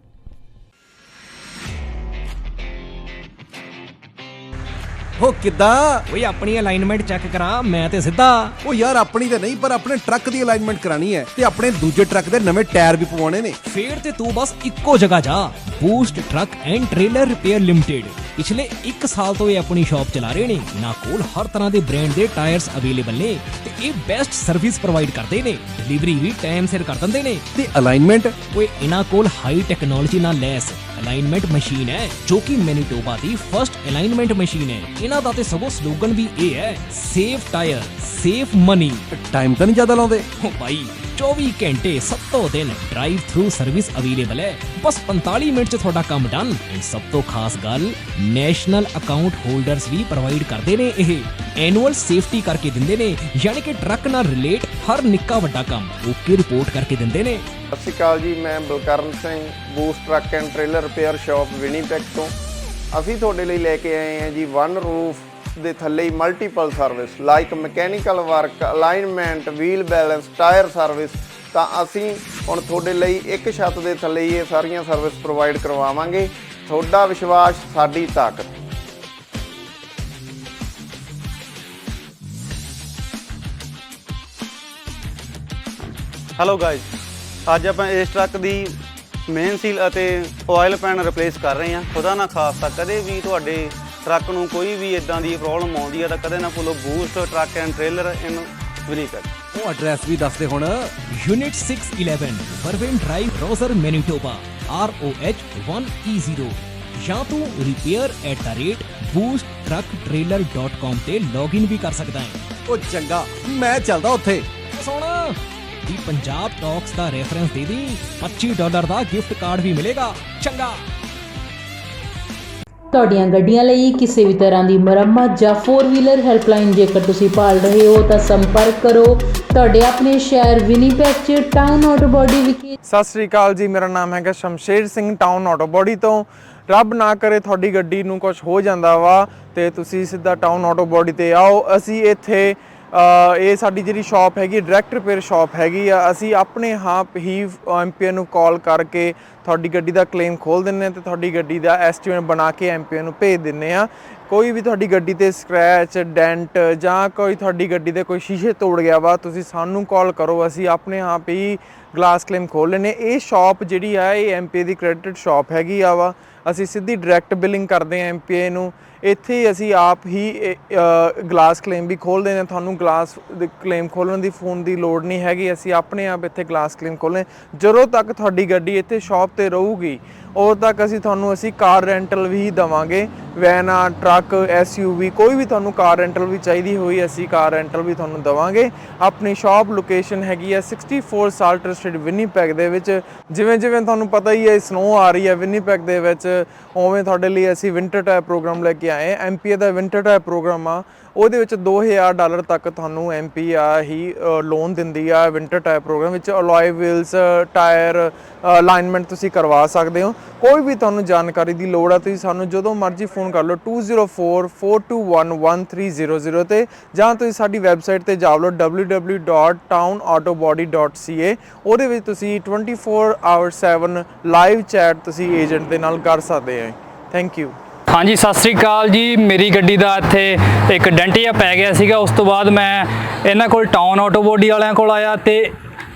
ਹੋ ਕਿੱਦਾਂ? ਓਏ ਆਪਣੀ ਅਲਾਈਨਮੈਂਟ ਚੈੱਕ ਕਰਾ, ਮੈਂ ਤੇ ਸਿੱਧਾ। ਉਹ ਯਾਰ ਆਪਣੀ ਤੇ ਨਹੀਂ, ਪਰ ਆਪਣੇ ਟਰੱਕ ਦੀ ਅਲਾਈਨਮੈਂਟ ਕਰਾਣੀ ਹੈ ਤੇ ਆਪਣੇ ਦੂਜੇ ਟਰੱਕ ਦੇ ਨਵੇਂ ਟਾਇਰ ਵੀ ਪਵਾਉਣੇ ਨੇ। ਫੇਰ ਤੇ ਤੂੰ ਬਸ ਇੱਕੋ ਜਗ੍ਹਾ ਜਾ, boost Truck and trailer repair limited. ਪਿਛਲੇ 1 ਸਾਲ ਤੋਂ ਇਹ ਆਪਣੀ ਸ਼ਾਪ ਚਲਾ ਰਹੇ ਨੇ। ਇਹਨਾਂ ਕੋਲ ਹਰ ਤਰ੍ਹਾਂ ਦੇ ਬ੍ਰਾਂਡ ਦੇ ਟਾਇਰਸ ਅਵੇਲੇਬਲ ਨੇ ਤੇ ਇਹ ਬੈਸਟ ਸਰਵਿਸ ਪ੍ਰੋਵਾਈਡ ਕਰਦੇ ਨੇ। ਡਿਲੀਵਰੀ ਵੀ ਟਾਈਮ ਸਿਰ ਕਰ ਦਿੰਦੇ ਨੇ। ਤੇ ਅਲਾਈਨਮੈਂਟ? ਓਏ ਇਹਨਾਂ ਕੋਲ ਹਾਈ ਟੈਕਨੋਲੋਜੀ ਨਾਲ ਲੈਸ ਅਲਾਈਨਮੈਂਟ ਮਸ਼ੀਨ ਹੈ ਜੋ ਕਿ ਮੈਨੀਟੋਬਾ ਦੀ ਫਰਸਟ ਅਲਾਈਨਮੈਂਟ ਮਸ਼ੀਨ ਹੈ। ਇਹਨਾਂ ਦਾ ਤੇ ਸਗੋਂ ਸਲੋਗਨ ਵੀ ਇਹ ਹੈ, save tyre save money. Time ਤਾਂ ਨਹੀਂ ਜ਼ਿਆਦਾ ਲਾਉਂਦੇ? ਓ ਭਾਈ 24 ਘੰਟੇ 7 ਦਿਨ ਡਰਾਈਵ ਥਰੂ ਸਰਵਿਸ ਅਵੇਲੇਬਲ ਹੈ। ਬਸ 45 ਮਿੰਟ 'ਚ ਤੁਹਾਡਾ ਕੰਮ ਡਨ। ਐਂਡ ਸਭ ਤੋਂ ਖਾਸ ਗੱਲ, ਨੈਸ਼ਨਲ ਅਕਾਊਂਟ ਹੋਲਡਰਸ ਵੀ ਪ੍ਰੋਵਾਈਡ ਕਰਦੇ ਨੇ। ਇਹ ਐਨੂਅਲ ਸੇਫਟੀ ਕਰਕੇ ਦਿੰਦੇ ਨੇ, ਯਾਨੀ ਕਿ ਟਰੱਕ ਨਾਲ ਰਿਲੇਟ ਹਰ ਨਿੱਕਾ ਵੱਡਾ ਕੰਮ ਓਕੇ ਰਿਪੋਰਟ ਕਰਕੇ ਦਿੰਦੇ ਨੇ। ਸਤਿ ਸ਼੍ਰੀ ਅਕਾਲ ਜੀ, ਮੈਂ Balkaran Singh, boost Truck and trailer repair shop Winnipeg ਤੋਂ। ਅਸੀਂ ਤੁਹਾਡੇ ਲਈ ਲੈ ਕੇ ਆਏ ਹਾਂ ਜੀ ਵਨ ਰੂਫ ਦੇ ਥੱਲੇ ਹੀ multiple service like mechanical work, alignment, wheel balance, tyre service. ਤਾਂ ਅਸੀਂ ਹੁਣ ਤੁਹਾਡੇ ਲਈ ਇੱਕ ਛੱਤ ਦੇ ਥੱਲੇ ਹੀ ਇਹ ਸਾਰੀਆਂ ਸਰਵਿਸ ਪ੍ਰੋਵਾਈਡ ਕਰਵਾਵਾਂਗੇ। ਤੁਹਾਡਾ ਵਿਸ਼ਵਾਸ ਸਾਡੀ ਤਾਕਤ। ਹੈਲੋ ਗਾਇਜ਼, ਅੱਜ ਆਪਾਂ ਇਸ ਟਰੱਕ ਦੀ ਮੇਨ ਸੀਲ ਅਤੇ ਆਇਲ ਪੈਨ ਰਿਪਲੇਸ ਕਰ ਰਹੇ ਹਾਂ। ਖੁਦਾ ਨਾ ਖਾਸਤਾ ਕਦੇ ਵੀ ਤੁਹਾਡੇ ਟਰੱਕ ਨੂੰ ਕੋਈ ਵੀ ਇਦਾਂ ਦੀ ਪ੍ਰੋਬਲਮ ਆਉਂਦੀ ਹੈ ਤਾਂ ਕਦੇ ਨਾ ਭੁੱਲੋ Boost Truck and Trailer in Winnipeg. ਉਹ ਐਡਰੈਸ ਵੀ ਦੱਸ ਦੇ ਹੁਣ। Unit 611 Vervain Drive, Rosser, Manitoba, ROH 1E0। ਜਾਂ ਤੂੰ repair@boosttrucktrailer.com ਤੇ ਲੌਗਇਨ ਵੀ ਕਰ ਸਕਦਾ ਹੈ। ਉਹ ਚੰਗਾ, ਮੈਂ ਚੱਲਦਾ ਉੱਥੇ। ਸੁਣ ਦੀ ਪੰਜਾਬ ਟਾਕਸ ਦਾ ਰੈਫਰੈਂਸ ਦੇ ਦੀ, $25 ਦਾ ਗਿਫਟ ਕਾਰਡ ਵੀ ਮਿਲੇਗਾ। ਚੰਗਾ। ਤੁਹਾਡੀਆਂ ਗੱਡੀਆਂ ਲਈ ਕਿਸੇ ਵੀ ਤਰ੍ਹਾਂ ਦੀ ਮੁਰੰਮਤ ਜਾਂ 4 ਵੀਲਰ ਹੈਲਪਲਾਈਨ ਜੇਕਰ ਤੁਸੀਂ ਭਾਲ ਰਹੇ ਹੋ ਤਾਂ ਸੰਪਰਕ ਕਰੋ ਤੁਹਾਡੇ ਆਪਣੇ ਸ਼ਹਿਰ ਵਿਨੀਪੈਗ 'ਚ ਟਾਊਨ ਆਟੋ ਬਾਡੀ ਵਿਖੇ। ਸਤਿ ਸ੍ਰੀ ਅਕਾਲ ਜੀ, ਮੇਰਾ ਨਾਮ ਹੈਗਾ Shamsher Singh, town Auto body ਤੋਂ। ਰੱਬ ਨਾ ਕਰੇ ਤੁਹਾਡੀ ਗੱਡੀ ਨੂੰ ਕੁਝ ਹੋ ਜਾਂਦਾ ਵਾ ਤੇ ਤੁਸੀਂ ਸਿੱਧਾ ਟਾਊਨ ਆਟੋ ਬਾਡੀ ਤੇ ਆਓ। ਅਸੀਂ ਇੱਥੇ ਇਹ ਸਾਡੀ ਜਿਹੜੀ ਸ਼ਾਪ ਹੈਗੀ ਡਾਇਰੈਕਟ ਰਿਪੇਅਰ ਸ਼ਾਪ ਹੈਗੀ ਆ। ਅਸੀਂ ਆਪਣੇ ਆਪ ਹੀ ਐਮਪੀਏ ਨੂੰ ਕਾਲ ਕਰਕੇ ਤੁਹਾਡੀ ਗੱਡੀ ਦਾ ਕਲੇਮ ਖੋਲ੍ਹ ਦਿੰਦੇ ਹਾਂ ਤੇ ਤੁਹਾਡੀ ਗੱਡੀ ਦਾ ਐਸਟੀਮੇਟ ਬਣਾ ਕੇ ਐਮਪੀਏ ਨੂੰ ਭੇਜ ਦਿੰਦੇ ਹਾਂ। ਕੋਈ ਵੀ ਤੁਹਾਡੀ ਗੱਡੀ ਤੇ ਸਕ੍ਰੈਚ, ਡੈਂਟ ਜਾਂ ਕੋਈ ਤੁਹਾਡੀ ਗੱਡੀ ਦੇ ਕੋਈ ਸ਼ੀਸ਼ੇ ਤੋੜ ਗਿਆ ਵਾ, ਤੁਸੀਂ ਸਾਨੂੰ ਕਾਲ ਕਰੋ, ਅਸੀਂ ਆਪਣੇ ਆਪ ਹੀ ਗਲਾਸ ਕਲੇਮ ਖੋਲ੍ਹ ਲੈਂਦੇ। ਇਹ ਸ਼ਾਪ ਜਿਹੜੀ ਆ ਇਹ ਐਮਪੀਏ ਦੀ ਕ੍ਰੈਡਿਟਡ ਸ਼ਾਪ ਹੈਗੀ ਆ ਵਾ। ਅਸੀਂ ਸਿੱਧੀ ਡਾਇਰੈਕਟ ਬਿਲਿੰਗ ਕਰਦੇ ਹਾਂ ਐਮਪੀਏ ਨੂੰ। ਇੱਥੇ ਅਸੀਂ ਆਪ ਹੀ ਗਲਾਸ ਕਲੇਮ ਵੀ ਖੋਲ੍ਹਦੇ ਹਾਂ। ਤੁਹਾਨੂੰ ਗਲਾਸ ਕਲੇਮ ਖੋਲ੍ਹਣ ਦੀ ਫੋਨ ਦੀ ਲੋੜ ਨਹੀਂ ਹੈਗੀ। ਅਸੀਂ ਆਪਣੇ ਆਪ ਇੱਥੇ ਗਲਾਸ ਕਲੇਮ ਖੋਲ੍ਹਦੇ। ਜਦੋਂ ਤੱਕ ਤੁਹਾਡੀ ਗੱਡੀ ਇੱਥੇ ਸ਼ਾਪ 'ਤੇ ਰਹੂਗੀ ਉਦੋਂ ਤੱਕ ਅਸੀਂ ਤੁਹਾਨੂੰ ਕਾਰ ਰੈਂਟਲ ਵੀ ਦੇਵਾਂਗੇ। ਵੈਨ ਆ, ਟਰੱਕ, SUV, ਕੋਈ ਵੀ ਤੁਹਾਨੂੰ ਕਾਰ ਰੈਂਟਲ ਵੀ ਚਾਹੀਦੀ ਹੋਈ ਅਸੀਂ ਕਾਰ ਰੈਂਟਲ ਵੀ ਤੁਹਾਨੂੰ ਦੇਵਾਂਗੇ। ਆਪਣੀ ਸ਼ਾਪ ਲੋਕੇਸ਼ਨ ਹੈਗੀ ਆ 64 ਸਾਲਟਰ ਸਟਰੀਟ ਵਿਨੀਪੈਗ ਦੇ ਵਿੱਚ। ਜਿਵੇਂ ਤੁਹਾਨੂੰ ਪਤਾ ਹੀ ਹੈ ਸਨੋ ਆ ਰਹੀ ਹੈ ਵਿਨੀਪੈਗ ਦੇ ਵਿੱਚ, ਉਵੇਂ ਤੁਹਾਡੇ ਲਈ ਅਸੀਂ ਵਿੰਟਰ ਟਾਇਰ ਪ੍ਰੋਗਰਾਮ ਲੈ ਕੇ ਆਏ। ਐਮਪੀਏ ਦਾ ਵਿੰਟਰ ਟਾਇਰ ਪ੍ਰੋਗਰਾਮ ਆ, ਉਹਦੇ ਵਿੱਚ $2000 ਤੱਕ ਤੁਹਾਨੂੰ ਐਮਪੀ ਹੀ ਲੋਨ ਦਿੰਦੀ ਆ। ਵਿੰਟਰ ਟਾਇਰ ਪ੍ਰੋਗਰਾਮ ਵਿੱਚ ਅਲੋਏ ਵੀਲਸ, ਟਾਇਰ, ਅਲਾਈਨਮੈਂਟ ਤੁਸੀਂ ਕਰਵਾ ਸਕਦੇ ਹੋ। ਕੋਈ ਵੀ ਤੁਹਾਨੂੰ ਜਾਣਕਾਰੀ ਦੀ ਲੋੜ ਆ ਤੁਸੀਂ ਸਾਨੂੰ ਜਦੋਂ ਮਰਜ਼ੀ ਫੋਨ ਕਰ ਲਓ 2044211300 ਤੇ, ਜਾਂ ਤੁਸੀਂ ਸਾਡੀ ਵੈਬਸਾਈਟ ਤੇ ਜਾ ਲਓ www.townautobody.ca। ਉਹਦੇ ਵਿੱਚ ਤੁਸੀਂ 24/7 ਲਾਈਵ ਚੈਟ ਤੁਸੀਂ ਏਜੰਟ ਦੇ ਨਾਲ ਕਰ ਸਕਦੇ ਹੋ। Thank you. ਹਾਂਜੀ, ਸਤਿ ਸ੍ਰੀ ਅਕਾਲ ਜੀ। ਮੇਰੀ ਗੱਡੀ ਦਾ ਇੱਥੇ ਇੱਕ ਡੈਂਟ ਜਿਹਾ ਪੈ ਗਿਆ ਸੀਗਾ। ਉਸ ਤੋਂ ਬਾਅਦ ਮੈਂ ਇਹਨਾਂ ਕੋਲ ਟਾਊਨ ਆਟੋ ਬਾਡੀ ਵਾਲਿਆਂ ਕੋਲ ਆਇਆ ਤੇ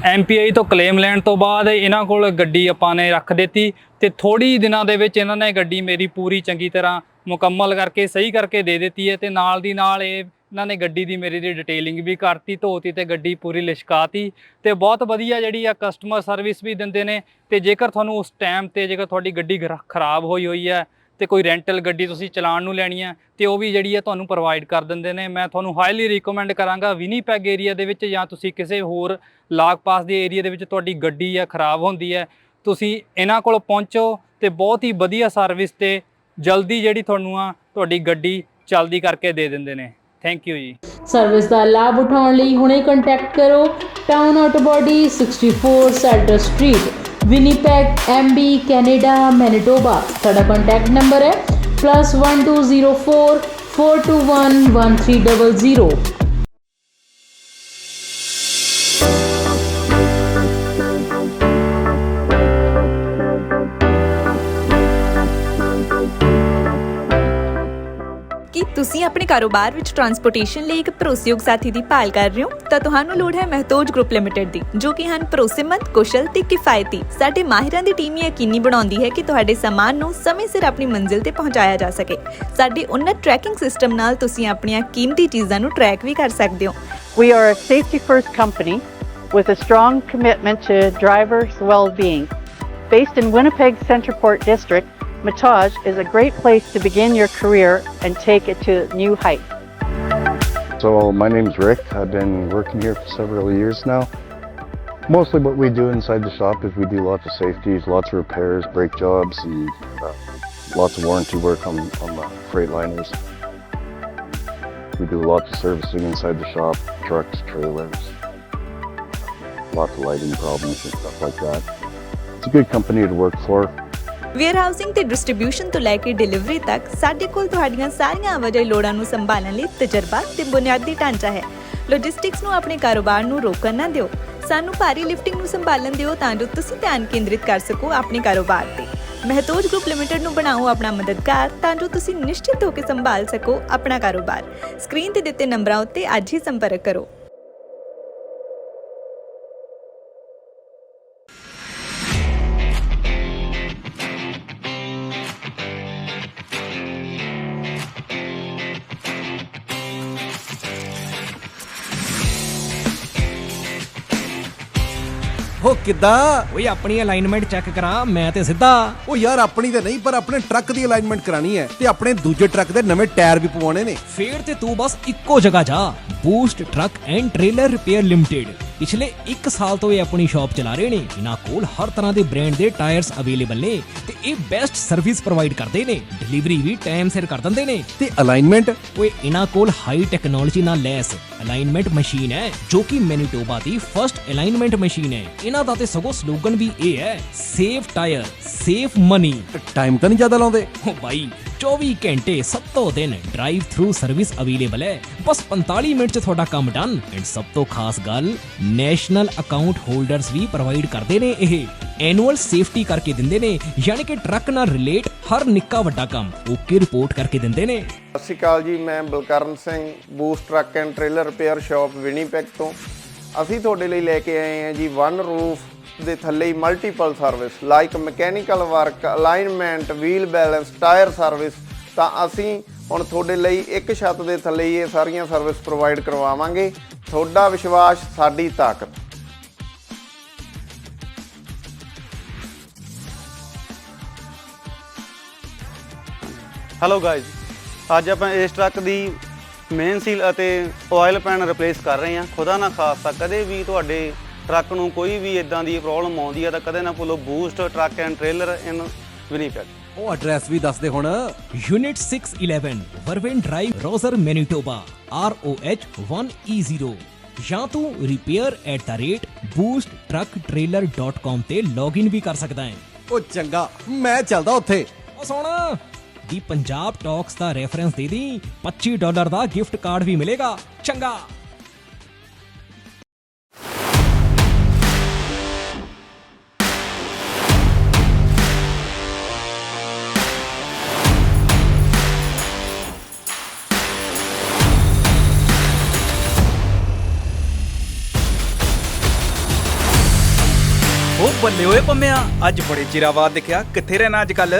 MPI ਤੋਂ ਕਲੇਮ ਲੈਣ ਤੋਂ ਬਾਅਦ ਇਹਨਾਂ ਕੋਲ ਗੱਡੀ ਆਪਾਂ ਨੇ ਰੱਖ ਦਿੱਤੀ ਤੇ ਥੋੜੀ ਦਿਨਾਂ ਦੇ ਵਿੱਚ ਇਹਨਾਂ ਨੇ ਗੱਡੀ ਮੇਰੀ ਪੂਰੀ ਚੰਗੀ ਤਰ੍ਹਾਂ ਮੁਕੰਮਲ ਕਰਕੇ ਸਹੀ ਕਰਕੇ ਦੇ ਦਿੱਤੀ ਹੈ। ਤੇ ਨਾਲ ਦੀ ਨਾਲ ਇਹਨਾਂ ਨੇ ਗੱਡੀ ਦੀ ਮੇਰੀ ਦੀ ਡਿਟੇਲਿੰਗ ਵੀ ਕਰਤੀ, ਧੋਤੀ ਤੇ ਗੱਡੀ ਪੂਰੀ ਲਿਸ਼ਕਾਤੀ ਤੇ ਬਹੁਤ ਵਧੀਆ ਜਿਹੜੀ ਆ ਕਸਟਮਰ ਸਰਵਿਸ ਵੀ ਦਿੰਦੇ ਨੇ। ਤੇ ਜੇਕਰ ਤੁਹਾਨੂੰ ਉਸ ਟਾਈਮ ਤੇ ਜੇਕਰ ਤੁਹਾਡੀ ਗੱਡੀ ਖਰਾਬ ਹੋਈ ਹੈ ਤੇ ਕੋਈ ਰੈਂਟਲ ਗੱਡੀ ਤੁਸੀਂ ਚਲਾਉਣ ਨੂੰ ਲੈਣੀ ਹੈ ਤੇ ਉਹ ਵੀ ਜਿਹੜੀ ਹੈ ਤੁਹਾਨੂੰ ਪ੍ਰੋਵਾਈਡ ਕਰ ਦਿੰਦੇ ਨੇ। ਮੈਂ ਤੁਹਾਨੂੰ ਹਾਈਲੀ ਰਿਕਮੈਂਡ ਕਰਾਂਗਾ ਵਿਨੀਪੈਗ ਏਰੀਆ ਦੇ ਵਿੱਚ ਜਾਂ ਤੁਸੀਂ ਕਿਸੇ ਹੋਰ ਲਾਗ ਪਾਸ ਦੇ ਏਰੀਆ ਦੇ ਵਿੱਚ ਤੁਹਾਡੀ ਗੱਡੀ ਆ ਖਰਾਬ ਹੁੰਦੀ ਹੈ, ਤੁਸੀਂ ਇਹਨਾਂ ਕੋਲ ਪਹੁੰਚੋ ਤੇ ਬਹੁਤ ਹੀ ਵਧੀਆ ਸਰਵਿਸ ਤੇ ਜਲਦੀ ਜਿਹੜੀ ਤੁਹਾਨੂੰ ਆ ਤੁਹਾਡੀ ਗੱਡੀ ਚਲਦੀ ਕਰਕੇ ਦੇ ਦਿੰਦੇ ਨੇ। ਥੈਂਕ ਯੂ ਜੀ। ਸਰਵਿਸ ਦਾ ਲਾਭ ਉਠਾਉਣ ਲਈ ਹੁਣੇ ਕੰਟੈਕਟ ਕਰੋ Town Auto Body 64 Salter Street Winnipeg MB Canada Manitoba. ਸਾਡਾ ਕੰਟੈਕਟ ਨੰਬਰ ਹੈ +1204 421 1300। ਕੀ ਤੁਸੀਂ ਆਪਣੇ ਕਾਰੋਬਾਰ ਵਿੱਚ ਟਰਾਂਸਪੋਰਟੇਸ਼ਨ ਲਈ ਇੱਕ ਭਰੋਸੇਯੋਗ ਸਾਥੀ ਦੀ ਭਾਲ ਕਰ ਰਹੇ ਹੋ ਤਾਂ ਤੁਹਾਨੂੰ ਲੋੜ ਹੈ ਮਹਿਤੋਜ ਗਰੁੱਪ ਲਿਮਟਿਡ ਦੀ, ਜੋ ਕਿ ਹਨ ਭਰੋਸੇਮੰਦ, ਕੁਸ਼ਲ ਤੇ ਕਿਫਾਇਤੀ। ਸਾਡੇ ਮਾਹਿਰਾਂ ਦੀ ਟੀਮ ਯਕੀਨੀ ਬਣਾਉਂਦੀ ਹੈ ਕਿ ਤੁਹਾਡੇ ਸਾਮਾਨ ਨੂੰ ਸਮੇਂ ਸਿਰ ਆਪਣੀ ਮੰਜ਼ਿਲ ਤੇ ਪਹੁੰਚਾਇਆ ਜਾ ਸਕੇ। ਸਾਡੇ ਉન્નਤ ਟਰੈਕਿੰਗ ਸਿਸਟਮ ਨਾਲ ਤੁਸੀਂ ਆਪਣੀਆਂ ਕੀਮਤੀ ਚੀਜ਼ਾਂ ਨੂੰ ਟਰੈਕ ਵੀ ਕਰ ਸਕਦੇ ਹੋ। We are a safety-first company with a strong commitment to drivers' well-being. Based in Winnipeg Centreport District, Matage is a great place to begin your career and take it to new heights. So my name's Rick. I've been working here for several years now. Mostly what we do inside the shop is we do lots of safeties, lots of repairs, brake jobs, and lots of warranty work on the Freightliners. We do lots of servicing inside the shop, trucks, trailers, lots of lighting problems and stuff like that. It's a good company to work for. Warehousing ਤੇ ਡਿਸਟ੍ਰੀਬਿਊਸ਼ਨ ਤੋਂ ਲੈ ਕੇ ਡਿਲੀਵਰੀ ਤੱਕ ਸਾਡੇ ਕੋਲ ਤੁਹਾਡੀਆਂ ਸਾਰੀਆਂ ਆਵਾਜਾਈ ਲੋੜਾਂ ਨੂੰ ਸੰਭਾਲਣ ਲਈ ਤਜਰਬਾ ਤੇ ਬੁਨਿਆਦੀ ਢਾਂਚਾ ਹੈ। ਲੌਜਿਸਟਿਕਸ ਨੂੰ ਆਪਣੇ ਕਾਰੋਬਾਰ ਨੂੰ ਰੋਕਣ ਨਾ ਦਿਓ। ਸਾਨੂੰ ਭਾਰੀ ਲਿਫਟਿੰਗ ਨੂੰ ਸੰਭਾਲਣ ਦਿਓ ਤਾਂ ਜੋ ਤੁਸੀਂ ਧਿਆਨ ਕੇਂਦਰਿਤ ਕਰ ਸਕੋ ਆਪਣੇ ਕਾਰੋਬਾਰ ਤੇ। ਮਹਿਤੋਜ ਗਰੁੱਪ ਲਿਮਟਿਡ ਨੂੰ ਬਣਾਓ ਆਪਣਾ ਮਦਦਗਾਰ ਤਾਂ ਜੋ ਤੁਸੀਂ ਨਿਸ਼ਚਿਤ ਹੋ ਕੇ ਸੰਭਾਲ ਸਕੋ ਆਪਣਾ ਕਾਰੋਬਾਰ। ਸਕਰੀਨ ਤੇ ਦਿੱਤੇ ਨੰਬਰਾਂ ਉੱਤੇ ਅੱਜ ਹੀ ਸੰਪਰਕ ਕਰੋ। ਹੋ ਕਿੱਦਾਂ ਓਏ ਆਪਣੀ ਅਲਾਈਨਮੈਂਟ ਚੈੱਕ ਕਰਾ, ਮੈਂ ਤੇ ਸਿੱਧਾ। ਉਹ ਯਾਰ ਆਪਣੀ ਤੇ ਨਹੀਂ, ਪਰ ਆਪਣੇ ਟਰੱਕ ਦੀ ਅਲਾਈਨਮੈਂਟ ਕਰਾਣੀ ਹੈ ਤੇ ਆਪਣੇ ਦੂਜੇ ਟਰੱਕ ਦੇ ਨਵੇਂ ਟਾਇਰ ਵੀ ਪਵਾਉਣੇ ਨੇ। ਫੇਰ ਤੇ ਤੂੰ ਬਸ ਇੱਕੋ ਜਗ੍ਹਾ ਜਾ, boost Truck and trailer repair limited. ਪਿਛਲੇ 1 ਸਾਲ ਤੋਂ ਇਹ ਆਪਣੀ ਸ਼ਾਪ ਚਲਾ ਰਹੇ ਨੇ। ਇਹਨਾਂ ਕੋਲ ਹਰ ਤਰ੍ਹਾਂ ਦੇ ਬ੍ਰਾਂਡ ਦੇ ਟਾਇਰਸ ਅਵੇਲੇਬਲ ਨੇ ਤੇ ਇਹ ਬੈਸਟ ਸਰਵਿਸ ਪ੍ਰੋਵਾਈਡ ਕਰਦੇ ਨੇ। ਡਿਲੀਵਰੀ ਵੀ ਟਾਈਮ ਸਿਰ ਕਰ ਦਿੰਦੇ ਨੇ। ਤੇ ਅਲਾਈਨਮੈਂਟ ਓਏ ਇਹਨਾਂ ਕੋਲ ਹਾਈ ਟੈਕਨੋਲੋਜੀ ਨਾਲ ਲੈਸ ਅਲਾਈਨਮੈਂਟ ਮਸ਼ੀਨ ਹੈ, ਜੋ ਕਿ ਮੈਨੀਟੋਬਾ ਦੀ ਫਰਸਟ ਅਲਾਈਨਮੈਂਟ ਮਸ਼ੀਨ ਹੈ। ਇਹਨਾਂ ਦਾ ਤੇ ਸਗੋਂ ਸਲੋਗਨ ਵੀ ਇਹ ਹੈ, safe tyre safe money. Time ਤਾਂ ਨਹੀਂ ਜ਼ਿਆਦਾ ਲਾਉਂਦੇ? ਓ ਬਾਈ 24 ਘੰਟੇ 7 ਦਿਨ ਡਰਾਈਵ ਥਰੂ ਸਰਵਿਸ ਅਵੇਲੇਬਲ ਹੈ। ਬਸ 45 ਮਿੰਟ 'ਚ ਤੁਹਾਡਾ ਕੰਮ ਡਨ। ਐਂਡ ਸਭ ਤੋਂ ਖਾਸ ਗੱਲ, ਨੈਸ਼ਨਲ ਅਕਾਊਂਟ ਹੋਲਡਰਸ ਵੀ ਪ੍ਰੋਵਾਈਡ ਕਰਦੇ ਨੇ। ਇਹ ਐਨੂਅਲ ਸੇਫਟੀ ਕਰਕੇ ਦਿੰਦੇ ਨੇ, ਯਾਨੀ ਕਿ ਟਰੱਕ ਨਾਲ ਰਿਲੇਟ ਹਰ ਨਿੱਕਾ ਵੱਡਾ ਕੰਮ ਓਕੇ ਰਿਪੋਰਟ ਕਰਕੇ ਦਿੰਦੇ ਨੇ। ਸਤਿ ਸ਼੍ਰੀ ਅਕਾਲ ਜੀ, ਮੈਂ Balkaran Singh, boost Truck and trailer repair shop Winnipeg ਤੋਂ। ਅਸੀਂ ਤੁਹਾਡੇ ਲਈ ਲੈ ਕੇ ਆਏ ਹਾਂ ਜੀ ਵਨ ਰੂਫ ਦੇ ਥੱਲੇ ਹੀ multiple service like mechanical work, alignment, wheel balance, tyre service. ਤਾਂ ਅਸੀਂ ਹੁਣ ਤੁਹਾਡੇ ਲਈ ਇੱਕ ਛੱਤ ਦੇ ਥੱਲੇ ਹੀ ਇਹ ਸਾਰੀਆਂ ਸਰਵਿਸ ਪ੍ਰੋਵਾਈਡ ਕਰਵਾਵਾਂਗੇ। ਤੁਹਾਡਾ ਵਿਸ਼ਵਾਸ ਸਾਡੀ ਤਾਕਤ। ਹੈਲੋ ਗਾਇਜ਼, ਅੱਜ ਆਪਾਂ ਇਸ ਟਰੱਕ ਦੀ ਮੇਨ ਸੀਲ ਅਤੇ ਆਇਲ ਪੈਨ ਰਿਪਲੇਸ ਕਰ ਰਹੇ ਹਾਂ। ਖੁਦਾ ਨਾ ਖਾਸਤਾ ਕਦੇ ਵੀ ਤੁਹਾਡੇ ਟਰੱਕ ਨੂੰ ਕੋਈ ਵੀ ਇਦਾਂ ਦੀ ਪ੍ਰੋਬਲਮ ਆਉਂਦੀ ਹੈ ਤਾਂ ਕਦੇ ਨਾ ਭੁੱਲੋ Boost Truck and Trailer in Winnipeg. ਉਹ ਐਡਰੈਸ ਵੀ ਦੱਸ ਦੇ ਹੁਣ। Unit 611 Vervain Drive, Rosser, Manitoba, ROH 1E0। ਜਾਂ ਤੂੰ repair@boosttrucktrailer.com ਤੇ ਲੌਗਇਨ ਵੀ ਕਰ ਸਕਦਾ ਹੈ। ਉਹ ਚੰਗਾ, ਮੈਂ ਚੱਲਦਾ ਉੱਥੇ। ਉਹ ਸੁਣ, ਦੀ ਪੰਜਾਬ ਟਾਕਸ ਦਾ ਰੈਫਰੈਂਸ ਦੇ ਦੀ, $25 ਦਾ ਗਿਫਟ ਕਾਰਡ ਵੀ ਮਿਲੇਗਾ। ਚੰਗਾ। ਉਹ ਬੱਲੇ ਓਏ ਪੰਮਿਆ, ਅੱਜ ਬੜੇ ਚਿਰਾਂ ਬਾਅਦ ਦਿਖਿਆ। ਕਿੱਥੇ ਰਹਿਣਾ ਅੱਜ ਕੱਲ?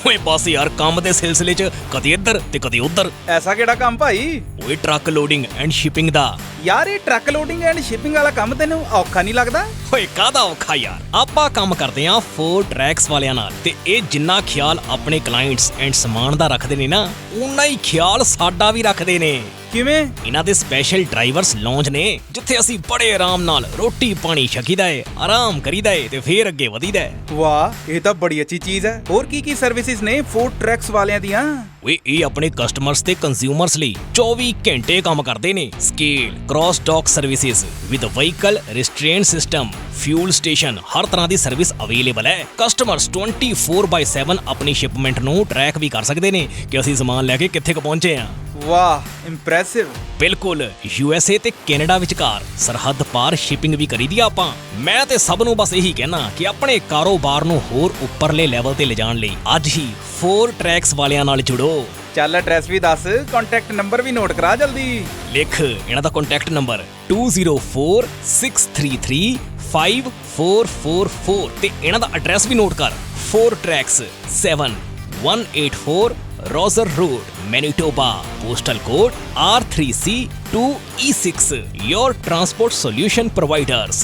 ਓਏ ਬਸ ਯਾਰ ਕੰਮ ਦੇ ਸਿਲਸਿਲੇ 'ਚ ਕਦੇ ਇੱਧਰ ਤੇ ਕਦੇ ਉੱਧਰ। ਐਸਾ ਕਿਹੜਾ ਕੰਮ ਭਾਈ? ਓਏ ਟਰੱਕ ਲੋਡਿੰਗ ਐਂਡ ਸ਼ਿਪਿੰਗ ਦਾ। ਯਾਰ ਇਹ ਟਰੱਕ ਲੋਡਿੰਗ ਐਂਡ ਸ਼ਿਪਿੰਗ ਵਾਲਾ ਕੰਮ ਤੈਨੂੰ ਔਖਾ ਨਹੀਂ ਲੱਗਦਾ? ਓਏ ਕਾਹਦਾ ਔਖਾ ਯਾਰ, ਆਪਾਂ ਕੰਮ ਕਰਦੇ ਆਂ 4 ਟਰੈਕਸ ਵਾਲਿਆਂ ਨਾਲ ਤੇ ਇਹ ਜਿੰਨਾ ਖਿਆਲ ਆਪਣੇ ਕਲਾਇੰਟਸ ਐਂਡ ਸਮਾਨ ਦਾ ਰੱਖਦੇ ਨੇ ਨਾ, ਉਨਾ ਹੀ ਖਿਆਲ ਸਾਡਾ ਵੀ ਰੱਖਦੇ ਨੇ। ਕਿਵੇਂ? ਇਹਨਾਂ ਦੇ ਸਪੈਸ਼ਲ ਡਰਾਈਵਰਸ ਲੌਂਜ ਨੇ ਜਿੱਥੇ ਅਸੀਂ ਬੜੇ ਆਰਾਮ ਨਾਲ ਰੋਟੀ ਪਾਣੀ ਛਕੀਦਾ ਏ, ਆਰਾਮ ਕਰੀਦਾ ਏ ਤੇ ਫੇਰ ਅੱਗੇ ਵਧੀਦਾ ਏ। ਵਾਹ, ਇਹ ਤਾਂ ਬੜੀ ਅੱਛੀ ਚੀਜ਼ ਹੈ। ਹੋਰ ਕੀ ਸਰਵਿਸਿਜ਼ ਨੇ 4 ਟਰੈਕਸ ਵਾਲਿਆਂ ਦੀਆਂ? ਓਏ ਇਹ ਆਪਣੇ ਕਸਟਮਰਸ ਤੇ ਕੰਜ਼ਿਊਮਰਸ ਲਈ 24 ਘੰਟੇ ਕੰਮ ਕਰਦੇ ਨੇ। Scale, cross dock services with vehicle restraint system, fuel station, ਹਰ ਤਰ੍ਹਾਂ ਦੀ ਸਰਵਿਸ ਅਵੇਲੇਬਲ ਹੈ। ਕਸਟਮਰਸ 24/7 ਆਪਣੀ ਸ਼ਿਪਮੈਂਟ ਨੂੰ ਟਰੈਕ ਵੀ ਕਰ ਸਕਦੇ ਨੇ ਕਿ ਅਸੀਂ ਸਮਾਨ ਲੈ ਕੇ ਕਿੱਥੇ ਕੁ ਪਹੁੰਚੇ ਆ। ਵਾਹ, ਇੰਪ੍ਰੈਸਿਵ। ਬਿਲਕੁਲ, USA ਤੇ ਕੈਨੇਡਾ ਵਿਚਕਾਰ ਸਰਹੱਦ ਪਾਰ ਸ਼ਿਪਿੰਗ ਵੀ ਕਰੀਦੀ ਆ ਆਪਾਂ। ਮੈਂ ਤੇ ਸਭ ਨੂੰ ਬਸ ਇਹੀ ਕਹਿਣਾ ਕਿ ਆਪਣੇ ਕਾਰੋਬਾਰ ਨੂੰ ਹੋਰ ਉੱਪਰਲੇ ਲੈਵਲ ਤੇ ਲਿਜਾਣ ਲਈ ਅੱਜ ਹੀ 4 ਟਰੈਕਸ ਵਾਲਿਆਂ ਨਾਲ ਜੁੜੋ। ਚੱਲ ਐਡਰੈਸ ਵੀ ਦੱਸ, ਕੰਟੈਕਟ ਨੰਬਰ ਵੀ ਨੋਟ ਕਰਾ ਜਲਦੀ। ਲਿਖ ਇਹਨਾਂ ਦਾ ਕੰਟੈਕਟ ਨੰਬਰ 2046335444 ਤੇ ਇਹਨਾਂ ਦਾ ਐਡਰੈਸ ਵੀ ਨੋਟ ਕਰ 4 tracks 7184 Roser Road, Manitoba, postal code R3C2E6. Your transport solution providers.